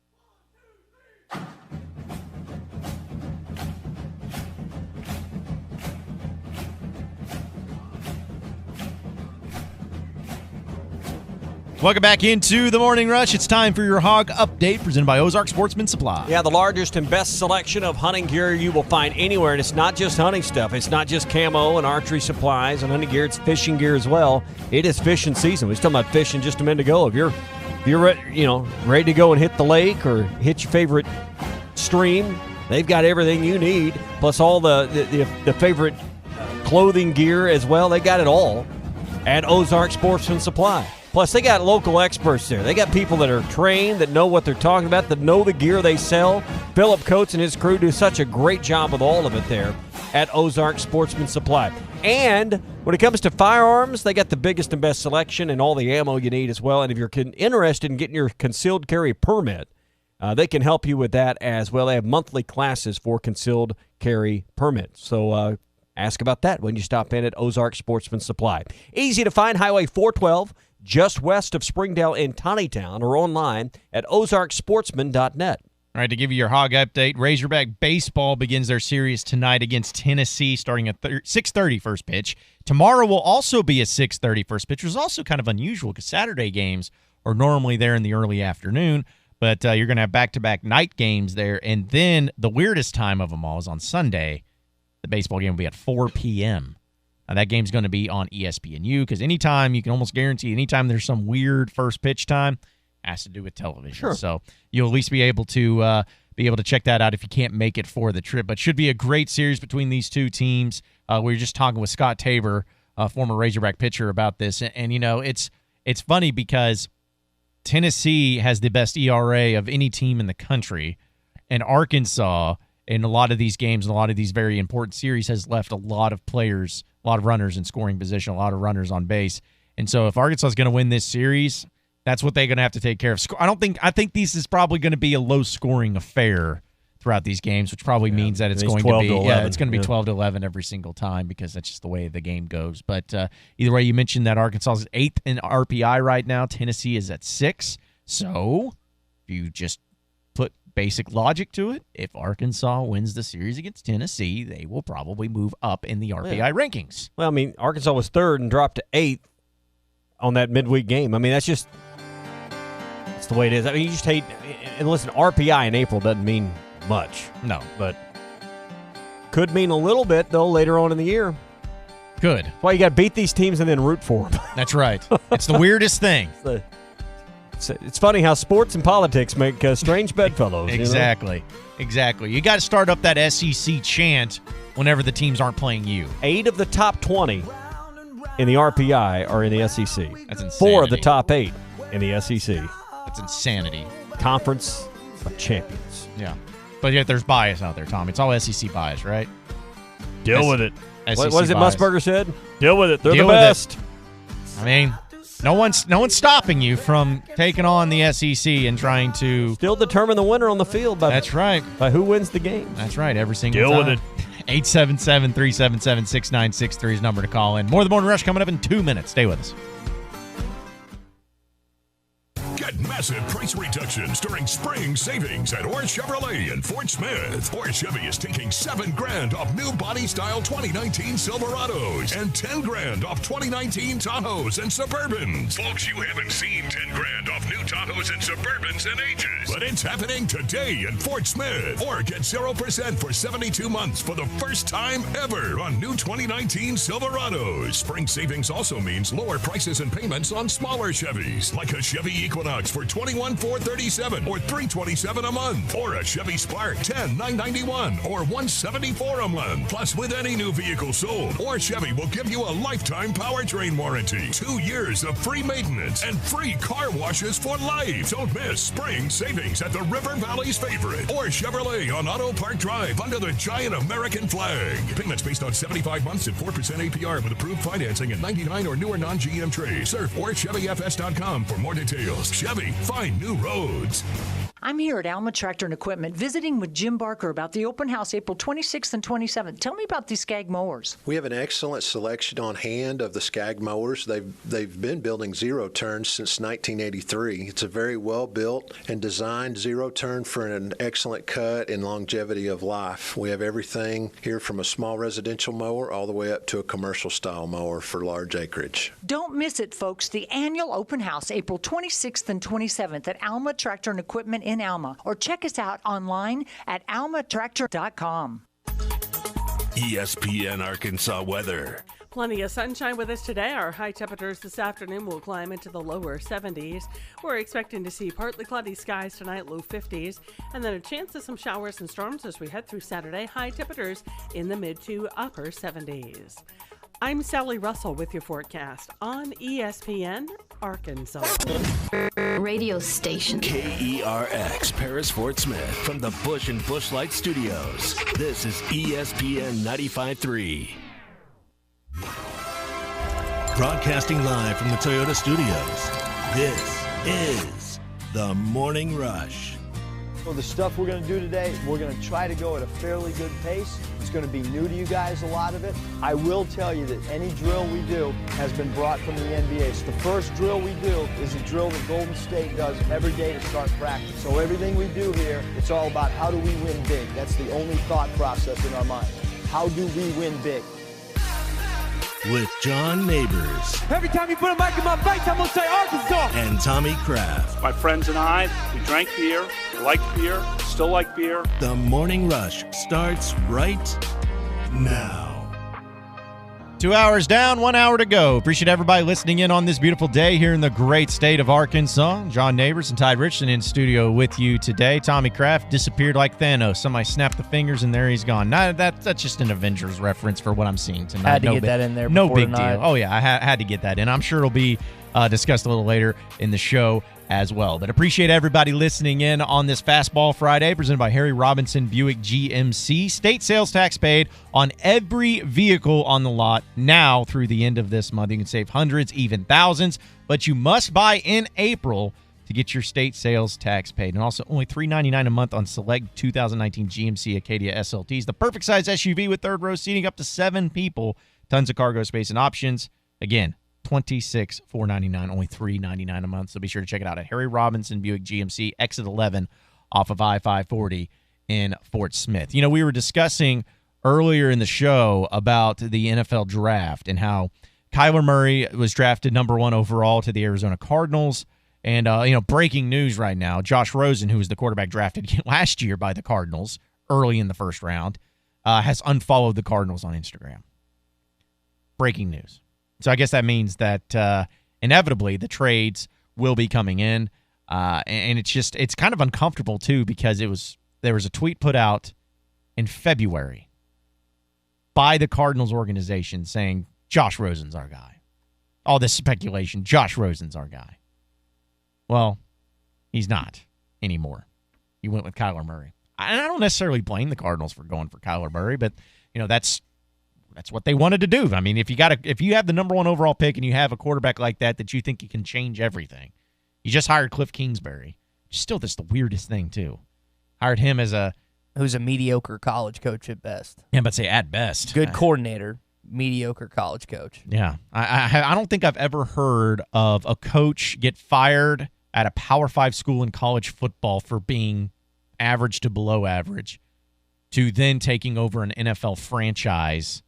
Welcome back into the Morning Rush. It's time for your hog update presented by Ozark Sportsman Supply. Yeah, the largest and best selection of hunting gear you will find anywhere. And it's not just hunting stuff. It's not just camo and archery supplies and hunting gear. It's fishing gear as well. It is fishing season. We was talking about fishing just a minute ago. If you're ready to go and hit the lake or hit your favorite stream, they've got everything you need, plus all the favorite clothing gear as well. They got it all at Ozark Sportsman Supply. Plus, they got local experts there. They got people that are trained, that know what they're talking about, that know the gear they sell. Philip Coates and his crew do such a great job with all of it there at Ozark Sportsman Supply. And when it comes to firearms, they got the biggest and best selection and all the ammo you need as well. And if you're interested in getting your concealed carry permit, they can help you with that as well. They have monthly classes for concealed carry permits. So ask about that when you stop in at Ozark Sportsman Supply. Easy to find, Highway 412, just west of Springdale in Tawnytown, or online at ozarksportsman.net. All right, to give you your hog update, Razorback Baseball begins their series tonight against Tennessee starting at 6:30 first pitch. Tomorrow will also be a 6:30 first pitch, which is also kind of unusual because Saturday games are normally there in the early afternoon, but you're going to have back-to-back night games there. And then the weirdest time of them all is on Sunday. The baseball game will be at 4 p.m. That game's going to be on ESPNU because anytime, you can almost guarantee anytime there's some weird first pitch time, has to do with television. Sure. So you'll at least be able to check that out if you can't make it for the trip. But should be a great series between these two teams. We were just talking with Scott Tabor, former Razorback pitcher, about this. And it's funny because Tennessee has the best ERA of any team in the country, and Arkansas in a lot of these games and a lot of these very important series has left a lot of players, a lot of runners in scoring position, a lot of runners on base. And so if Arkansas is going to win this series, that's what they're going to have to take care of. I think this is probably going to be a low-scoring affair throughout these games, which probably means that it's going to be 12-11 every single time because that's just the way the game goes. But either way, you mentioned that Arkansas is 8th in RPI right now. Tennessee is at 6. So if you just put basic logic to it, if Arkansas wins the series against Tennessee, they will probably move up in the RPI rankings. Well, I mean, Arkansas was 3rd and dropped to 8th on that midweek game. I mean, that's the way it is. I mean, you just hate – and listen, RPI in April doesn't mean much. No. But could mean a little bit, though, later on in the year. Good. That's why you got to beat these teams and then root for them. That's right. It's the weirdest thing. It's funny how sports and politics make strange bedfellows. Exactly. You know? Exactly. You got to start up that SEC chant whenever the teams aren't playing you. 8 of the top 20 in the RPI are in the SEC. That's insanity. 4 of the top 8 in the SEC. That's insanity. Conference of champions. Yeah. But yet there's bias out there, Tom. It's all SEC bias, right? Deal with it. SEC what is it bias. Musburger said? Deal with it. They're Deal the best. I mean, no one's stopping you from taking on the SEC and trying to still determine the winner on the field by who wins the game. That's right. Every single Deal time. with it. 877-377-6963 is number to call in. More of the Morning Rush coming up in 2 minutes. Stay with us. Get massive price reductions during spring savings at Orr Chevrolet in Fort Smith. Orr Chevy is taking $7,000 off new body style 2019 Silverados and $10,000 off 2019 Tahoes and Suburbans. Folks, you haven't seen $10,000 off new Tahoes and Suburbans in ages, but it's happening today in Fort Smith. Or get 0% for 72 months for the first time ever on new 2019 Silverados. Spring savings also means lower prices and payments on smaller Chevys, like a Chevy Equinox for $21,437 or $327 a month, or a Chevy Spark $10,991 or $174 a month. Plus, with any new vehicle sold, Orr Chevy will give you a lifetime powertrain warranty, 2 years of free maintenance, and free car washes for life. Don't miss spring savings at the River Valley's favorite, Orr Chevrolet on Auto Park Drive under the giant American flag. Payments based on 75 months and 4% APR with approved financing and 99 or newer non-GM trades. Surf OrChevyFS.com for more details. Chevy, find new roads. I'm here at Alma Tractor and Equipment visiting with Jim Barker about the open house April 26th and 27th. Tell me about these Skag mowers. We have an excellent selection on hand of the Skag mowers. They've been building zero turns since 1983. It's a very well built and designed zero turn for an excellent cut and longevity of life. We have everything here from a small residential mower all the way up to a commercial style mower for large acreage. Don't miss it, folks. The annual open house April 26th and 27th at Alma Tractor and Equipment in Alma, or check us out online at almatractor.com. ESPN Arkansas weather. Plenty of sunshine with us today. Our high temperatures this afternoon will climb into the lower 70s. We're expecting to see partly cloudy skies tonight, low 50s, and then a chance of some showers and storms as we head through Saturday. High temperatures in the mid to upper 70s. I'm Sally Russell with your forecast on ESPN Arkansas. Radio station. KERX, Paris Fort Smith, from the Bush and Bushlight Studios. This is ESPN 95.3. Broadcasting live from the Toyota Studios, this is The Morning Rush. Well, the stuff we're going to do today, we're going to try to go at a fairly good pace. It's going to be new to you guys, a lot of it. I will tell you that any drill we do has been brought from the NBA. So the first drill we do is a drill that Golden State does every day to start practice. So everything we do here, it's all about how do we win big. That's the only thought process in our mind. How do we win big? With John Neighbors. Every time you put a mic in my face, I'm going to say Arkansas. And Tommy Kraft. My friends and I, we drank beer, liked beer, still like beer. The Morning Rush starts right now. 2 hours down, 1 hour to go. Appreciate everybody listening in on this beautiful day here in the great state of Arkansas. John Neighbors and Ty Richardson in studio with you today. Tommy Kraft disappeared like Thanos. Somebody snapped the fingers and there he's gone. Nah, that's just an Avengers reference for what I'm seeing tonight. Had to get that in there. No before big tonight. deal. Oh yeah, I had to get that in. I'm sure it'll be discussed a little later in the show as well. But appreciate everybody listening in on this Fastball Friday presented by Harry Robinson Buick GMC. State sales tax paid on every vehicle on the lot now through the end of this month. You can save hundreds, even thousands, but you must buy in April to get your state sales tax paid. And also only $399 a month on select 2019 GMC Acadia SLTs. The perfect size SUV with third row seating up to 7 people. Tons of cargo space and options. Again, $26,499, only $399 a month. So be sure to check it out at Harry Robinson Buick GMC, exit 11 off of I-540 in Fort Smith. You know, we were discussing earlier in the show about the NFL draft and how Kyler Murray was drafted number 1 overall to the Arizona Cardinals. And, breaking news right now, Josh Rosen, who was the quarterback drafted last year by the Cardinals early in the first round, has unfollowed the Cardinals on Instagram. Breaking news. So I guess that means that inevitably the trades will be coming in, and it's kind of uncomfortable too because there was a tweet put out in February by the Cardinals organization saying Josh Rosen's our guy. All this speculation, Josh Rosen's our guy. Well, he's not anymore. He went with Kyler Murray, and I don't necessarily blame the Cardinals for going for Kyler Murray, but that's what they wanted to do. I mean, if you have the number 1 overall pick and you have a quarterback like that you think you can change everything. You just hired Cliff Kingsbury. Still, that's the weirdest thing too. Hired him who's a mediocre college coach at best. Yeah, but say at best. Good coordinator, mediocre college coach. Yeah, I don't think I've ever heard of a coach get fired at a Power 5 school in college football for being average to below average to then taking over an NFL franchise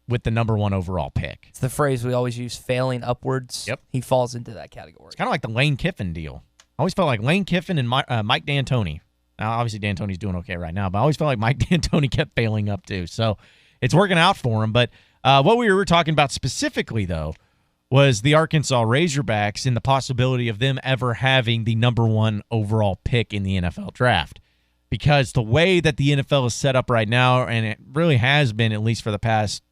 with the number 1 overall pick. It's the phrase we always use, failing upwards. Yep. He falls into that category. It's kind of like the Lane Kiffin deal. I always felt like Lane Kiffin and Mike D'Antoni. Now, obviously, D'Antoni's doing okay right now, but I always felt like Mike D'Antoni kept failing up too. So it's working out for him. But what we were talking about specifically, though, was the Arkansas Razorbacks and the possibility of them ever having the number 1 overall pick in the NFL draft. Because the way that the NFL is set up right now, and it really has been at least for the past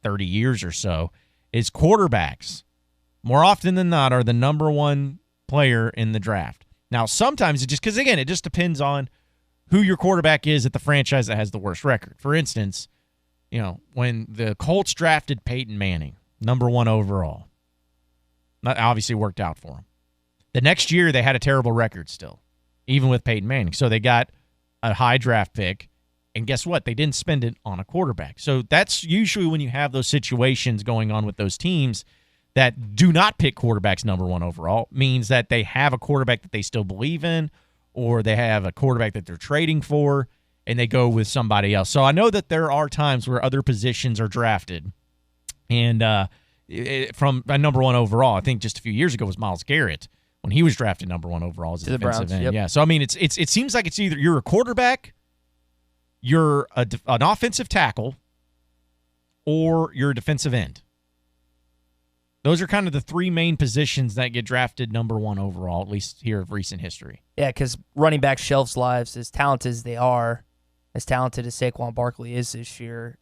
30 years or so, is quarterbacks, more often than not, are the number 1 player in the draft. Now, sometimes it just depends on who your quarterback is at the franchise that has the worst record. For instance, when the Colts drafted Peyton Manning, number 1 overall, that obviously worked out for him. The next year, they had a terrible record still. even with Peyton Manning. So they got a high draft pick, and guess what? They didn't spend it on a quarterback. So that's usually when you have those situations going on with those teams that do not pick quarterbacks number 1 overall, means that they have a quarterback that they still believe in, or they have a quarterback that they're trading for, and they go with somebody else. So I know that there are times where other positions are drafted, and from number 1 overall, I think just a few years ago was Myles Garrett when he was drafted number 1 overall as a defensive end. Yep. Yeah, so I mean, it seems like it's either you're a quarterback, you're an offensive tackle, or you're a defensive end. Those are kind of the 3 main positions that get drafted number 1 overall, at least here of recent history. Yeah, because running back shelves lives, as talented as they are, as talented as Saquon Barkley is this year,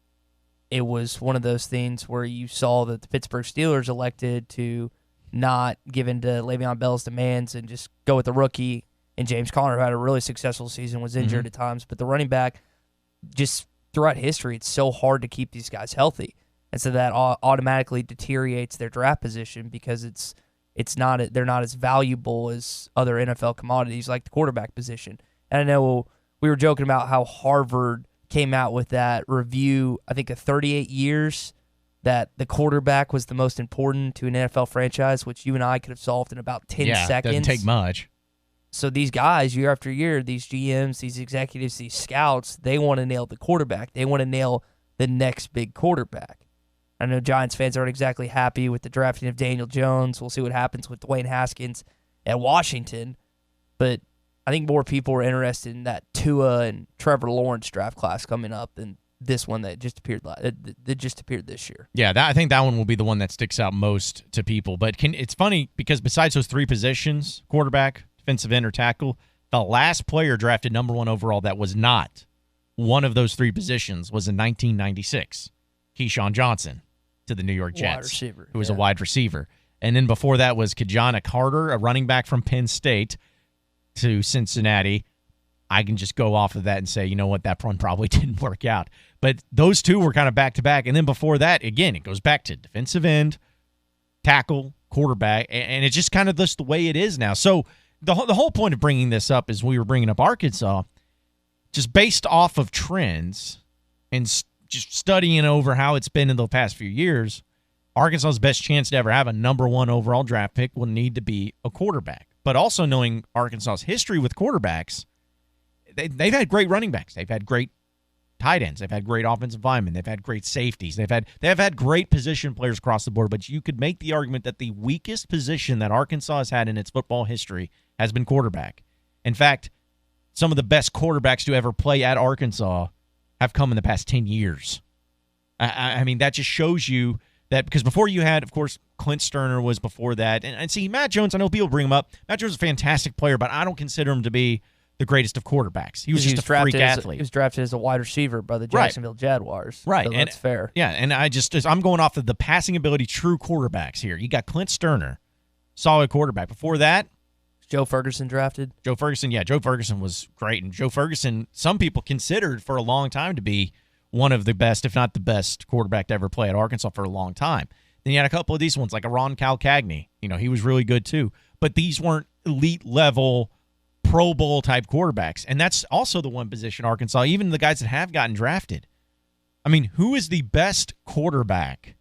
it was one of those things where you saw that the Pittsburgh Steelers elected to not give in to Le'Veon Bell's demands and just go with the rookie. And James Conner, who had a really successful season, was injured at times. But the running back, just throughout history, it's so hard to keep these guys healthy. And so that automatically deteriorates their draft position because they're not as valuable as other NFL commodities like the quarterback position. And I know we were joking about how Harvard came out with that review, I think, of 38 years that the quarterback was the most important to an NFL franchise, which you and I could have solved in about 10 seconds. Doesn't take much. So these guys, year after year, these GMs, these executives, these scouts, they want to nail the quarterback. They want to nail the next big quarterback. I know Giants fans aren't exactly happy with the drafting of Daniel Jones. We'll see what happens with Dwayne Haskins at Washington. But I think more people are interested in that Tua and Trevor Lawrence draft class coming up than this one that just appeared this year. Yeah, I think that one will be the one that sticks out most to people. But it's funny because besides those 3 positions, quarterback, defensive end, or tackle, the last player drafted number 1 overall that was not one of those 3 positions was in 1996, Keyshawn Johnson to the New York Jets, who was a wide receiver. And then before that was Kajana Carter, a running back from Penn State, to Cincinnati. I can just go off of that and say, you know what, that one probably didn't work out. But those 2 were kind of back-to-back. And then before that, again, it goes back to defensive end, tackle, quarterback, and it's just kind of just the way it is now. So the whole point of bringing this up is we were bringing up Arkansas, just based off of trends and just studying over how it's been in the past few years. Arkansas's best chance to ever have a number 1 overall draft pick will need to be a quarterback. But also knowing Arkansas's history with quarterbacks, they've had great running backs. They've had great tight ends. They've had great offensive linemen. They've had great safeties. They have had great position players across the board. But you could make the argument that the weakest position that Arkansas has had in its football history has been quarterback. In fact, some of the best quarterbacks to ever play at Arkansas have come in the past 10 years. I mean, that just shows you that, because before you had, of course, Clint Sterner was before that. And see, Matt Jones, I know people bring him up. Matt Jones is a fantastic player, but I don't consider him to be the greatest of quarterbacks. He was just a freak athlete. He was drafted as a wide receiver by the Jacksonville Jaguars. Right. So that's fair. Yeah, and I'm going off of the passing ability true quarterbacks here. You got Clint Sterner, solid quarterback. Before that, Joe Ferguson drafted. Joe Ferguson was great. And Joe Ferguson, some people considered for a long time to be one of the best, if not the best, quarterback to ever play at Arkansas for a long time. Then you had a couple of these ones, like a Ron Calcagney. He was really good too. But these weren't elite level Pro Bowl type quarterbacks. And that's also the one position Arkansas, even the guys that have gotten drafted. I mean, who is the best quarterback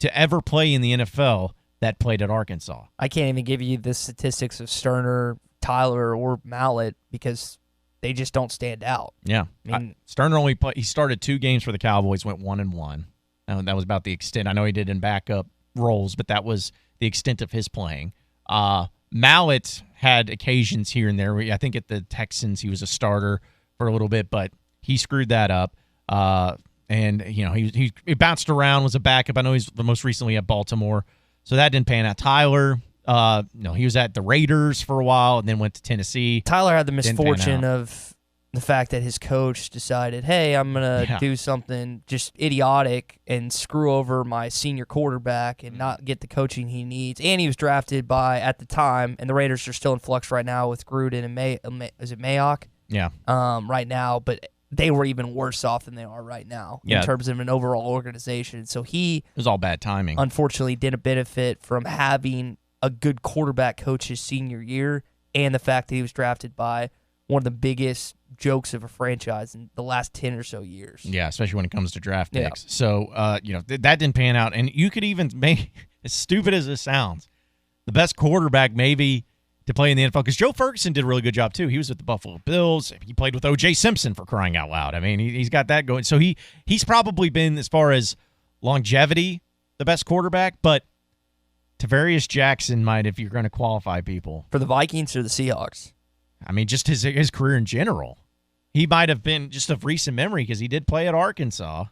to ever play in the NFL that played at Arkansas? I can't even give you the statistics of Sterner, Tyler, or Mallett because they just don't stand out. Yeah. I mean, Sterner he started 2 games for the Cowboys, went 1-1. That was about the extent. I know he did in backup roles, but that was the extent of his playing. Mallett had occasions here and there. I think at the Texans he was a starter for a little bit, but he screwed that up. And he bounced around, was a backup. I know he's most recently at Baltimore, so that didn't pan out. Tyler, he was at the Raiders for a while and then went to Tennessee. Tyler had the misfortune of the fact that his coach decided, hey, I'm going to do something just idiotic and screw over my senior quarterback and not get the coaching he needs. And he was drafted by, at the time, and the Raiders are still in flux right now with Gruden and is it Mayock? Yeah. Right now, but they were even worse off than they are right now in terms of an overall organization. So it was all bad timing. Unfortunately, didn't benefit from having a good quarterback coach his senior year and the fact that he was drafted by one of the biggest jokes of a franchise in the last 10 or so years. Yeah, especially when it comes to draft Yeah. picks. So, that didn't pan out. And you could even make, as stupid as this sounds, the best quarterback maybe to play in the NFL, because Joe Ferguson did a really good job too. He was with the Buffalo Bills. He played with O.J. Simpson, for crying out loud. I mean, he's got that going. So he's probably been, as far as longevity, the best quarterback, but Tavarius Jackson might, if you're going to qualify people. For the Vikings or the Seahawks? I mean, just his career in general. He might have been just of recent memory because he did play at Arkansas.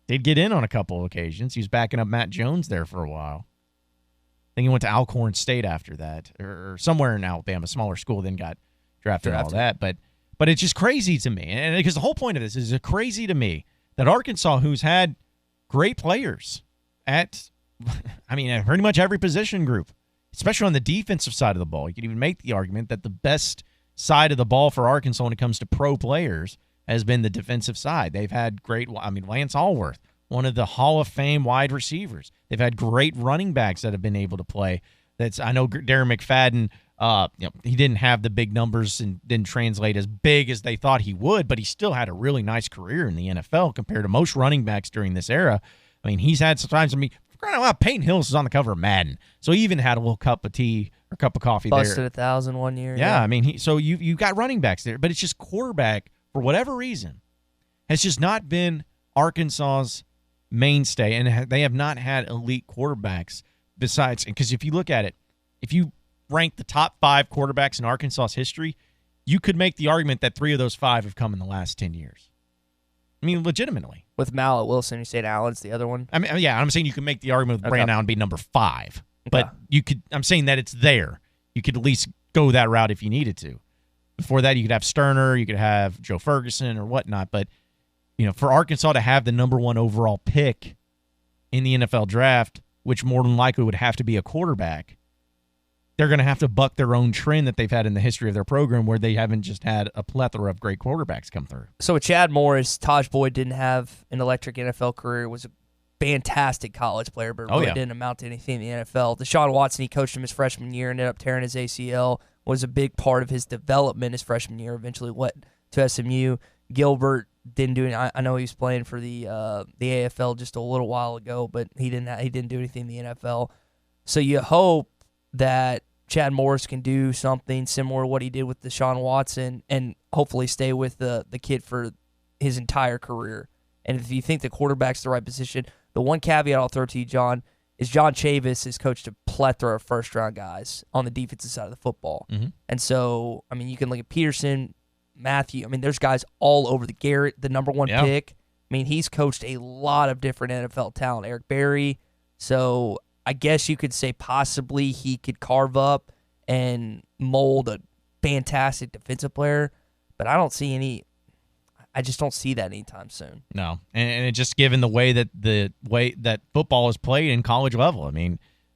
Did get in on a couple of occasions. He was backing up Matt Jones there for a while. I think he went to Alcorn State after that, or somewhere in Alabama, smaller school, then got drafted and all that. But it's just crazy to me. And because the whole point of this is crazy to me that Arkansas, who's had great players at pretty much every position group, especially on the defensive side of the ball. You could even make the argument that the best side of the ball for Arkansas when it comes to pro players has been the defensive side. They've had Lance Allworth, one of the Hall of Fame wide receivers. They've had great running backs that have been able to play. I know Darren McFadden, he didn't have the big numbers and didn't translate as big as they thought he would, but he still had a really nice career in the NFL compared to most running backs during this era. I mean, he's had sometimes, Peyton Hillis is on the cover of Madden, so he even had a little cup of tea or cup of coffee Busted there. 1,000 one year. Yeah, I mean, you got running backs there, but it's just quarterback, for whatever reason, has just not been Arkansas's mainstay, and they have not had elite quarterbacks besides. Because if you look at it, if you rank the top 5 quarterbacks in Arkansas's history, you could make the argument that 3 of those 5 have come in the last 10 years. I mean, legitimately. With Mallet Wilson, you said Allen's the other one? I mean, yeah, I'm saying you can make the argument with Brandon Allen be number 5. Okay. But I'm saying that it's there. You could at least go that route if you needed to. Before that, you could have Sterner, you could have Joe Ferguson or whatnot. But, for Arkansas to have the number 1 overall pick in the NFL draft, which more than likely would have to be a quarterback, they're going to have to buck their own trend that they've had in the history of their program, where they haven't just had a plethora of great quarterbacks come through. So with Chad Morris, Taj Boyd didn't have an electric NFL career, was a fantastic college player, but really didn't amount to anything in the NFL. Deshaun Watson, he coached him his freshman year, ended up tearing his ACL, was a big part of his development his freshman year, eventually went to SMU. Gilbert didn't do anything. I know he was playing for the AFL just a little while ago, but he didn't do anything in the NFL. So you hope that Chad Morris can do something similar to what he did with Deshaun Watson and hopefully stay with the kid for his entire career. And if you think the quarterback's the right position, the one caveat I'll throw to you, John, is John Chavis has coached a plethora of first-round guys on the defensive side of the football. Mm-hmm. And so, you can look at Peterson, Matthew. There's guys all over. The Garrett, the number 1 pick. He's coached a lot of different NFL talent. Eric Berry. So I guess you could say possibly he could carve up and mold a fantastic defensive player, but I just don't see that anytime soon. No, and it just given the way that football is played in college level.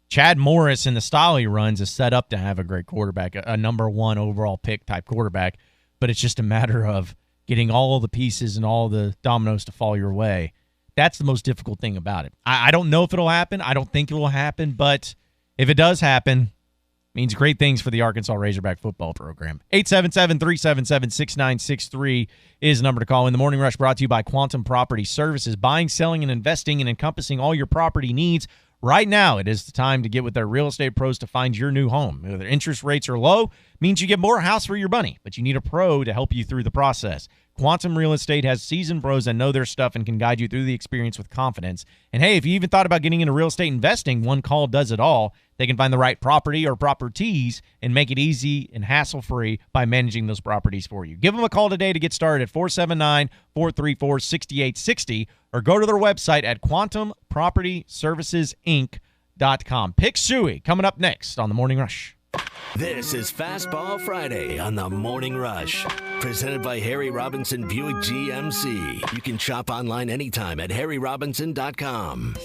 Chad Morris and the style he runs is set up to have a great quarterback, a number 1 overall pick type quarterback, but it's just a matter of getting all the pieces and all the dominoes to fall your way. That's the most difficult thing about it. I don't know if it'll happen. I don't think it will happen, but if it does happen, it means great things for the Arkansas Razorback football program. 877-377-6963 is the number to call. In the Morning Rush, brought to you by Quantum Property Services. Buying, selling, and investing and encompassing all your property needs. Right now, it is the time to get with their real estate pros to find your new home. Whether interest rates are low, means you get more house for your money, but you need a pro to help you through the process. Quantum Real Estate has seasoned pros that know their stuff and can guide you through the experience with confidence. And hey, if you even thought about getting into real estate investing, one call does it all. They can find the right property or properties and make it easy and hassle-free by managing those properties for you. Give them a call today to get started at 479-434-6860 or go to their website at quantumpropertyservicesinc.com. Pick Suey coming up next on The Morning Rush. This is Fastball Friday on the Morning Rush, presented by Harry Robinson Buick GMC. You can shop online anytime at harryrobinson.com.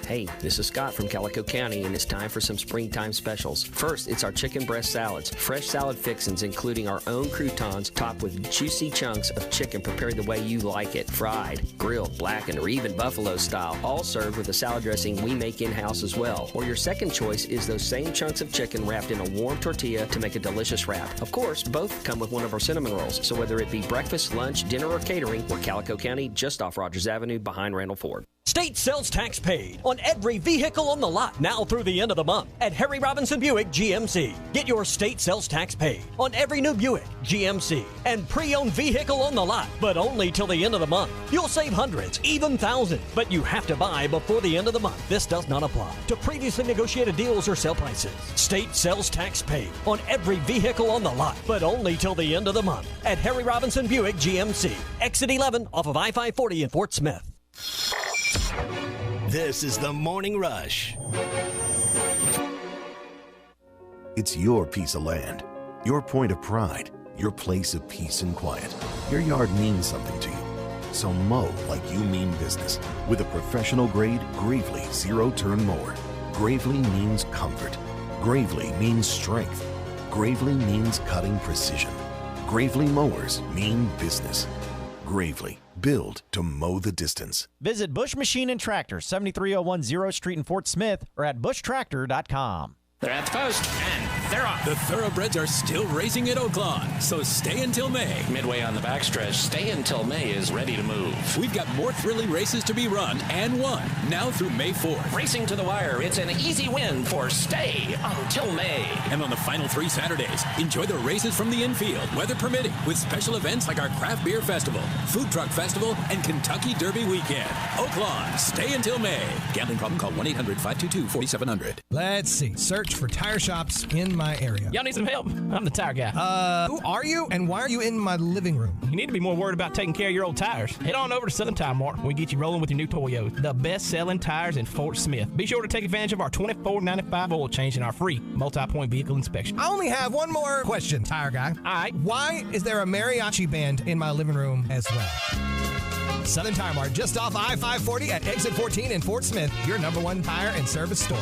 Hey, this is Scott from Calico County, and it's time for some springtime specials. First, it's our chicken breast salads. Fresh salad fixings, including our own croutons, topped with juicy chunks of chicken prepared the way you like it. Fried, grilled, blackened, or even buffalo style. All served with a salad dressing we make in-house as well. Or your second choice is those same chunks of chicken wrapped in a warm tortilla to make a delicious wrap. Of course, both come with one of our cinnamon rolls. So whether it be breakfast, lunch, dinner, or catering, we're Calico County, just off Rogers Avenue behind Randall Ford. State sales tax paid on every vehicle on the lot now through the end of the month at Harry Robinson Buick GMC. Get your state sales tax paid on every new Buick, GMC, and pre-owned vehicle on the lot, but only till the end of the month. You'll save hundreds, even thousands, but you have to buy before the end of the month. This does not apply to previously negotiated deals or sale prices. State sales tax paid on every vehicle on the lot, but only till the end of the month at Harry Robinson Buick GMC. Exit 11 off of I-540 in Fort Smith. This is the Morning Rush. It's your piece of land, your point of pride, your place of peace and quiet. Your yard means something to you. So mow like you mean business with a professional-grade Gravely zero-turn mower. Gravely means comfort. Gravely means strength. Gravely means cutting precision. Gravely mowers mean business. Gravely, build to mow the distance. Visit Bush Machine and Tractor, 7301 0 Street in Fort Smith, or at bushtractor.com. They're at the post, and they're off. The Thoroughbreds are still racing at Oaklawn, so stay until May. Midway on the backstretch, Stay Until May is ready to move. We've got more thrilling races to be run and won, now through May 4th. Racing to the wire, it's an easy win for Stay Until May. And on the final 3 Saturdays, enjoy the races from the infield, weather permitting, with special events like our Craft Beer Festival, Food Truck Festival, and Kentucky Derby Weekend. Oaklawn, Stay Until May. Gambling problem? Call 1-800-522-4700. Let's see. Search for tire shops in my area. Y'all need some help? I'm the tire guy. Who are you, and why are you in my living room? You need to be more worried about taking care of your old tires. Head on over to Southern Tire Mart. We get you rolling with your new Toyos, the best-selling tires in Fort Smith. Be sure to take advantage of our $24.95 oil change and our free multi-point vehicle inspection. I only have one more question, tire guy. All right. Why is there a mariachi band in my living room as well? Southern Tire Mart, just off I-540 at exit 14 in Fort Smith, your #1 tire and service store.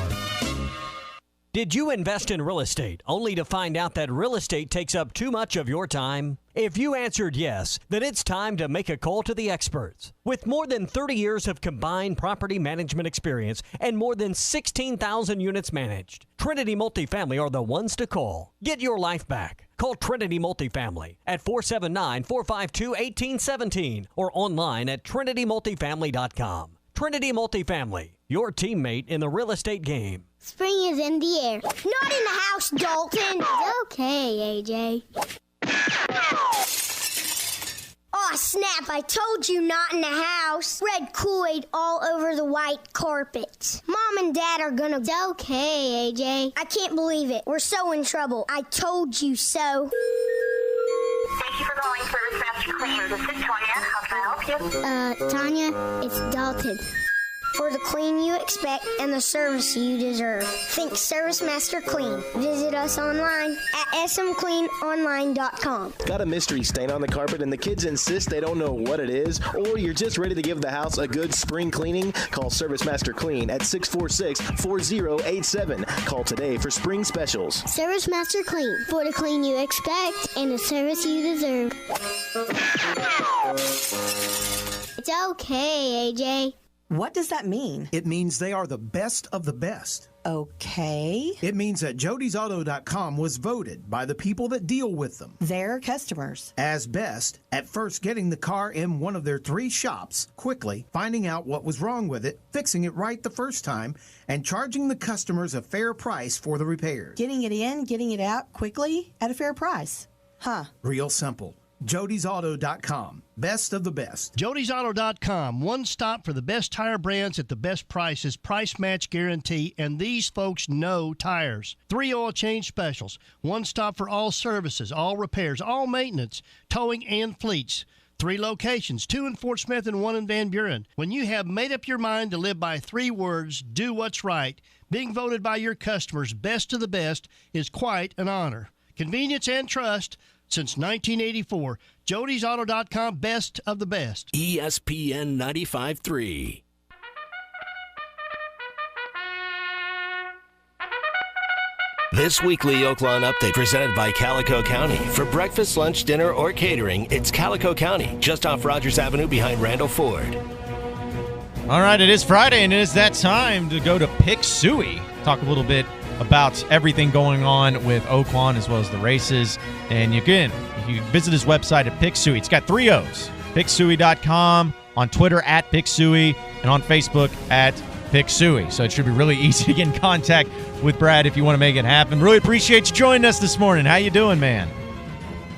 Did you invest in real estate only to find out that real estate takes up too much of your time? If you answered yes, then it's time to make a call to the experts. With more than 30 years of combined property management experience and more than 16,000 units managed, Trinity Multifamily are the ones to call. Get your life back. Call Trinity Multifamily at 479-452-1817 or online at trinitymultifamily.com. Trinity Multifamily, your teammate in the real estate game. Spring is in the air. Not in the house, Dalton. It's okay, AJ. Aw, snap, I told you not in the house. Red Kool-Aid all over the white carpet. Mom and Dad are gonna... It's okay, AJ. I can't believe it. We're so in trouble. I told you so. Thank you for calling Service Master Clean. This is Tanya. How can I help you? Tanya, it's Dalton. For the clean you expect and the service you deserve. Think Service Master Clean. Visit us online at smcleanonline.com. Got a mystery stain on the carpet and the kids insist they don't know what it is? Or you're just ready to give the house a good spring cleaning? Call Service Master Clean at 646-4087. Call today for spring specials. Service Master Clean. For the clean you expect and the service you deserve. It's okay, AJ. What does that mean? It means they are the best of the best. Okay. It means that Jody'sAuto.com was voted by the people that deal with them. Their customers. As best at first getting the car in one of their 3 shops quickly, finding out what was wrong with it, fixing it right the first time, and charging the customers a fair price for the repairs. Getting it in, getting it out quickly at a fair price. Huh. Real simple. Jody'sAuto.com. Best of the best. Jody'sAuto.com. One stop for the best tire brands at the best prices, price match guarantee, and these folks know tires. 3 oil change specials. One stop for all services, all repairs, all maintenance, towing, and fleets. 3 locations, 2 in Fort Smith and 1 in Van Buren. When you have made up your mind to live by 3 words, do what's right, being voted by your customers best of the best is quite an honor. Convenience and trust since 1984. Jody'sAuto.com, best of the best. ESPN 95.3. This weekly Oaklawn Update presented by Calico County. For breakfast, lunch, dinner, or catering, it's Calico County, just off Rogers Avenue behind Randall Ford. All right, it is Friday, and it is that time to go to Pick Suey. Talk a little bit about everything going on with Oaklawn as well as the races. And you can visit his website at Pick Suey. It's got 3 O's. PickSuey.com, on Twitter at Pick Suey, and on Facebook at Pick Suey. So it should be really easy to get in contact with Brad if you want to make it happen. Really appreciate you joining us this morning. How you doing, man?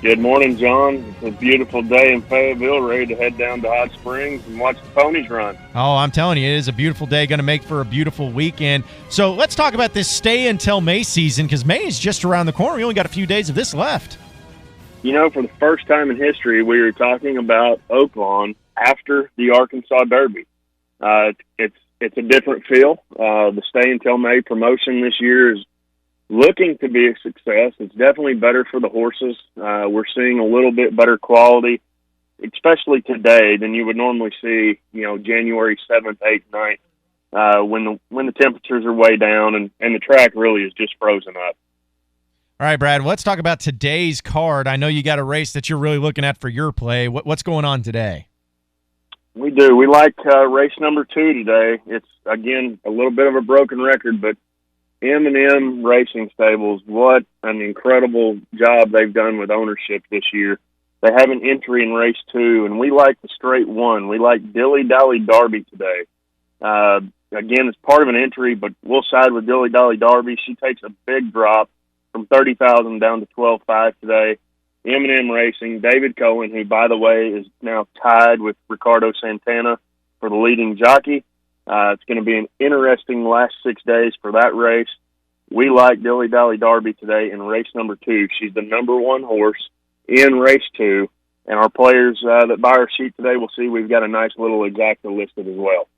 Good morning, John. It's a beautiful day in Fayetteville, ready to head down to Hot Springs and watch the ponies run. Oh, I'm telling you, it is a beautiful day, going to make for a beautiful weekend. So let's talk about this stay until May season, because May is just around the corner. We only got a few days of this left. You know, for the first time in history, we were talking about Oaklawn after the Arkansas Derby. It's a different feel. The Stay Until May promotion this year is looking to be a success. It's definitely better for the horses. We're seeing a little bit better quality, especially today, than you would normally see, January 7th, 8th, 9th, when the temperatures are way down and the track really is just frozen up. All right, Brad, let's talk about today's card. I know you got a race that you're really looking at for your play. What's going on today? We do. We like race number 2 today. It's, again, a little bit of a broken record, but M&M Racing Stables, what an incredible job they've done with ownership this year. They have an entry in race 2, and we like the straight 1. We like Dilly Dally Darby today. Again, it's part of an entry, but we'll side with Dilly Dally Darby. She takes a big drop from 30,000 down to 12.5 today. M&M Racing, David Cohen, who, by the way, is now tied with Ricardo Santana for the leading jockey. It's going to be an interesting last 6 days for that race. We like Dilly Dally Darby today in race number 2. She's the number 1 horse in race 2. And our players that buy our sheet today will see we've got a nice little exacta listed as well.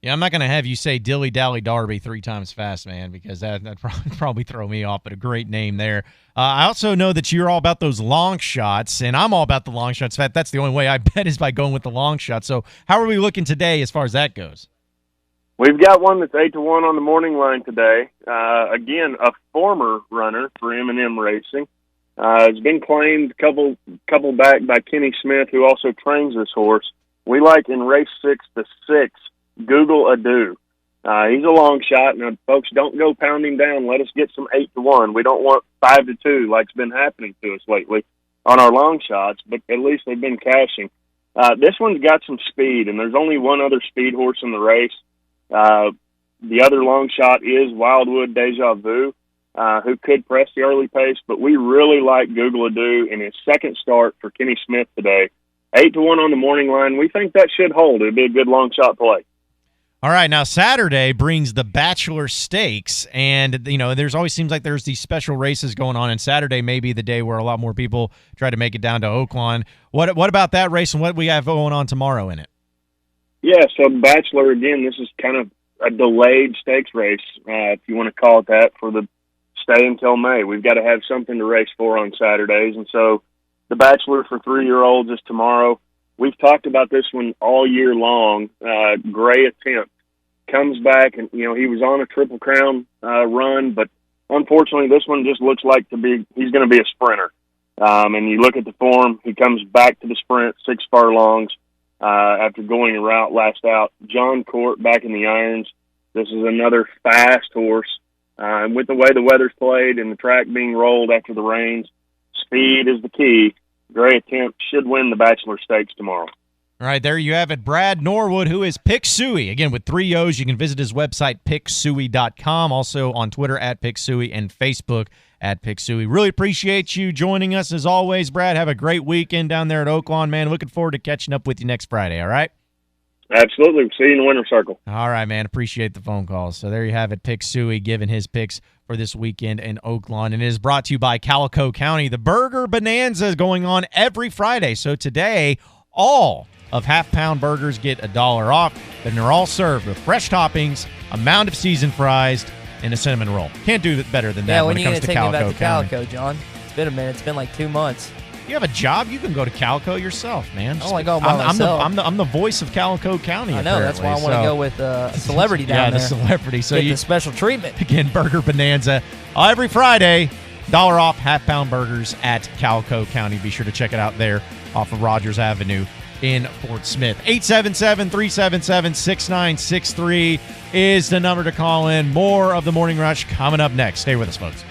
Yeah, I'm not going to have you say Dilly Dally Darby 3 times fast, man, because that'd probably throw me off, but a great name there. I also know that you're all about those long shots, and I'm all about the long shots. In fact, that's the only way I bet is by going with the long shot. So how are we looking today as far as that goes? We've got one that's 8-1 on the morning line today. Again, a former runner for M&M Racing. It's been claimed couple back by Kenny Smith, who also trains this horse. We like in race 6 the 6, Google Ado. He's a long shot. Now, folks, don't go pounding down. Let us get some 8-1. We don't want 5-2 like's been happening to us lately on our long shots, but at least they've been cashing. This one's got some speed, and there's only one other speed horse in the race. The other long shot is Wildwood Deja Vu, who could press the early pace, but we really like Google Ado in his second start for Kenny Smith today. 8-1 on the morning line. We think that should hold. It'd be a good long shot play. All right, now Saturday brings the Bachelor Stakes, and there's always seems like there's these special races going on, and Saturday may be the day where a lot more people try to make it down to Oaklawn. What about that race, and what we have going on tomorrow in it? Yeah, so Bachelor, again, this is kind of a delayed stakes race, if you want to call it that, for the Stay Until May. We've got to have something to race for on Saturdays, and so the Bachelor for 3-year-olds is tomorrow. We've talked about this one all year long. Gray Attempt comes back, and he was on a Triple Crown run, but unfortunately this one just looks like he's going to be a sprinter. And you look at the form, he comes back to the sprint, 6 furlongs after going a route last out. John Court back in the irons. This is another fast horse. And with the way the weather's played and the track being rolled after the rains, speed is the key. Gray Attempt should win the Bachelor Stakes tomorrow. All right, there you have it. Brad Norwood, who is Pick Suey. Again, with 3 O's, you can visit his website, picksuey.com. Also on Twitter at Pick Suey and Facebook at Pick Suey. Really appreciate you joining us as always, Brad. Have a great weekend down there at Oaklawn, man. Looking forward to catching up with you next Friday, all right? Absolutely. See you in the winner's circle. All right, man. Appreciate the phone calls. So there you have it. Pick Suey giving his picks for this weekend in Oaklawn. And it is brought to you by Calico County. The Burger Bonanza is going on every Friday. So today, all of half-pound burgers get $1 off. And they're all served with fresh toppings, a mound of seasoned fries, and a cinnamon roll. Can't do it better than that when it comes to Calico County. Calico, John? It's been a minute. It's been like 2 months. You have a job, you can go to Calico yourself, man. I only go by myself. I'm the voice of Calico County. I know, that's why I want to go with a celebrity down there. Yeah, the celebrity. So get the special treatment. Again, Burger Bonanza every Friday. $1 off half-pound burgers at Calico County. Be sure to check it out there off of Rogers Avenue in Fort Smith. 877-377-6963 is the number to call in. More of the Morning Rush coming up next. Stay with us, folks.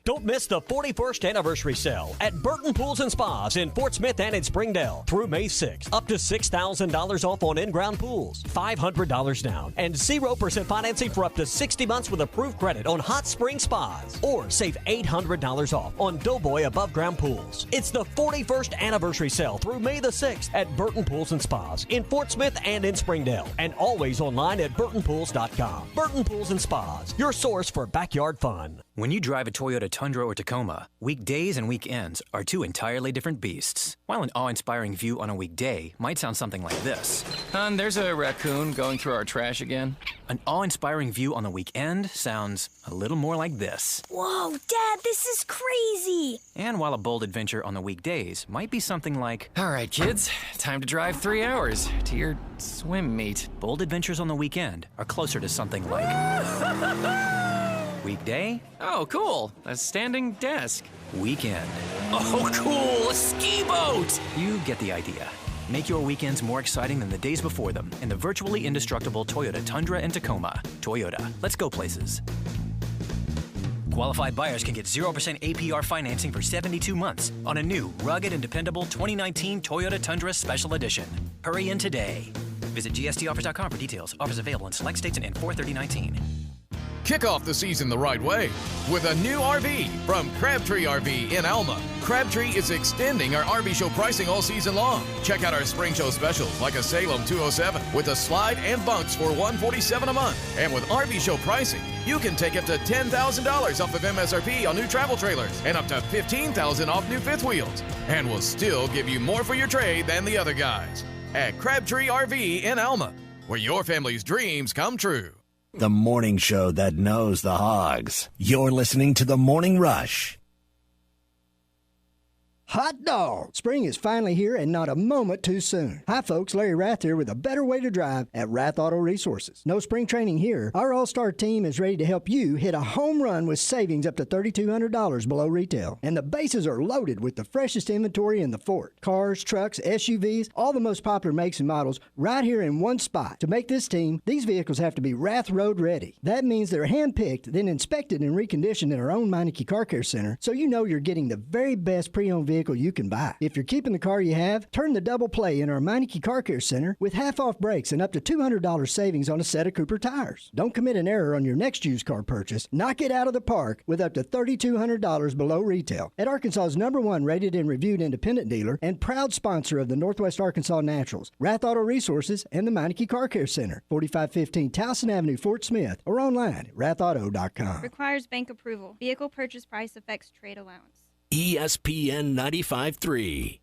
Don't miss the 41st anniversary sale at Burton Pools and Spas in Fort Smith and in Springdale through May 6th. Up to $6,000 off on in-ground pools, $500 down, and 0% financing for up to 60 months with approved credit on hot spring spas. Or save $800 off on Doughboy above-ground pools. It's the 41st anniversary sale through May the 6th at Burton Pools and Spas in Fort Smith and in Springdale, and always online at burtonpools.com. Burton Pools and Spas, your source for backyard fun. When you drive a Toyota Tundra or Tacoma, weekdays and weekends are two entirely different beasts. While an awe-inspiring view on a weekday might sound something like this. Hon, there's a raccoon going through our trash again. An awe-inspiring view on the weekend sounds a little more like this. Whoa, Dad, this is crazy! And while a bold adventure on the weekdays might be something like... All right, kids, time to drive 3 hours to your swim meet. Bold adventures on the weekend are closer to something like... Weekday? Oh, cool. A standing desk. Weekend. Oh, cool. A ski boat. You get the idea. Make your weekends more exciting than the days before them in the virtually indestructible Toyota Tundra and Tacoma. Toyota. Let's go places. Qualified buyers can get 0% APR financing for 72 months on a new, rugged and dependable 2019 Toyota Tundra Special Edition. Hurry in today. Visit gstoffers.com for details. Offers available in select states and in 4/30/19. Kick off the season the right way with a new RV from Crabtree RV in Alma. Crabtree is extending our RV show pricing all season long. Check out our spring show specials like a Salem 207 with a slide and bunks for $147 a month. And with RV show pricing, you can take up to $10,000 off of MSRP on new travel trailers and up to $15,000 off new fifth wheels. And we'll still give you more for your trade than the other guys. At Crabtree RV in Alma, where your family's dreams come true. The morning show that knows the hogs. You're listening to The Morning Rush. Hot dog! Spring is finally here and not a moment too soon. Hi folks, Larry Rath here with a better way to drive at Rath Auto Resources. No spring training here. Our all-star team is ready to help you hit a home run with savings up to $3,200 below retail. And the bases are loaded with the freshest inventory in the fort. Cars, trucks, SUVs, all the most popular makes and models right here in one spot. To make this team, these vehicles have to be Rath Road ready. That means they're hand-picked, then inspected and reconditioned in our own Meineke Car Care Center, so you know you're getting the very best pre-owned vehicle you can buy. If you're keeping the car you have, turn the double play in our Meineke Car Care Center with half-off brakes and up to $200 savings on a set of Cooper tires. Don't commit an error on your next used car purchase. Knock it out of the park with up to $3,200 below retail. At Arkansas's #1 rated and reviewed independent dealer and proud sponsor of the Northwest Arkansas Naturals, Rath Auto Resources, and the Meineke Car Care Center, 4515 Towson Avenue, Fort Smith, or online at rathauto.com. Requires bank approval. Vehicle purchase price affects trade allowance. ESPN 95.3.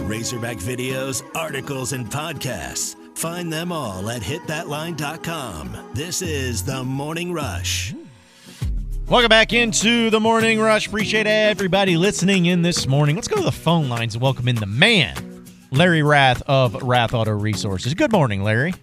Razorback videos, articles, and podcasts. Find them all at hitthatline.com. This is The Morning Rush. Welcome back into The Morning Rush. Appreciate everybody listening in this morning. Let's go to the phone lines and welcome in the man, Larry Rath of Rath Auto Resources. Good morning, Larry.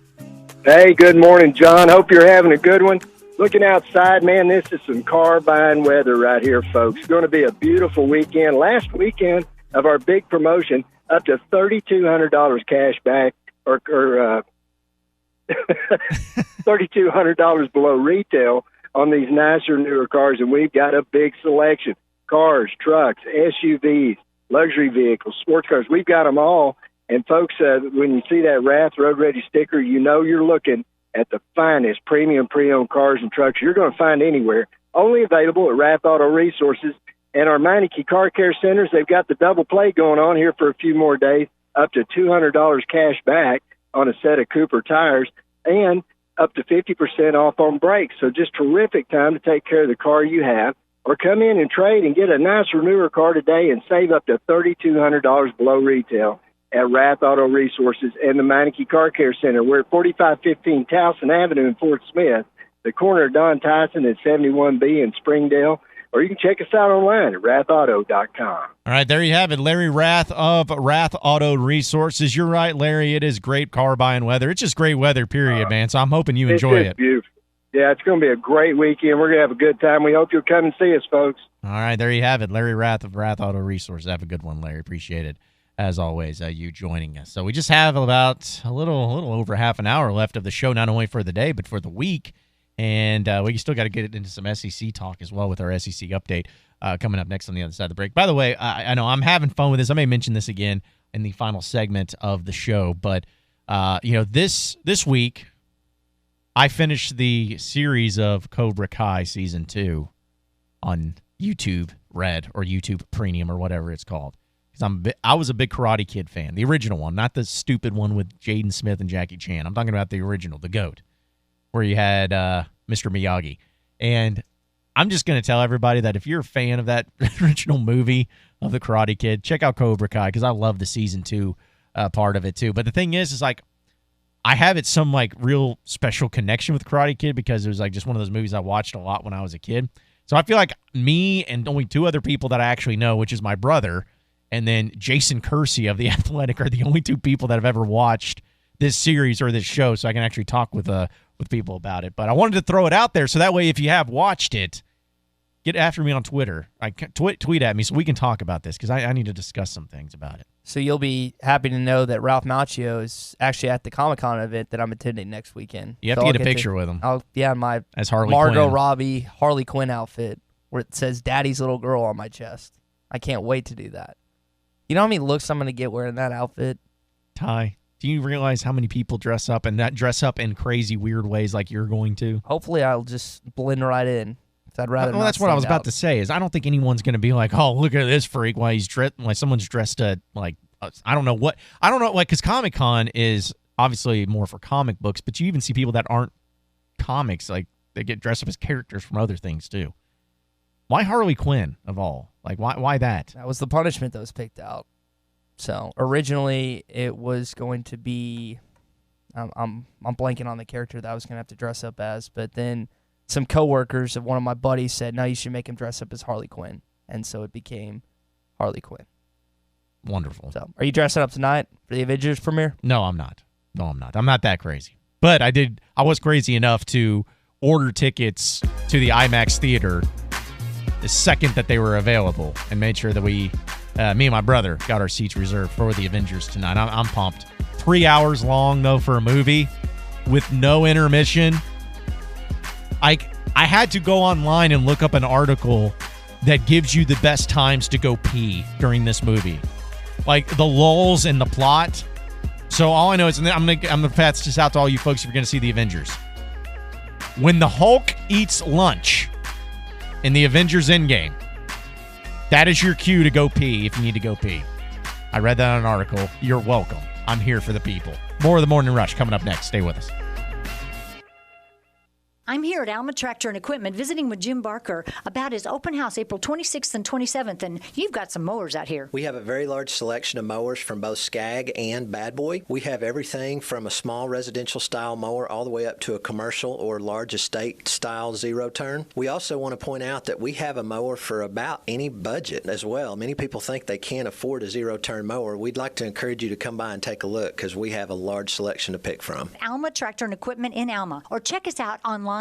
Hey, good morning, John. Hope you're having a good one. Looking outside, man, this is some car buying weather right here, folks. It's going to be a beautiful weekend. Last weekend of our big promotion, up to $3,200 cash back or $3,200 below retail on these nicer, newer cars, and we've got a big selection. Cars, trucks, SUVs, luxury vehicles, sports cars. We've got them all. And, folks, when you see that Rath Road Ready sticker, you know you're looking at the finest premium pre-owned cars and trucks you're going to find anywhere. Only available at Rath Auto Resources. And our Meineke Car Care Centers, they've got the double play going on here for a few more days, up to $200 cash back on a set of Cooper tires and up to 50% off on brakes. So just terrific time to take care of the car you have. or come in and trade and get a nicer, newer car today and save up to $3,200 below retail at Rath Auto Resources and the Meineke Car Care Center. We're at 4515 Towson Avenue in Fort Smith, the corner of Don Tyson at 71B in Springdale, or you can check us out online at rathauto.com. All right, there you have it. Larry Rath of Rath Auto Resources. You're right, Larry. It is great car buying weather. It's just great weather, period, man. So I'm hoping you enjoy it. Beautiful. Yeah, it's going to be a great weekend. We're going to have a good time. We hope you'll come and see us, folks. All right, there you have it. Larry Rath of Rath Auto Resources. Have a good one, Larry. Appreciate it, as always, you joining us. So we just have about a little over half an hour left of the show, not only for the day, but for the week. And we still got to get into some SEC talk as well with our SEC update coming up next on the other side of the break. By the way, I know I'm having fun with this. I may mention this again in the final segment of the show, but this week I finished the series of Cobra Kai Season 2 on YouTube Red or YouTube Premium or whatever it's called. Because I was a big Karate Kid fan, the original one, not the stupid one with Jaden Smith and Jackie Chan. I'm talking about the original, the GOAT, where you had Mr. Miyagi. And I'm just going to tell everybody that if you're a fan of that original movie of the Karate Kid, check out Cobra Kai, because I love the Season 2 part of it too. But the thing is like, I have some like real special connection with Karate Kid because it was like just one of those movies I watched a lot when I was a kid. So I feel like me and only two other people that I actually know, which is my brother and then Jason Kersey of The Athletic, are the only two people that have ever watched this series or this show, so I can actually talk with people about it. But I wanted to throw it out there so that way if you have watched it, get after me on Twitter. Tweet at me so we can talk about this because I need to discuss some things about it. So you'll be happy to know that Ralph Macchio is actually at the Comic-Con event that I'm attending next weekend. You have to get a picture with him. My as Harley Margot Quinn. Robbie Harley Quinn outfit where it says Daddy's Little Girl on my chest. I can't wait to do that. You know how many looks I'm going to get wearing that outfit? Ty, do you realize how many people dress up and not dress up in crazy, weird ways like you're going to? Hopefully I'll just blend right in. I'd rather well, that's what I was about to say. Is I don't think anyone's going to be like, "Oh, look at this freak!" While he's dressed, like someone's dressed like I don't know, because Comic-Con is obviously more for comic books, but you even see people that aren't comics, like they get dressed up as characters from other things too. Why Harley Quinn of all? Like why that? That was the punishment that was picked out. So originally it was going to be, I'm blanking on the character that I was going to have to dress up as, but then some coworkers of one of my buddies said, no, you should make him dress up as Harley Quinn. And so it became Harley Quinn. Wonderful. So are you dressing up tonight for the Avengers premiere? No, I'm not. I'm not that crazy. But I was crazy enough to order tickets to the IMAX theater the second that they were available and made sure that me and my brother got our seats reserved for the Avengers tonight. I'm pumped. 3 hours long, though, for a movie with no intermission. I had to go online and look up an article that gives you the best times to go pee during this movie. Like the lulls in the plot. So all I know is, I'm gonna pass this out to all you folks if you're gonna see the Avengers. When the Hulk eats lunch in the Avengers Endgame, that is your cue to go pee if you need to go pee. I read that on an article. You're welcome. I'm here for the people. More of the Morning Rush coming up next. Stay with us. I'm here at Alma Tractor and Equipment visiting with Jim Barker about his open house April 26th and 27th, and you've got some mowers out here. We have a very large selection of mowers from both Skag and Bad Boy. We have everything from a small residential style mower all the way up to a commercial or large estate style zero turn. We also want to point out that we have a mower for about any budget as well. Many people think they can't afford a zero turn mower. We'd like to encourage you to come by and take a look because we have a large selection to pick from. Alma Tractor and Equipment in Alma, or check us out online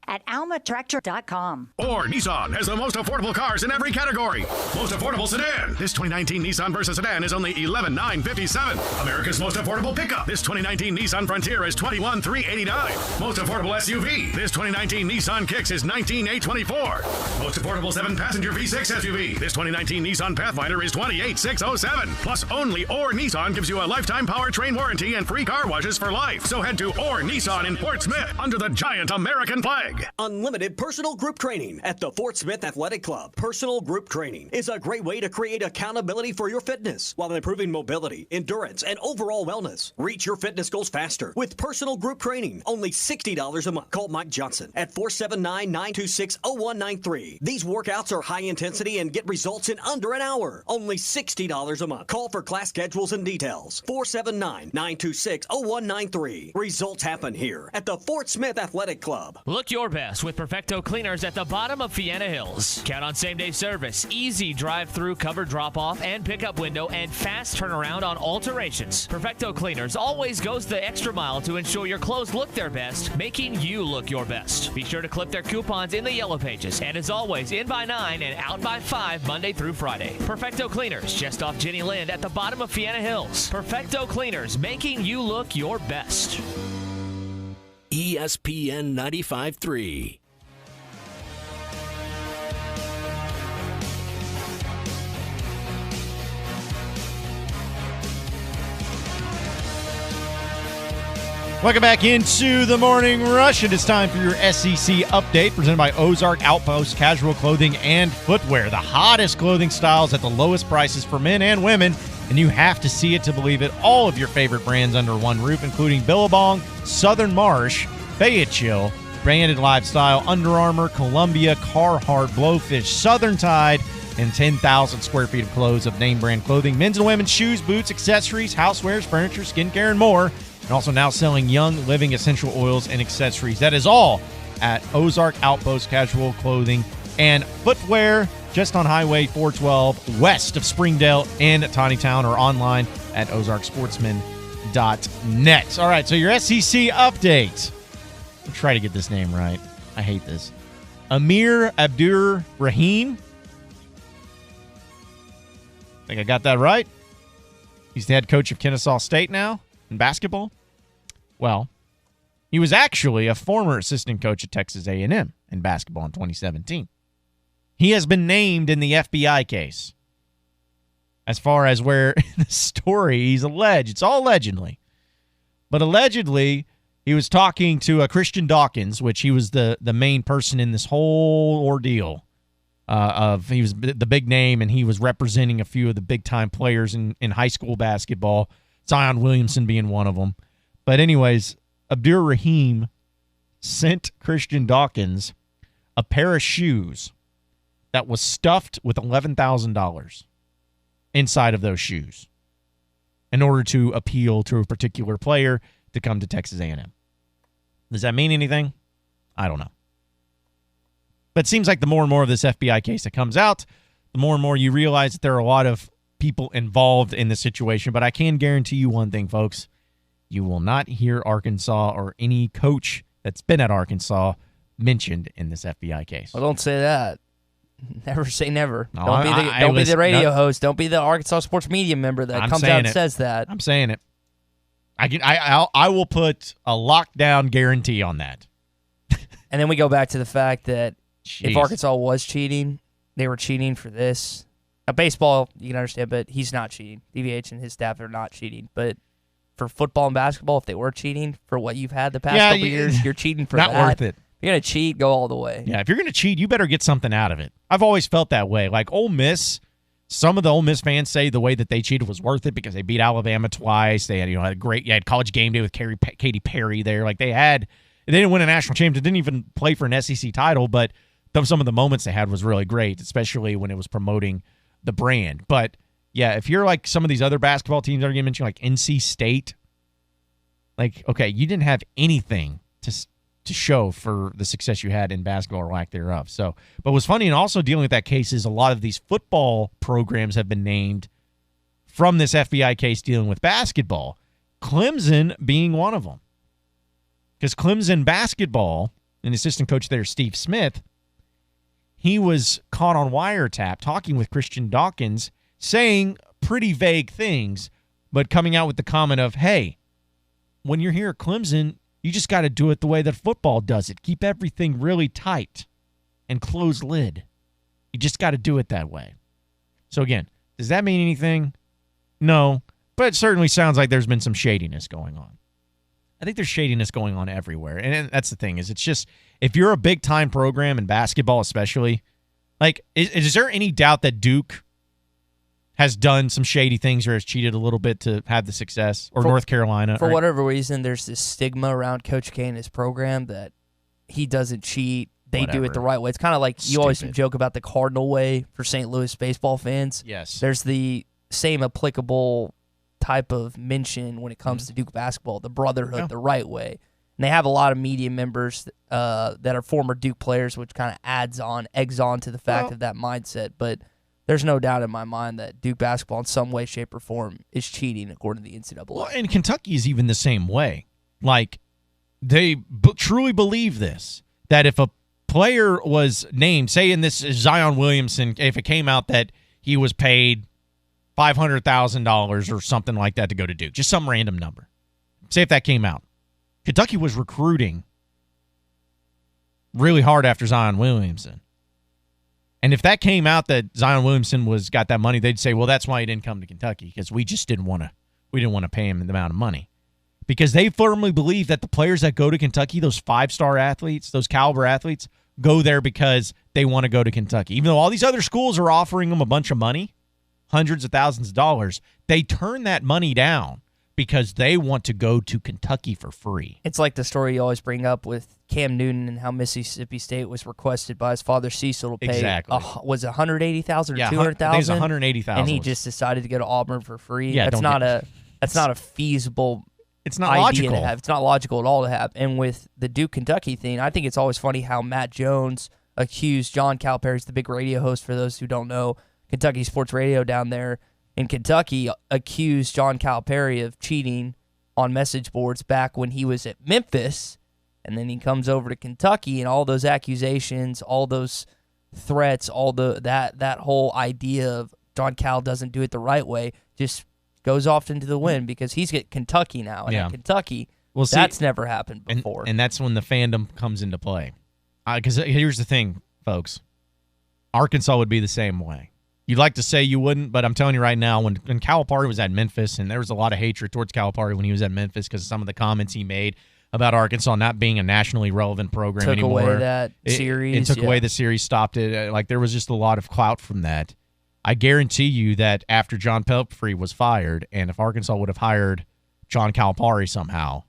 at almatractor.com. Or Nissan has the most affordable cars in every category. Most affordable sedan. This 2019 Nissan Versa sedan is only $11,957. America's most affordable pickup. This 2019 Nissan Frontier is $21,389. Most affordable SUV. This 2019 Nissan Kicks is $19,824. Most affordable 7-passenger V6 SUV. This 2019 Nissan Pathfinder is $28,607. Plus, only Or Nissan gives you a lifetime powertrain warranty and free car washes for life. So head to Or Nissan in Fort Smith under the giant American American flag. Unlimited personal group training at the Fort Smith Athletic Club. Personal group training is a great way to create accountability for your fitness while improving mobility, endurance, and overall wellness. Reach your fitness goals faster with personal group training. Only $60 a month. Call Mike Johnson at 479-926-0193. These workouts are high intensity and get results in under an hour. Only $60 a month. Call for class schedules and details. 479-926-0193. Results happen here at the Fort Smith Athletic Club. Look your best with Perfecto Cleaners at the bottom of Fiena Hills. Count on same-day service, easy drive-through cover drop-off and pickup window, and fast turnaround on alterations. Perfecto Cleaners always goes the extra mile to ensure your clothes look their best, making you look your best. Be sure to clip their coupons in the yellow pages, and as always, in by 9 and out by 5 Monday through Friday. Perfecto Cleaners, just off Jenny Lind at the bottom of Fiena Hills. Perfecto Cleaners, making you look your best. ESPN 95.3. Welcome back into the Morning Rush. It is time for your SEC update presented by Ozark Outpost Casual Clothing and Footwear. The hottest clothing styles at the lowest prices for men and women, and you have to see it to believe it. All of your favorite brands under one roof, including Billabong, Southern Marsh, Fayetteville, Branded Lifestyle, Under Armour, Columbia, Carhartt, Blowfish, Southern Tide, and 10,000 square feet of clothes of name brand clothing, men's and women's shoes, boots, accessories, housewares, furniture, skincare, and more. And also now selling Young Living essential oils and accessories. That is all at Ozark Outpost Casual Clothing and Footwear, just on Highway 412 west of Springdale and Tawnytown, or online at ozarksportsman.net. All right, so your SEC update. I'll try to get this name right. I hate this. Amir Abdur-Rahim. Think I got that right? He's the head coach of Kennesaw State now in basketball. Well, he was actually a former assistant coach at Texas A&M in basketball in 2017. He has been named in the FBI case. As far as where the story, he's alleged, it's all allegedly, but allegedly he was talking to Christian Dawkins, which he was the main person in this whole ordeal. He was the big name, and he was representing a few of the big-time players in high school basketball, Zion Williamson being one of them. But anyways, Abdur-Rahim sent Christian Dawkins a pair of shoes that was stuffed with $11,000 inside of those shoes in order to appeal to a particular player to come to Texas A&M. Does that mean anything? I don't know. But it seems like the more and more of this FBI case that comes out, the more and more you realize that there are a lot of people involved in the situation. But I can guarantee you one thing, folks. You will not hear Arkansas or any coach that's been at Arkansas mentioned in this FBI case. Well, don't say that. Never say never. No, don't be the radio host. Don't be the Arkansas sports media member that comes out and says that. I'm saying it. I will put a lockdown guarantee on that. And then we go back to the fact that if Arkansas was cheating, they were cheating for this. Now, baseball, you can understand, but he's not cheating. DVH and his staff are not cheating. But for football and basketball, if they were cheating for what you've had the past couple years, you're cheating for not that. Worth it. If you're going to cheat, go all the way. Yeah, if you're going to cheat, you better get something out of it. I've always felt that way. Like Ole Miss, some of the Ole Miss fans say the way that they cheated was worth it because they beat Alabama twice. They had, had a great, had College Game Day with Katy Perry there. Like they didn't win a national championship, didn't even play for an SEC title, but some of the moments they had was really great, especially when it was promoting the brand. But yeah, if you're like some of these other basketball teams that are going to mention, like NC State, like, okay, you didn't have anything to show for the success you had in basketball or lack thereof. So, but what's funny and also dealing with that case is a lot of these football programs have been named from this FBI case dealing with basketball, Clemson being one of them. Because Clemson basketball, an assistant coach there, Steve Smith, he was caught on wiretap talking with Christian Dawkins, saying pretty vague things, but coming out with the comment of, hey, when you're here at Clemson, you just got to do it the way that football does it. Keep everything really tight and close lid. You just got to do it that way. So again, does that mean anything? No, but it certainly sounds like there's been some shadiness going on. I think there's shadiness going on everywhere. And that's the thing, is it's just, if you're a big-time program in basketball especially, like, is there any doubt that Duke has done some shady things or has cheated a little bit to have the success, or North Carolina? For whatever reason, there's this stigma around Coach K and his program that he doesn't cheat. They do it the right way. It's kind of like you always joke about the Cardinal way for St. Louis baseball fans. Yes. There's the same applicable type of mention when it comes to Duke basketball, the brotherhood, the right way. And they have a lot of media members that are former Duke players, which kind of eggs on to the fact of that mindset. But there's no doubt in my mind that Duke basketball in some way, shape, or form is cheating according to the NCAA. Well, and Kentucky is even the same way. Like, they truly believe this, that if a player was named, say in this Zion Williamson, if it came out that he was paid $500,000 or something like that to go to Duke, just some random number. Say if that came out. Kentucky was recruiting really hard after Zion Williamson. And if that came out that Zion Williamson got that money, they'd say, well, that's why he didn't come to Kentucky, because we just didn't want to pay him the amount of money. Because they firmly believe that the players that go to Kentucky, those 5-star athletes, those caliber athletes, go there because they want to go to Kentucky. Even though all these other schools are offering them a bunch of money, hundreds of thousands of dollars, they turn that money down because they want to go to Kentucky for free. It's like the story you always bring up with Cam Newton and how Mississippi State was requested by his father Cecil to pay. Exactly. Was it $180,000 or $200,000? I think it was $180,000. And he just decided to go to Auburn for free. Yeah, that's not a feasible. It's not logical. To have. It's not logical at all to have. And with the Duke Kentucky thing, I think it's always funny how Matt Jones accused John Calipari's the big radio host, for those who don't know, Kentucky Sports Radio down there in Kentucky, accused John Calipari of cheating on message boards back when he was at Memphis, and then he comes over to Kentucky, and all those accusations, all those threats, all that whole idea of John Cal doesn't do it the right way just goes off into the wind, because he's at Kentucky now, and at Kentucky, that's never happened before. And that's when the fandom comes into play. Because here's the thing, folks. Arkansas would be the same way. You'd like to say you wouldn't, but I'm telling you right now, when Calipari was at Memphis, and there was a lot of hatred towards Calipari when he was at Memphis because of some of the comments he made about Arkansas not being a nationally relevant program anymore. Took away that series. It took away the series, stopped it. Like, there was just a lot of clout from that. I guarantee you that after John Pelphrey was fired, and if Arkansas would have hired John Calipari somehow,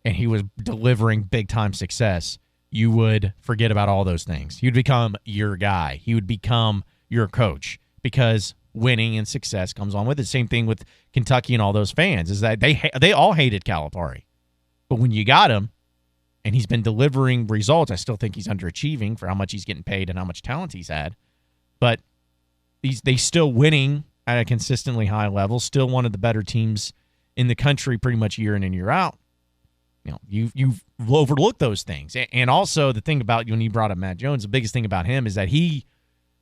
and he was delivering big-time success, you would forget about all those things. You'd become your guy. He would become your coach, because winning and success comes on with it. Same thing with Kentucky and all those fans, is that they all hated Calipari. But when you got him and he's been delivering results, I still think he's underachieving for how much he's getting paid and how much talent he's had. But they still winning at a consistently high level, still one of the better teams in the country pretty much year in and year out. You know, you've overlooked those things. And also the thing about, when you brought up Matt Jones, the biggest thing about him is that he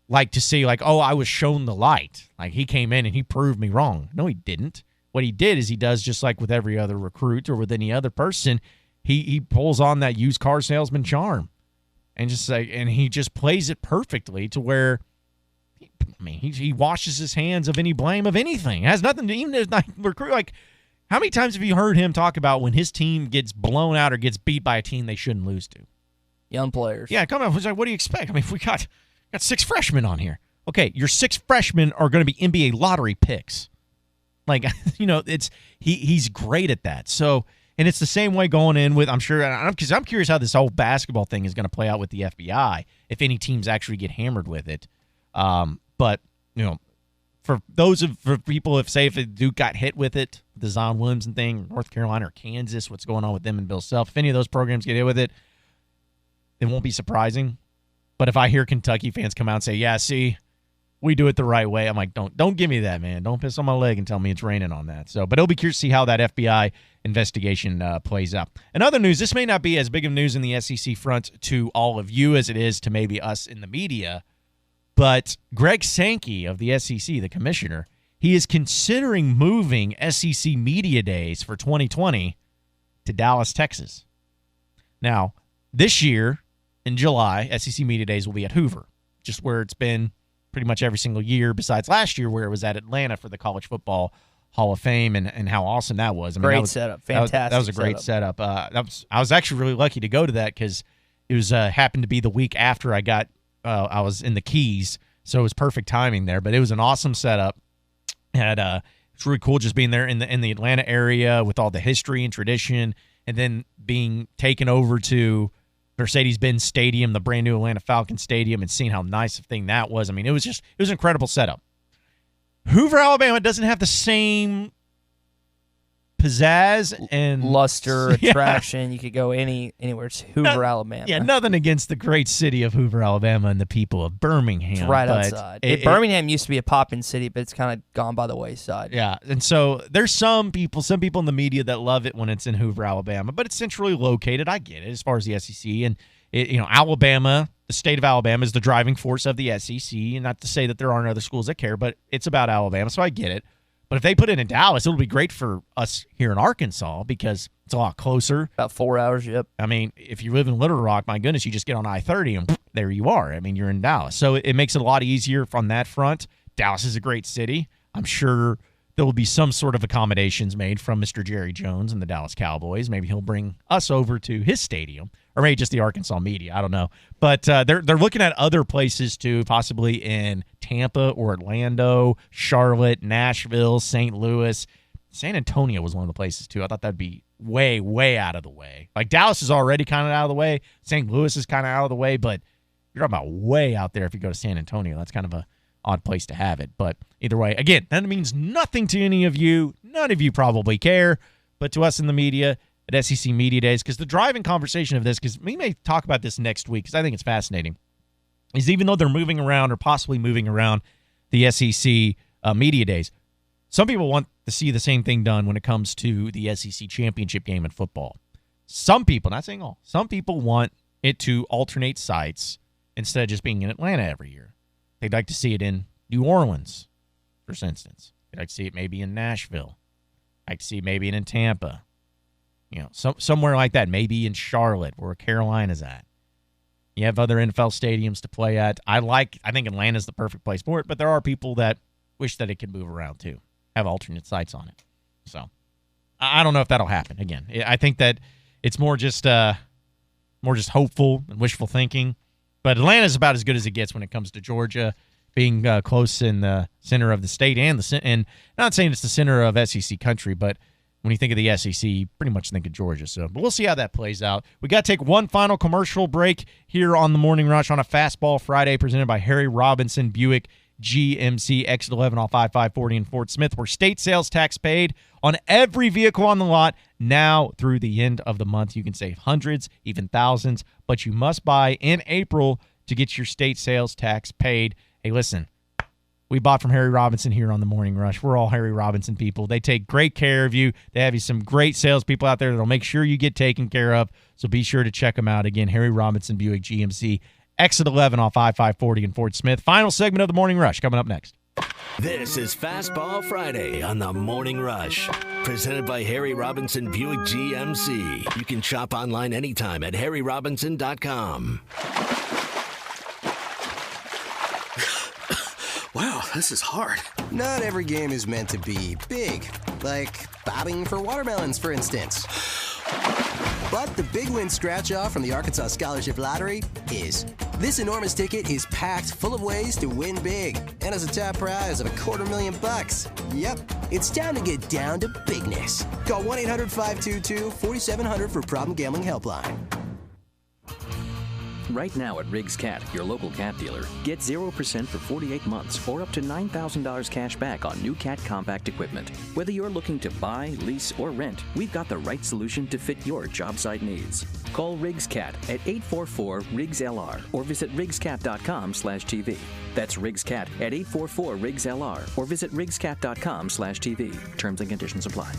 like to say, like, oh, I was shown the light. Like, he came in and he proved me wrong. No, he didn't. What he did is he does just like with every other recruit or with any other person, he pulls on that used car salesman charm and he just plays it perfectly to where, I mean, he washes his hands of any blame of anything. It has nothing to even as not recruit. Like, how many times have you heard him talk about when his team gets blown out or gets beat by a team they shouldn't lose to? Young players. Yeah, come on. Like, what do you expect? I mean, if we got 6 freshmen on here. Okay, your 6 freshmen are going to be NBA lottery picks. Like, you know, he's great at that. So, and it's the same way going in with, I'm sure, because I'm curious how this whole basketball thing is going to play out with the FBI, if any teams actually get hammered with it. But, you know, for people, if Duke got hit with it, the Zion Williamson thing, North Carolina or Kansas, what's going on with them and Bill Self, if any of those programs get hit with it, it won't be surprising. But if I hear Kentucky fans come out and say, yeah, see, we do it the right way, I'm like, don't give me that, man. Don't piss on my leg and tell me it's raining on that. So, but it'll be curious to see how that FBI investigation plays out. In other news, this may not be as big of news in the SEC front to all of you as it is to maybe us in the media, but Greg Sankey of the SEC, the commissioner, he is considering moving SEC Media Days for 2020 to Dallas, Texas. Now, this year, in July, SEC Media Days will be at Hoover, just where it's been pretty much every single year besides last year where it was at Atlanta for the College Football Hall of Fame and how awesome that was. I mean, Great setup. Fantastic That was a great setup. I was actually really lucky to go to that because it was happened to be the week after I was in the Keys, so it was perfect timing there. But it was an awesome setup. It's really cool just being there in the Atlanta area with all the history and tradition, and then being taken over to Mercedes-Benz Stadium, the brand new Atlanta Falcons Stadium, and seeing how nice a thing that was. I mean, it was an incredible setup. Hoover, Alabama doesn't have the same pizzazz and luster, attraction. You could go anywhere. It's Hoover, Alabama. Yeah, nothing against the great city of Hoover, Alabama, and the people of Birmingham. It's right outside. Birmingham used to be a poppin' city, but it's kind of gone by the wayside. Yeah, and so there's some people in the media that love it when it's in Hoover, Alabama, but it's centrally located. I get it as far as the SEC and Alabama. The state of Alabama is the driving force of the SEC, and not to say that there aren't other schools that care, but it's about Alabama, so I get it. But if they put it in Dallas, it'll be great for us here in Arkansas because it's a lot closer. About 4 hours, yep. I mean, if you live in Little Rock, my goodness, you just get on I-30 and there you are. I mean, you're in Dallas. So it makes it a lot easier on that front. Dallas is a great city. I'm sure there will be some sort of accommodations made from Mr. Jerry Jones and the Dallas Cowboys. Maybe he'll bring us over to his stadium, or maybe just the Arkansas media. I don't know. But they're looking at other places too, possibly in Tampa or Orlando, Charlotte, Nashville, St. Louis. San Antonio was one of the places too. I thought that'd be way, way out of the way. Like Dallas is already kind of out of the way. St. Louis is kind of out of the way, but you're talking about way out there if you go to San Antonio. That's kind of a odd place to have it. But either way, again, that means nothing to any of you. None of you probably care, but to us in the media at SEC Media Days, because the driving conversation of this, because we may talk about this next week, because I think it's fascinating, is even though they're moving around or possibly moving around the SEC Media Days, some people want to see the same thing done when it comes to the SEC championship game in football. Some people, not saying all, some people want it to alternate sites instead of just being in Atlanta every year. They'd like to see it in New Orleans, for instance. They'd like to see it maybe in Nashville. I'd like to see it maybe in Tampa. Somewhere like that. Maybe in Charlotte, where Carolina's at. You have other NFL stadiums to play at. I think Atlanta's the perfect place for it, but there are people that wish that it could move around too, have alternate sites on it. So I don't know if that'll happen. Again, I think that it's more just hopeful and wishful thinking. But Atlanta's about as good as it gets when it comes to Georgia being close in the center of the state and not saying it's the center of SEC country, but when you think of the SEC, you pretty much think of Georgia. So, but we'll see how that plays out. We got to take one final commercial break here on the Morning Rush on a Fastball Friday presented by Harry Robinson Buick GMC Exit 11 off I-540 in Fort Smith, where state sales tax paid on every vehicle on the lot now through the end of the month. You can save hundreds, even thousands, but you must buy in April to get your state sales tax paid. Hey, listen, we bought from Harry Robinson here on the Morning Rush. We're all Harry Robinson people. They take great care of you. They have you some great salespeople out there that'll make sure you get taken care of, so be sure to check them out. Again, Harry Robinson Buick GMC Exit 11 off I-540 in Fort Smith. Final segment of the Morning Rush coming up next. This is Fastball Friday on the Morning Rush, presented by Harry Robinson Buick GMC. You can shop online anytime at harryrobinson.com. Wow, this is hard. Not every game is meant to be big, like bobbing for watermelons, for instance. But the Big Win Scratch-Off from the Arkansas Scholarship Lottery is. This enormous ticket is packed full of ways to win big, and has a top prize of $250,000. Yep, it's time to get down to bigness. Call 1-800-522-4700 for Problem Gambling Helpline. Right now at Riggs Cat, your local cat dealer, get 0% for 48 months or up to $9,000 cash back on new cat compact equipment. Whether you're looking to buy, lease, or rent, we've got the right solution to fit your job site needs. Call Riggs Cat at 844-RIGGS-LR or visit riggscat.com/TV. That's Riggs Cat at 844-RIGGS-LR or visit riggscat.com/TV. Terms and conditions apply.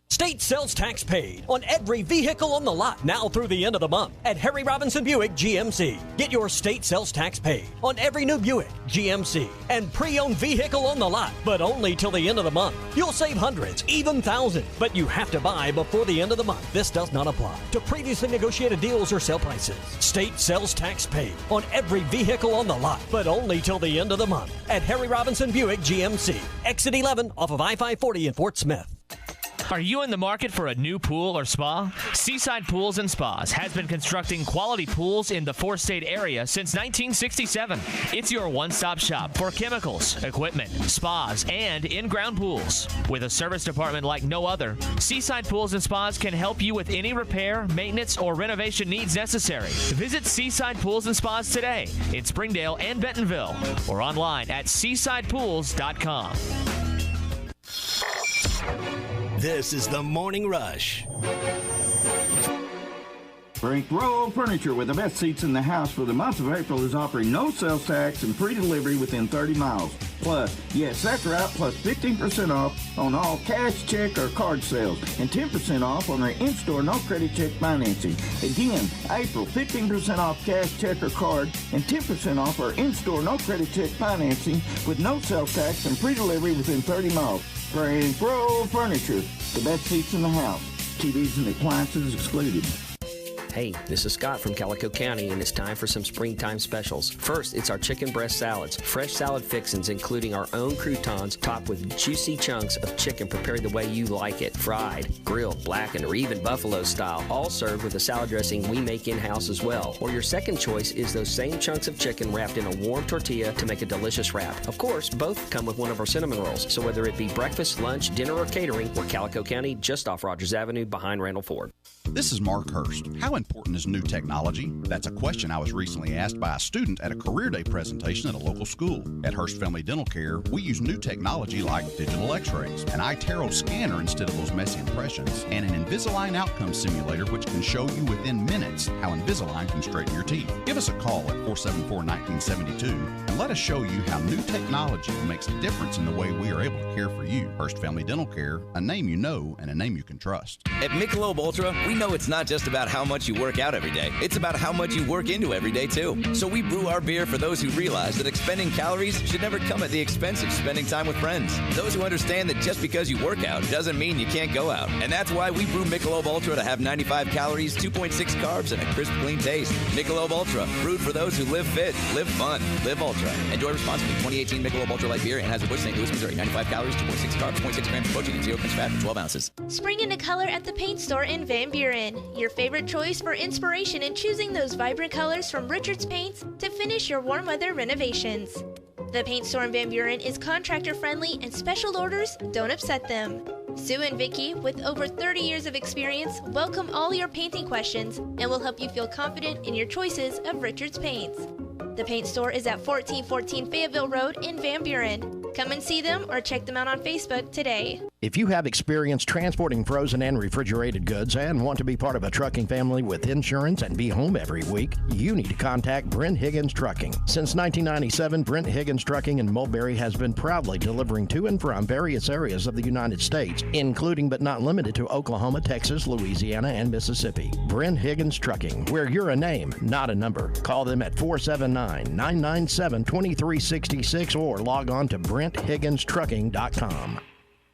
State State sales tax paid on every vehicle on the lot now through the end of the month at Harry Robinson Buick GMC. Get your state sales tax paid on every new Buick, GMC, and pre-owned vehicle on the lot, but only till the end of the month. You'll save hundreds, even thousands, but you have to buy before the end of the month. This does not apply to previously negotiated deals or sale prices. State sales tax paid on every vehicle on the lot, but only till the end of the month at Harry Robinson Buick GMC. Exit 11 off of I-540 in Fort Smith. Are you in the market for a new pool or spa? Seaside Pools and Spas has been constructing quality pools in the four-state area since 1967. It's your one-stop shop for chemicals, equipment, spas, and in-ground pools. With a service department like no other, Seaside Pools and Spas can help you with any repair, maintenance, or renovation needs necessary. Visit Seaside Pools and Spas today in Springdale and Bentonville or online at seasidepools.com. This is the Morning Rush. Frank Roll Furniture, with the best seats in the house for the month of April, is offering no sales tax and free delivery within 30 miles. Plus, yes, that's right, plus 15% off on all cash, check, or card sales, and 10% off on our in-store no credit check financing. Again, April, 15% off cash, check, or card, and 10% off our in-store no credit check financing with no sales tax and free delivery within 30 miles. Frank Roll Furniture, the best seats in the house. TVs and appliances excluded. Hey, this is Scott from Calico County, and it's time for some springtime specials. First, it's our chicken breast salads. Fresh salad fixings, including our own croutons, topped with juicy chunks of chicken prepared the way you like it. Fried, grilled, blackened, or even buffalo style. All served with a salad dressing we make in-house as well. Or your second choice is those same chunks of chicken wrapped in a warm tortilla to make a delicious wrap. Of course, both come with one of our cinnamon rolls. So whether it be breakfast, lunch, dinner, or catering, we're Calico County, just off Rogers Avenue behind Randall Ford. This is Mark Hurst. How important is new technology? That's a question I was recently asked by a student at a career day presentation at a local school. At Hurst Family Dental Care, we use new technology like digital x-rays, an iTero scanner instead of those messy impressions, and an Invisalign outcome simulator which can show you within minutes how Invisalign can straighten your teeth. Give us a call at 474-1972 and let us show you how new technology makes a difference in the way we are able to care for you. Hurst Family Dental Care, a name you know and a name you can trust. At Michelob Ultra, we know it's not just about how much you work out every day. It's about how much you work into every day, too. So we brew our beer for those who realize that expending calories should never come at the expense of spending time with friends. Those who understand that just because you work out doesn't mean you can't go out. And that's why we brew Michelob Ultra to have 95 calories, 2.6 carbs, and a crisp, clean taste. Michelob Ultra, brewed for those who live fit, live fun, live Ultra. Enjoy responsibly. 2018 Michelob Ultra Light Beer, Anheuser-Busch, St. Louis, Missouri. 95 calories, 2.6 carbs, 0.6 grams of protein, and 0 grams fat for 12 ounces. Spring into color at the Paint Store in Van Buren. Your favorite choice for inspiration in choosing those vibrant colors from Richards Paints to finish your warm weather renovations. The Paint Store in Van Buren is contractor friendly and special orders don't upset them. Sue and Vicky, with over 30 years of experience, welcome all your painting questions and will help you feel confident in your choices of Richards Paints. The Paint Store is at 1414 Fayetteville Road in Van Buren. Come and see them or check them out on Facebook today. If you have experience transporting frozen and refrigerated goods and want to be part of a trucking family with insurance and be home every week, you need to contact Brent Higgins Trucking. Since 1997, Brent Higgins Trucking in Mulberry has been proudly delivering to and from various areas of the United States, including but not limited to Oklahoma, Texas, Louisiana, and Mississippi. Brent Higgins Trucking, where you're a name, not a number. Call them at 479-997-2366 or log on to BrentHigginsTrucking.com.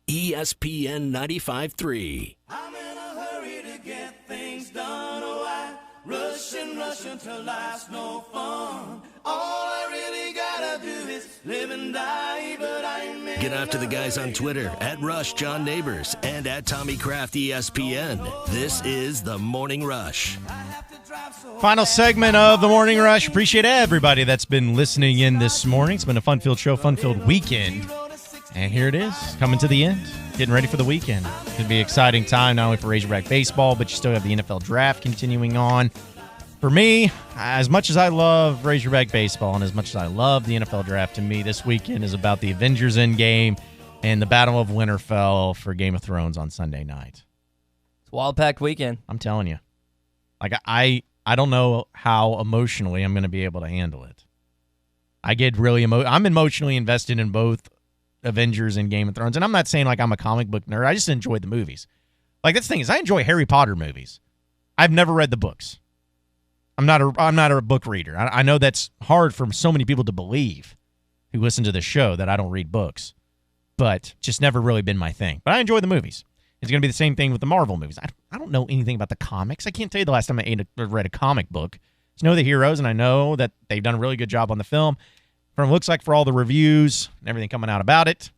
ESPN 95.3. I'm in a hurry to get things done. Oh, I rush until life's no fun. All I really gotta do is live and die, but I'm in. Get after the guys on Twitter at Rush John Neighbors and at Tommy Kraft ESPN. This is the Morning Rush. Final segment of the Morning Rush. Appreciate everybody that's been listening in this morning. It's been a fun-filled show, fun-filled weekend. And here it is, coming to the end, getting ready for the weekend. It's going to be an exciting time, not only for Razorback baseball, but you still have the NFL draft continuing on. For me, as much as I love Razorback baseball and as much as I love the NFL draft, to me, this weekend is about the Avengers Endgame and the Battle of Winterfell for Game of Thrones on Sunday night. It's a wild-packed weekend. I'm telling you. Like, I don't know how emotionally I'm going to be able to handle it. I get really I'm emotionally invested in both Avengers and Game of Thrones. And I'm not saying like I'm a comic book nerd. I just enjoy the movies. Like, that's the thing is I enjoy Harry Potter movies. I've never read the books. I'm not a book reader. I know that's hard for so many people to believe who listen to the show that I don't read books, but just never really been my thing. But I enjoy the movies. It's going to be the same thing with the Marvel movies. I don't know anything about the comics. I can't tell you the last time I read a comic book. I just know the heroes, and I know that they've done a really good job on the film. From it looks like for all the reviews and everything coming out about it,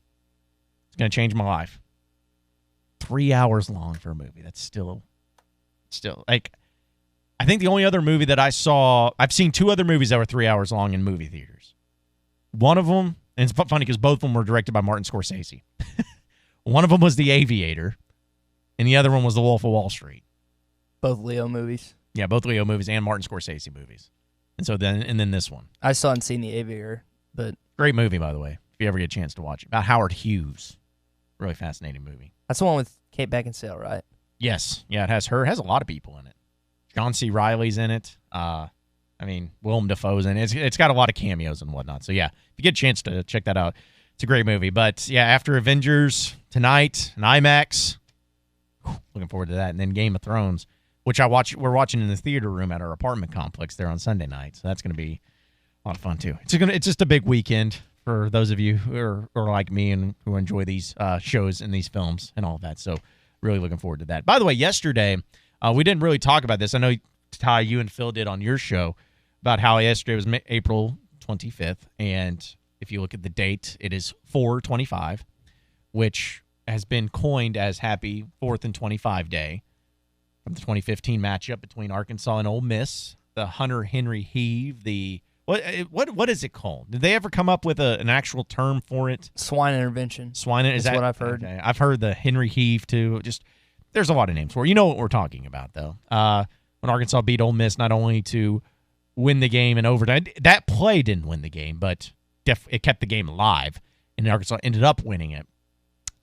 it's going to change my life. 3 hours long for a movie. That's still like, I think the only other movie that I've seen 2 other movies that were 3 hours long in movie theaters. One of them, and it's funny because both of them were directed by Martin Scorsese. One of them was The Aviator, and the other one was The Wolf of Wall Street. Both Leo movies. Yeah, both Leo movies and Martin Scorsese movies. And then this one. I still haven't seen The Aviator, but great movie, by the way, if you ever get a chance to watch it. About Howard Hughes. Really fascinating movie. That's the one with Kate Beckinsale, right? Yes. Yeah, it has her. It has a lot of people in it. John C. Reilly's in it. Willem Dafoe's in it. It's got a lot of cameos and whatnot. So, yeah, if you get a chance to check that out, it's a great movie. But, yeah, after Avengers tonight, an IMAX, looking forward to that. And then Game of Thrones, which we're watching in the theater room at our apartment complex there on Sunday night. So that's going to be a lot of fun, too. It's just a big weekend for those of you who are like me and who enjoy these shows and these films and all of that. So really looking forward to that. By the way, yesterday, we didn't really talk about this. I know, Ty, you and Phil did on your show about how yesterday was April 25th. And if you look at the date, it is 4/25, which has been coined as Happy 4th and 25 Day from the 2015 matchup between Arkansas and Ole Miss, the Hunter Henry Heave, what is it called? Did they ever come up with an actual term for it? Swine intervention. Is that what I've heard. Okay. I've heard the Henry Heave too. Just there's a lot of names for it. You know what we're talking about though. When Arkansas beat Ole Miss not only to win the game in overtime, that play didn't win the game, but it kept the game alive, and Arkansas ended up winning it,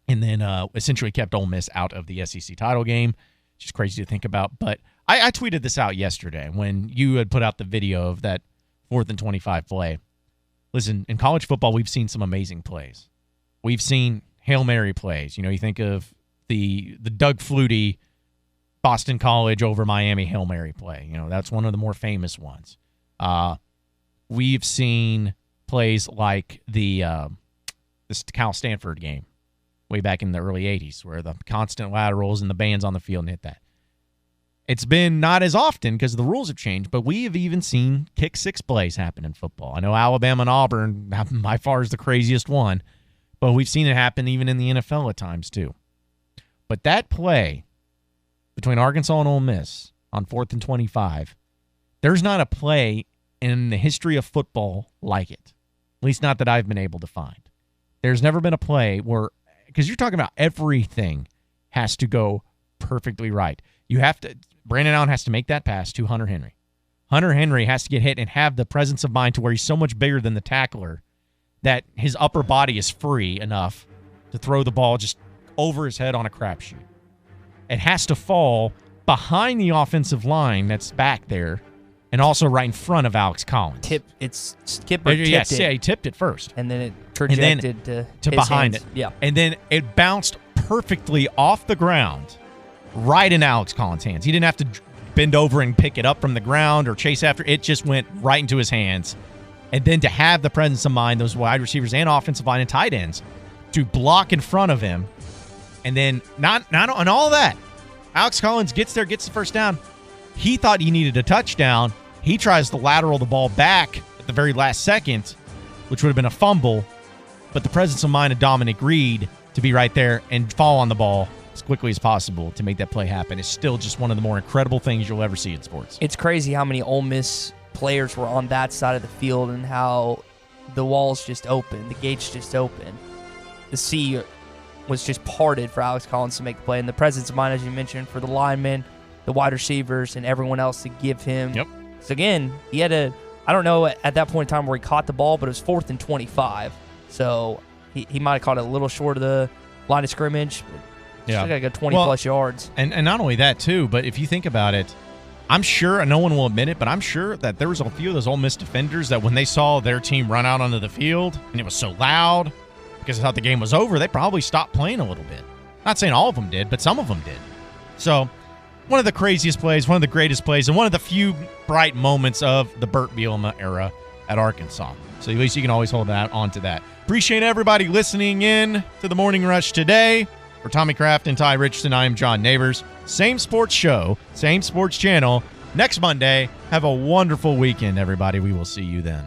and then essentially kept Ole Miss out of the SEC title game. Just crazy to think about. But I tweeted this out yesterday when you had put out the video of that 4th and 25 play. Listen, in college football, we've seen some amazing plays. We've seen Hail Mary plays. You know, you think of the Doug Flutie Boston College over Miami Hail Mary play. You know, that's one of the more famous ones. We've seen plays like this Cal Stanford game way back in the early 80s where the constant laterals and the bands on the field and hit that. It's been not as often because the rules have changed, but we have even seen kick six plays happen in football. I know Alabama and Auburn by far is the craziest one, but we've seen it happen even in the NFL at times too. But that play between Arkansas and Ole Miss on 4th and 25, there's not a play in the history of football like it, at least not that I've been able to find. There's never been a play where, because you're talking about everything has to go perfectly right. Brandon Allen has to make that pass to Hunter Henry. Hunter Henry has to get hit and have the presence of mind to where he's so much bigger than the tackler that his upper body is free enough to throw the ball just over his head on a crapshoot. It has to fall behind the offensive line that's back there and also right in front of Alex Collins. Skipper tipped it. Yeah, he tipped it first. And then it trajected to behind hands. it. Yeah. And then it bounced perfectly off the ground right in Alex Collins' hands. He didn't have to bend over and pick it up from the ground or chase after. It just went right into his hands. And then to have the presence of mind, those wide receivers and offensive line and tight ends to block in front of him. And then not on all that, Alex Collins gets there, gets the first down. He thought he needed a touchdown. He tries to lateral the ball back at the very last second, which would have been a fumble. But the presence of mind of Dominic Reed to be right there and fall on the ball as quickly as possible to make that play happen is still just one of the more incredible things you'll ever see in sports. It's crazy how many Ole Miss players were on that side of the field and how the walls just open, the gates just open. The sea was just parted for Alex Collins to make the play. And the presence of mind, as you mentioned, for the linemen, the wide receivers, and everyone else to give him. Yep. So again, he had I don't know at that point in time where he caught the ball, but it was 4th and 25. So he might have caught it a little short of the line of scrimmage. Yeah. Still got to go 20-plus yards. And not only that, too, but if you think about it, I'm sure, and no one will admit it, but I'm sure that there was a few of those Ole Miss defenders that when they saw their team run out onto the field and it was so loud because they thought the game was over, they probably stopped playing a little bit. Not saying all of them did, but some of them did. So one of the craziest plays, one of the greatest plays, and one of the few bright moments of the Burt Bielema era at Arkansas. So at least you can always hold that on to that. Appreciate everybody listening in to the Morning Rush today. For Tommy Kraft and Ty Richardson, I am John Neighbors. Same sports show, same sports channel. Next Monday, have a wonderful weekend, everybody. We will see you then.